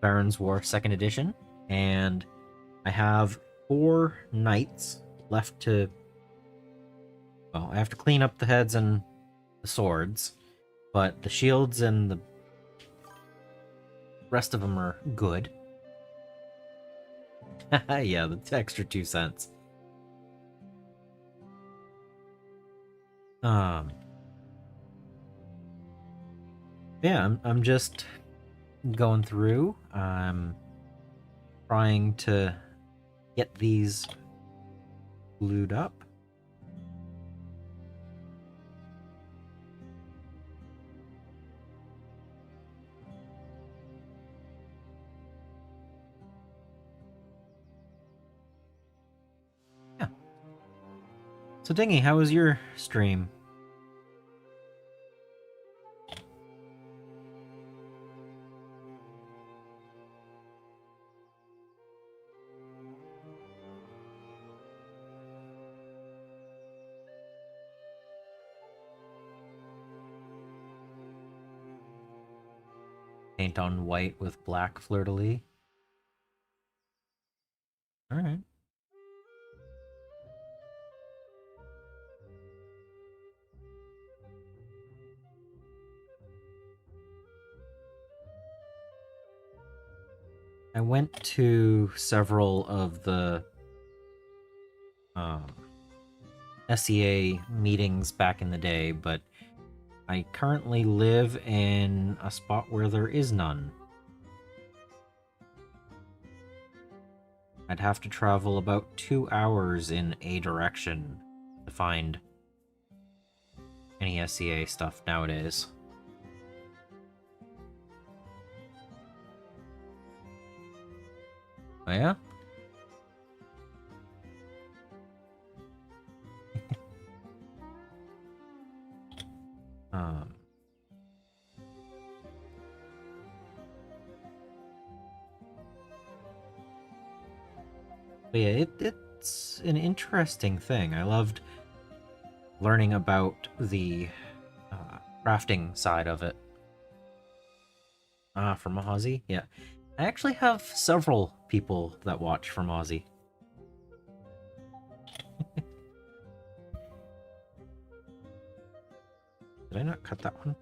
Baron's War 2nd Edition, and I have 4 knights left to... Well, I have to clean up the heads and the swords, but the shields and the rest of them are good. Yeah, the extra 2 cents. Yeah, I'm just going through. I'm trying to get these glued up. Yeah. So Dingy, how was your stream? Paint on white with black fleur-de-lis. Alright. I went to several of the SEA meetings back in the day, but I currently live in a spot where there is none. I'd have to travel about 2 hours in a direction to find any SEA stuff nowadays. Oh yeah? um... But yeah, it's an interesting thing. I loved learning about the crafting side of it. From Aussie? Yeah. I actually have several people that watch from Aussie. Did I not cut that one?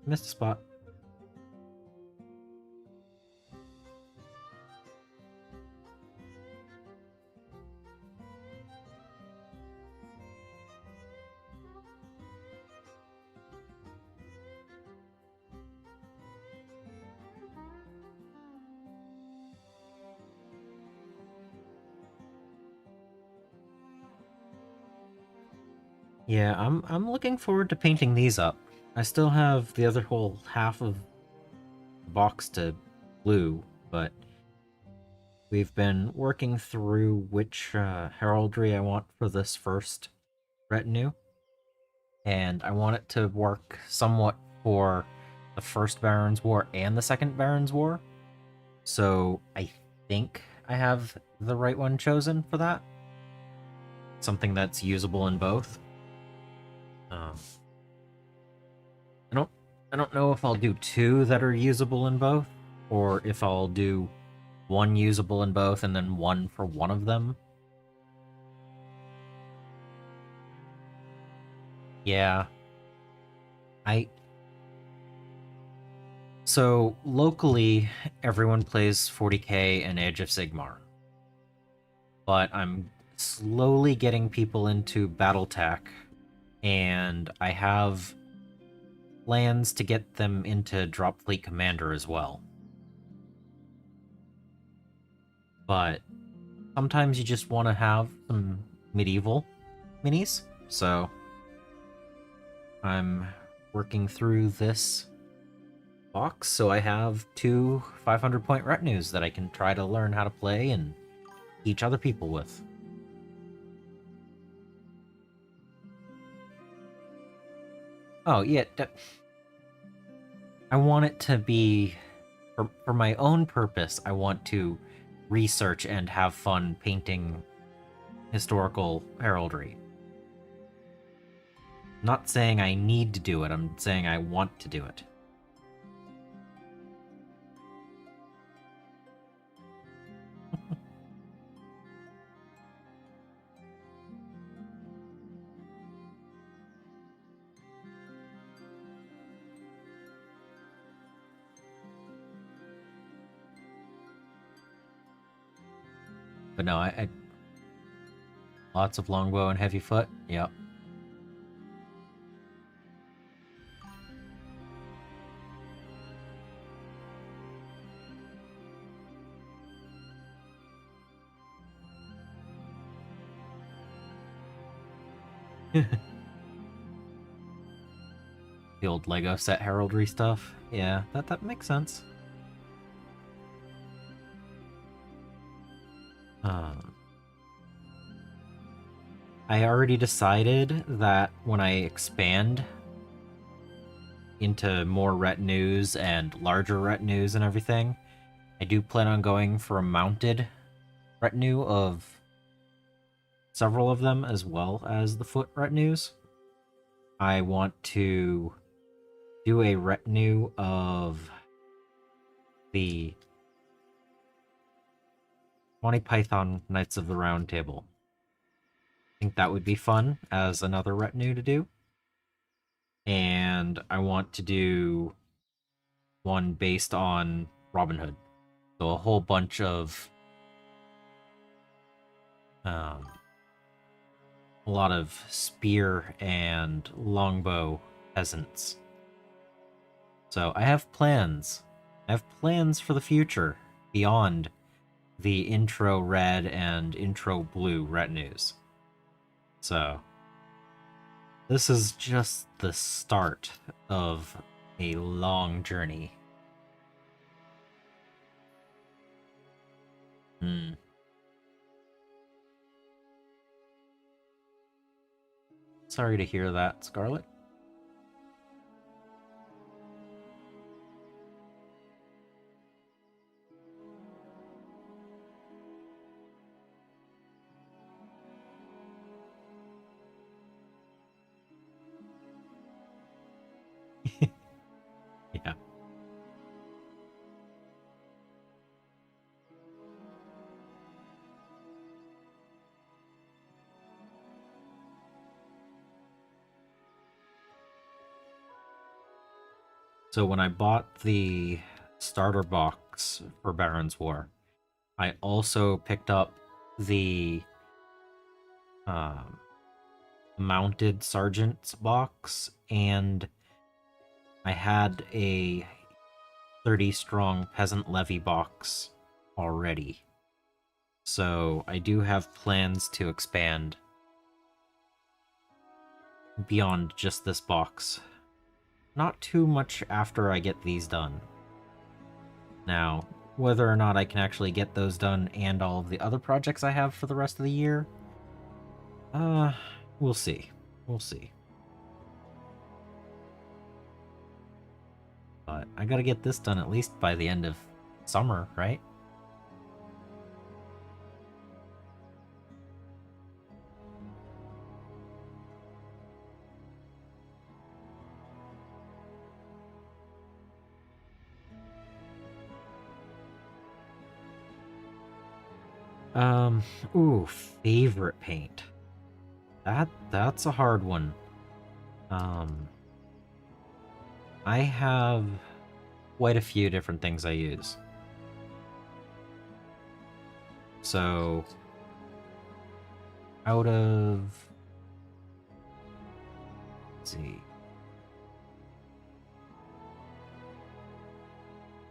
Missed a spot. Yeah, I'm looking forward to painting these up. I still have the other whole half of the box to glue, but we've been working through which heraldry I want for this first retinue, and I want it to work somewhat for the first Barons War and the second Barons War. So I think I have the right one chosen for that. Something that's usable in both. I don't know if I'll do two that are usable in both, or if I'll do one usable in both and then one for one of them. Yeah. So, locally, everyone plays 40k and Age of Sigmar. But I'm slowly getting people into Battletech, and I have plans to get them into Dropfleet Commander as well. But sometimes you just want to have some medieval minis, so I'm working through this box, so I have 2 500-point retinues that I can try to learn how to play and teach other people with. Oh, yeah. I want it to be... For my own purpose, I want to research and have fun painting historical heraldry. Not saying I need to do it, I'm saying I want to do it. But no, I lots of longbow and heavy foot. Yep. The old Lego set heraldry stuff. Yeah, that makes sense. I already decided that when I expand into more retinues and larger retinues and everything, I do plan on going for a mounted retinue of several of them as well as the foot retinues. I want to do a retinue of the Monty Python Knights of the Round Table. I think that would be fun as another retinue to do. And I want to do one based on Robin Hood. So a whole bunch of a lot of spear and longbow peasants. So I have plans. I have plans for the future beyond the intro red and intro blue retinues. So this is just the start of a long journey. Sorry to hear that, Scarlet. Yeah. So when I bought the starter box for Baron's War, I also picked up the mounted sergeant's box, and I had a 30 strong peasant levy box already. So I do have plans to expand beyond just this box. Not too much after I get these done. Now, whether or not I can actually get those done and all of the other projects I have for the rest of the year, we'll see. We'll see. But I gotta get this done at least by the end of summer, right? Ooh, favorite paint. That's a hard one. I have quite a few different things I use. So, out of... Let's see.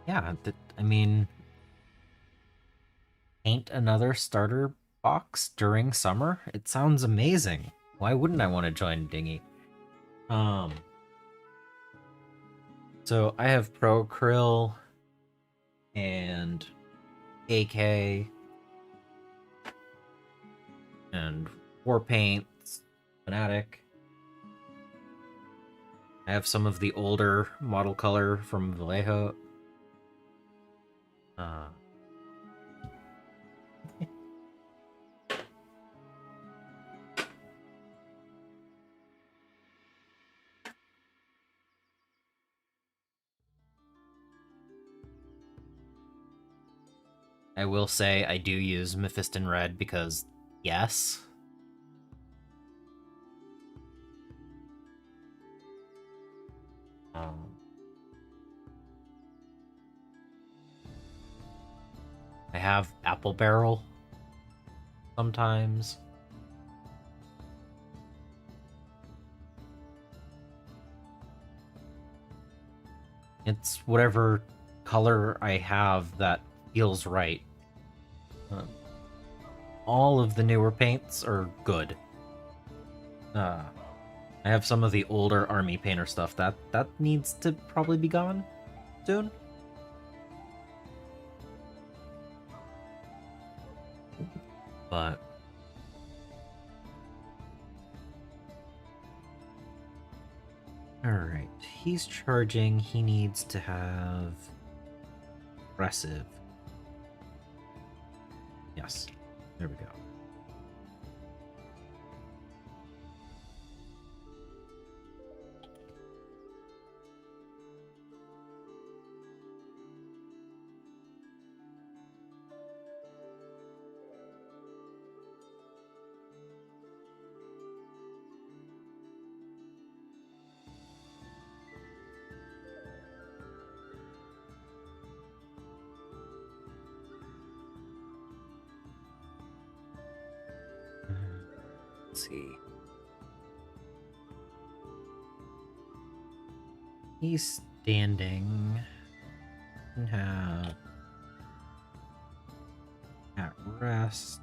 Yeah, I mean... Paint another starter box during summer? It sounds amazing. Why wouldn't I want to join Dingy? So I have Pro Acryl and AK and War Paints, Fanatic. I have some of the older model color from Vallejo. I will say I do use Mephiston Red because, yes. I have Apple Barrel sometimes. It's whatever color I have that feels right. All of the newer paints are good. I have some of the older army painter stuff that needs to probably be gone soon. But alright, he's charging. He needs to have aggressive. Yes, there we go. See. He's standing and have at rest.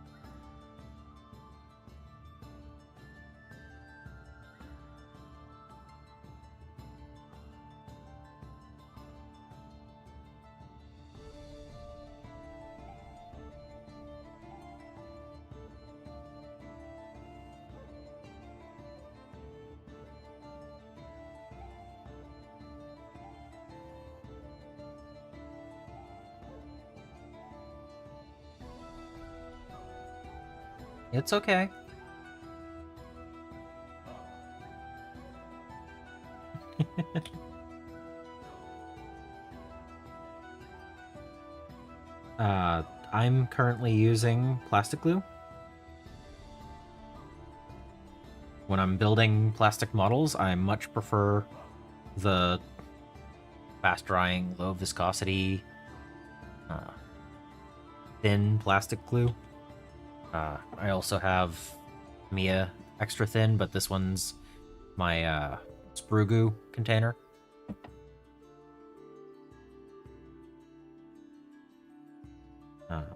It's okay. I'm currently using plastic glue. When I'm building plastic models, I much prefer the fast drying, low viscosity, thin plastic glue. I also have Mia extra thin, but this one's my sprue goo container. But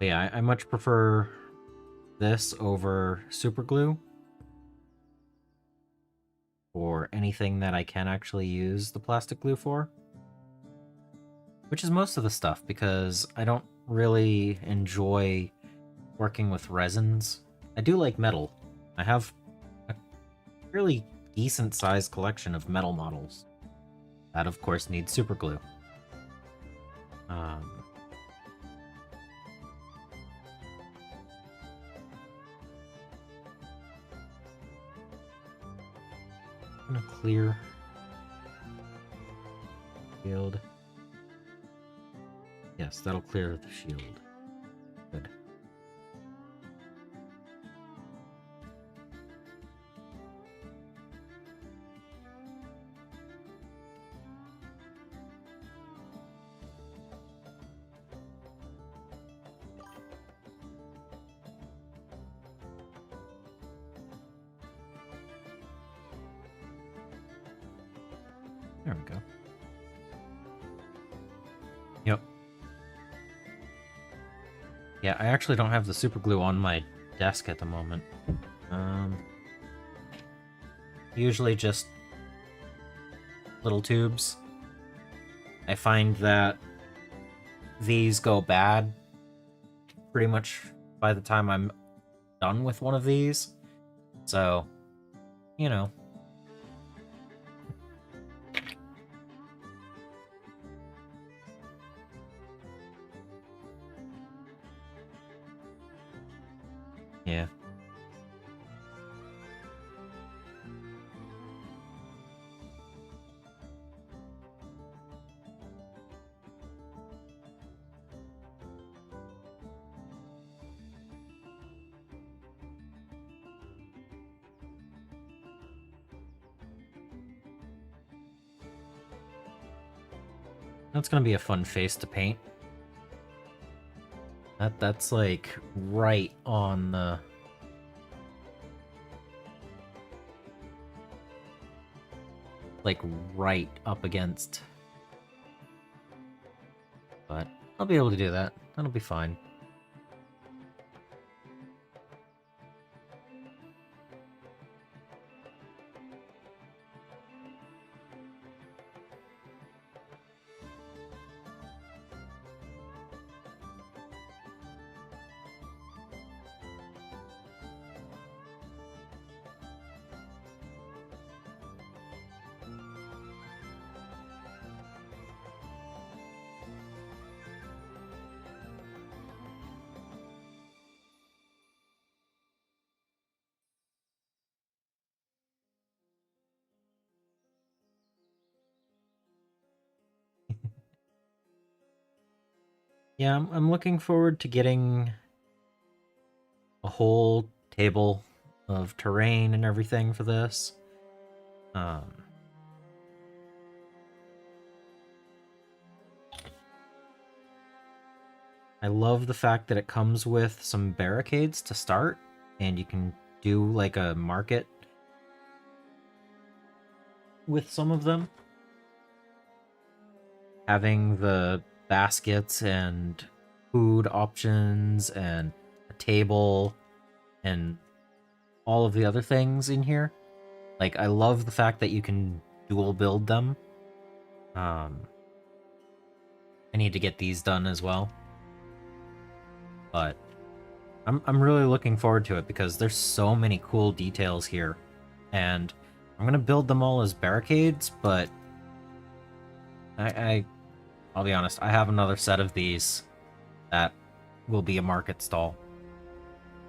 yeah, I much prefer this over super glue for anything that I can actually use the plastic glue for. Which is most of the stuff, because I don't really enjoy working with resins. I do like metal. I have a fairly decent-sized collection of metal models. That, of course, needs super glue. I'm gonna clear shield. Yes, that'll clear the shield. Good. There we go. Yep. Yeah, I actually don't have the super glue on my desk at the moment. Usually just little tubes. I find that these go bad pretty much by the time I'm done with one of these. So, you know. Yeah. That's gonna be a fun face to paint. That's like right on the right up against. But I'll be able to do that. That'll be fine. Yeah, I'm looking forward to getting a whole table of terrain and everything for this. I love the fact that it comes with some barricades to start, and you can do like a market with some of them. Having the baskets and food options and a table and all of the other things in here. Like, I love the fact that you can dual build them. I need to get these done as well. But I'm really looking forward to it because there's so many cool details here. And I'm gonna build them all as barricades, but I'll be honest, I have another set of these that will be a market stall.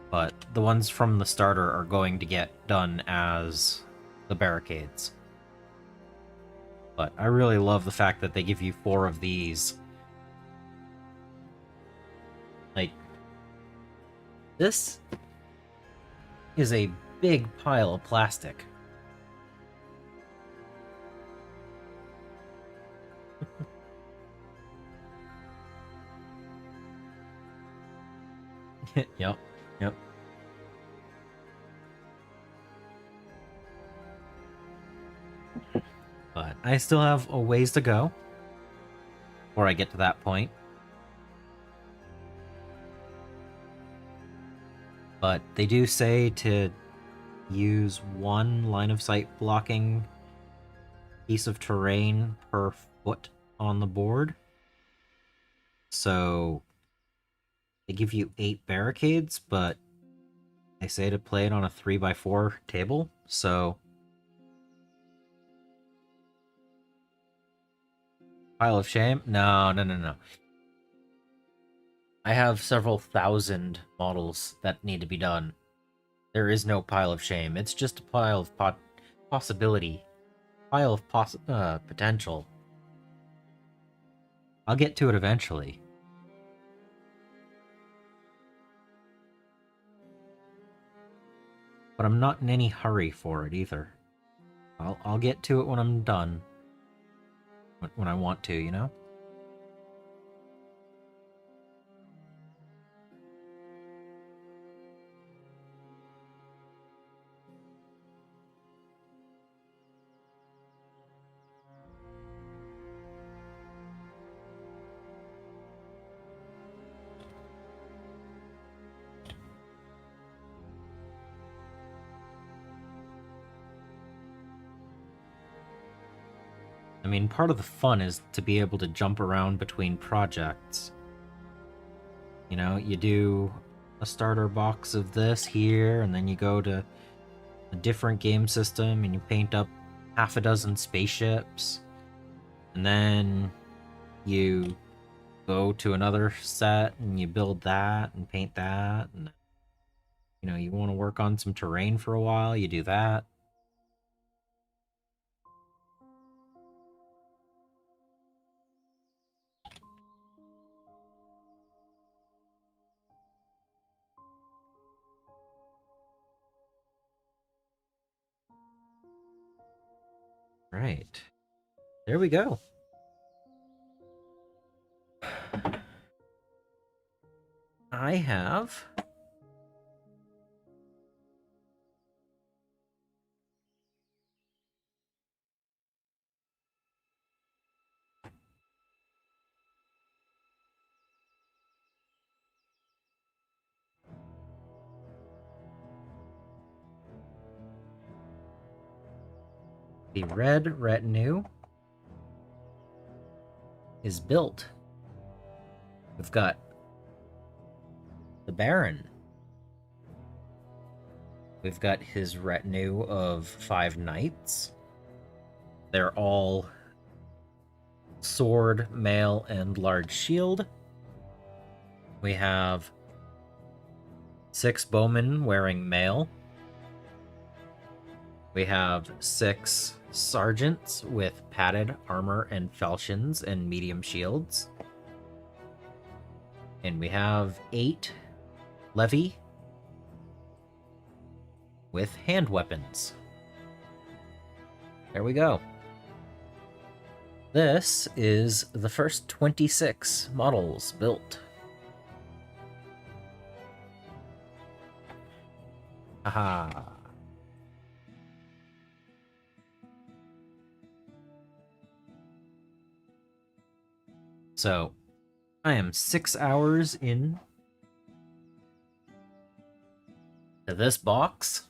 But the ones from the starter are going to get done as the barricades. But I really love the fact that they give you 4 of these. Like, this is a big pile of plastic. Yep. But I still have a ways to go before I get to that point. But they do say to use 1 line of sight blocking piece of terrain per foot on the board. So they give you 8 barricades, but they say to play it on a 3x4 table. So Pile of shame? No, no, no, no. I have several thousand models that need to be done. There is no pile of shame. It's just a pile of possibility. Pile of potential. I'll get to it eventually. But I'm not in any hurry for it either. I'll get to it when I'm done. When I want to, you know? I mean, part of the fun is to be able to jump around between projects. You know, you do a starter box of this here, and then you go to a different game system and you paint up half a dozen spaceships. And then you go to another set and you build that and paint that. And, you know, you want to work on some terrain for a while, you do that. Right. There we go. I have the red retinue is built. We've got the Baron. We've got his retinue of 5 knights. They're all sword, mail, and large shield. We have 6 bowmen wearing mail. We have 6 sergeants with padded armor and falchions and medium shields. And we have 8 levy with hand weapons. There we go. This is the first 26 models built. Aha. So, I am 6 hours in to this box.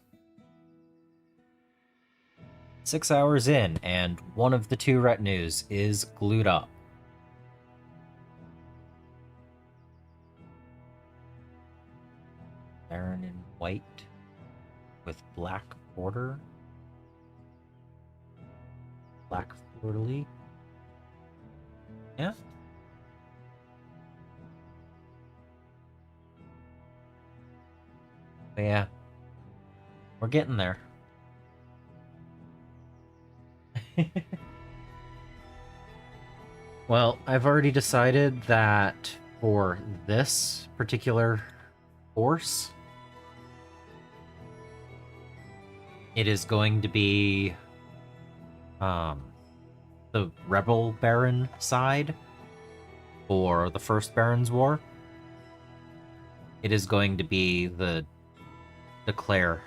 6 hours in, and one of the 2 retinues is glued up. Baron in white with black border. Black fleur-de-lis. Yeah. But yeah. We're getting there. Well, I've already decided that for this particular force, it is going to be the Rebel Baron side for the first Baron's War. It is going to be the Declare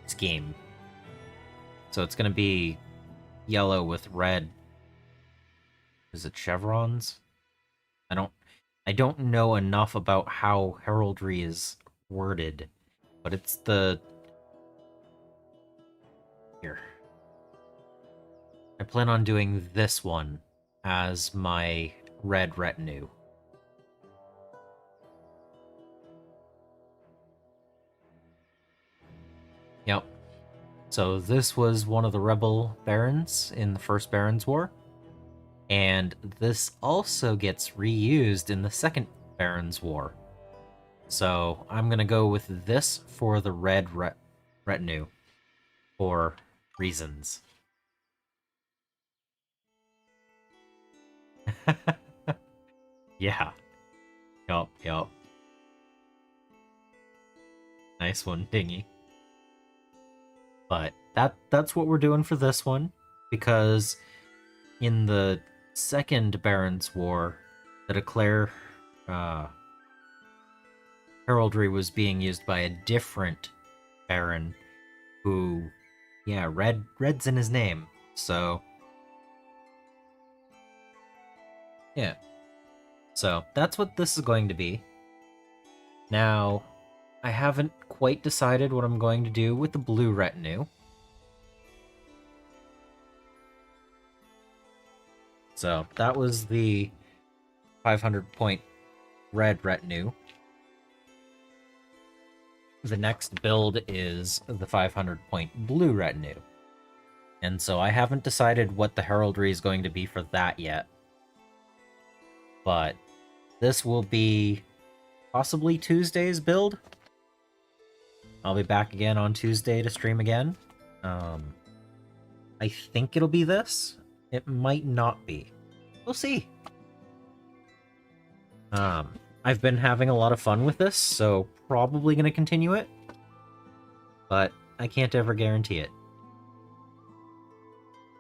scheme. So it's going to be yellow with red. Is it chevrons? I don't know enough about how heraldry is worded, but it's the here. I plan on doing this one as my red retinue. Yep. So this was one of the rebel barons in the first Barons' War. And this also gets reused in the Second Baron's War. So I'm going to go with this for the red retinue for reasons. Yeah. Yup. Nice one, Dingy. But that's what we're doing for this one, because in the Second Baron's War, the Declare heraldry was being used by a different Baron who, yeah, red's in his name, so yeah. So that's what this is going to be. Now, I haven't quite decided what I'm going to do with the blue retinue. So that was the 500 point red retinue. The next build is the 500 point blue retinue. And so I haven't decided what the heraldry is going to be for that yet. But this will be possibly Tuesday's build. I'll be back again on Tuesday to stream again. I think it'll be this. It might not be. We'll see. I've been having a lot of fun with this, so probably going to continue it. But I can't ever guarantee it.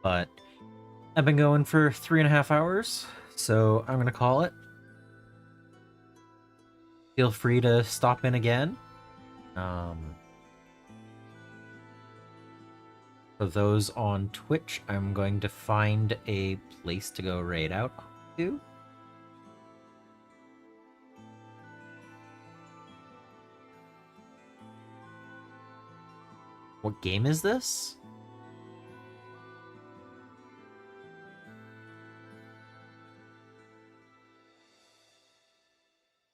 But I've been going for 3.5 hours, so I'm going to call it. Feel free to stop in again. For those on Twitch, I'm going to find a place to go raid out to. What game is this?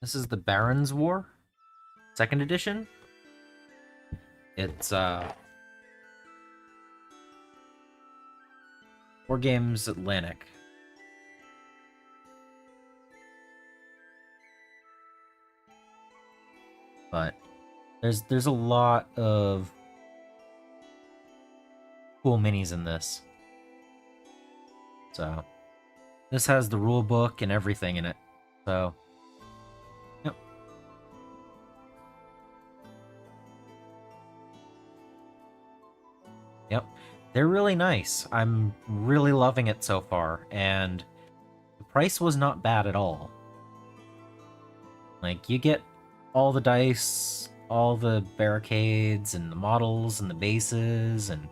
This is the Baron's War, 2nd edition. It's War Games Atlantic. But there's a lot of cool minis in this. So this has the rule book and everything in it. So yep. Yep. They're really nice. I'm really loving it so far, and the price was not bad at all. Like, you get all the dice, all the barricades, and the models, and the bases, and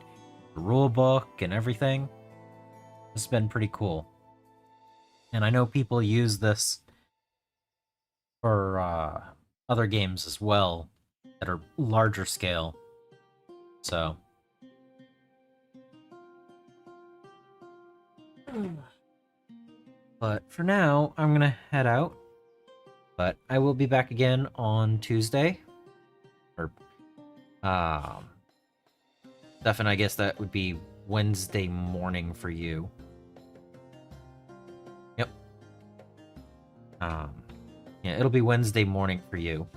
the rule book, and everything. It's been pretty cool. And I know people use this for other games as well that are larger scale. So but for now, I'm gonna head out. But I will be back again on Tuesday. Or, Stefan, I guess that would be Wednesday morning for you. Yep. Yeah, it'll be Wednesday morning for you.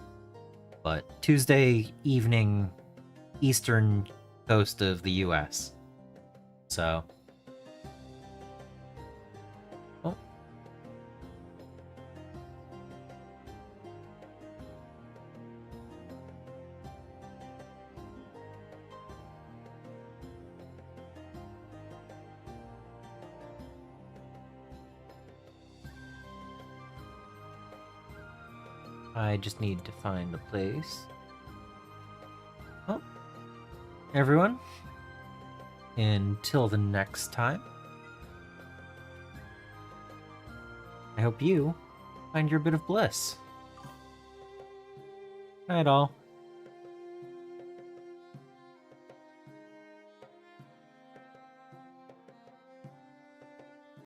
But Tuesday evening, eastern coast of the US. So I just need to find the place. Well, everyone, until the next time, I hope you find your bit of bliss. Night all.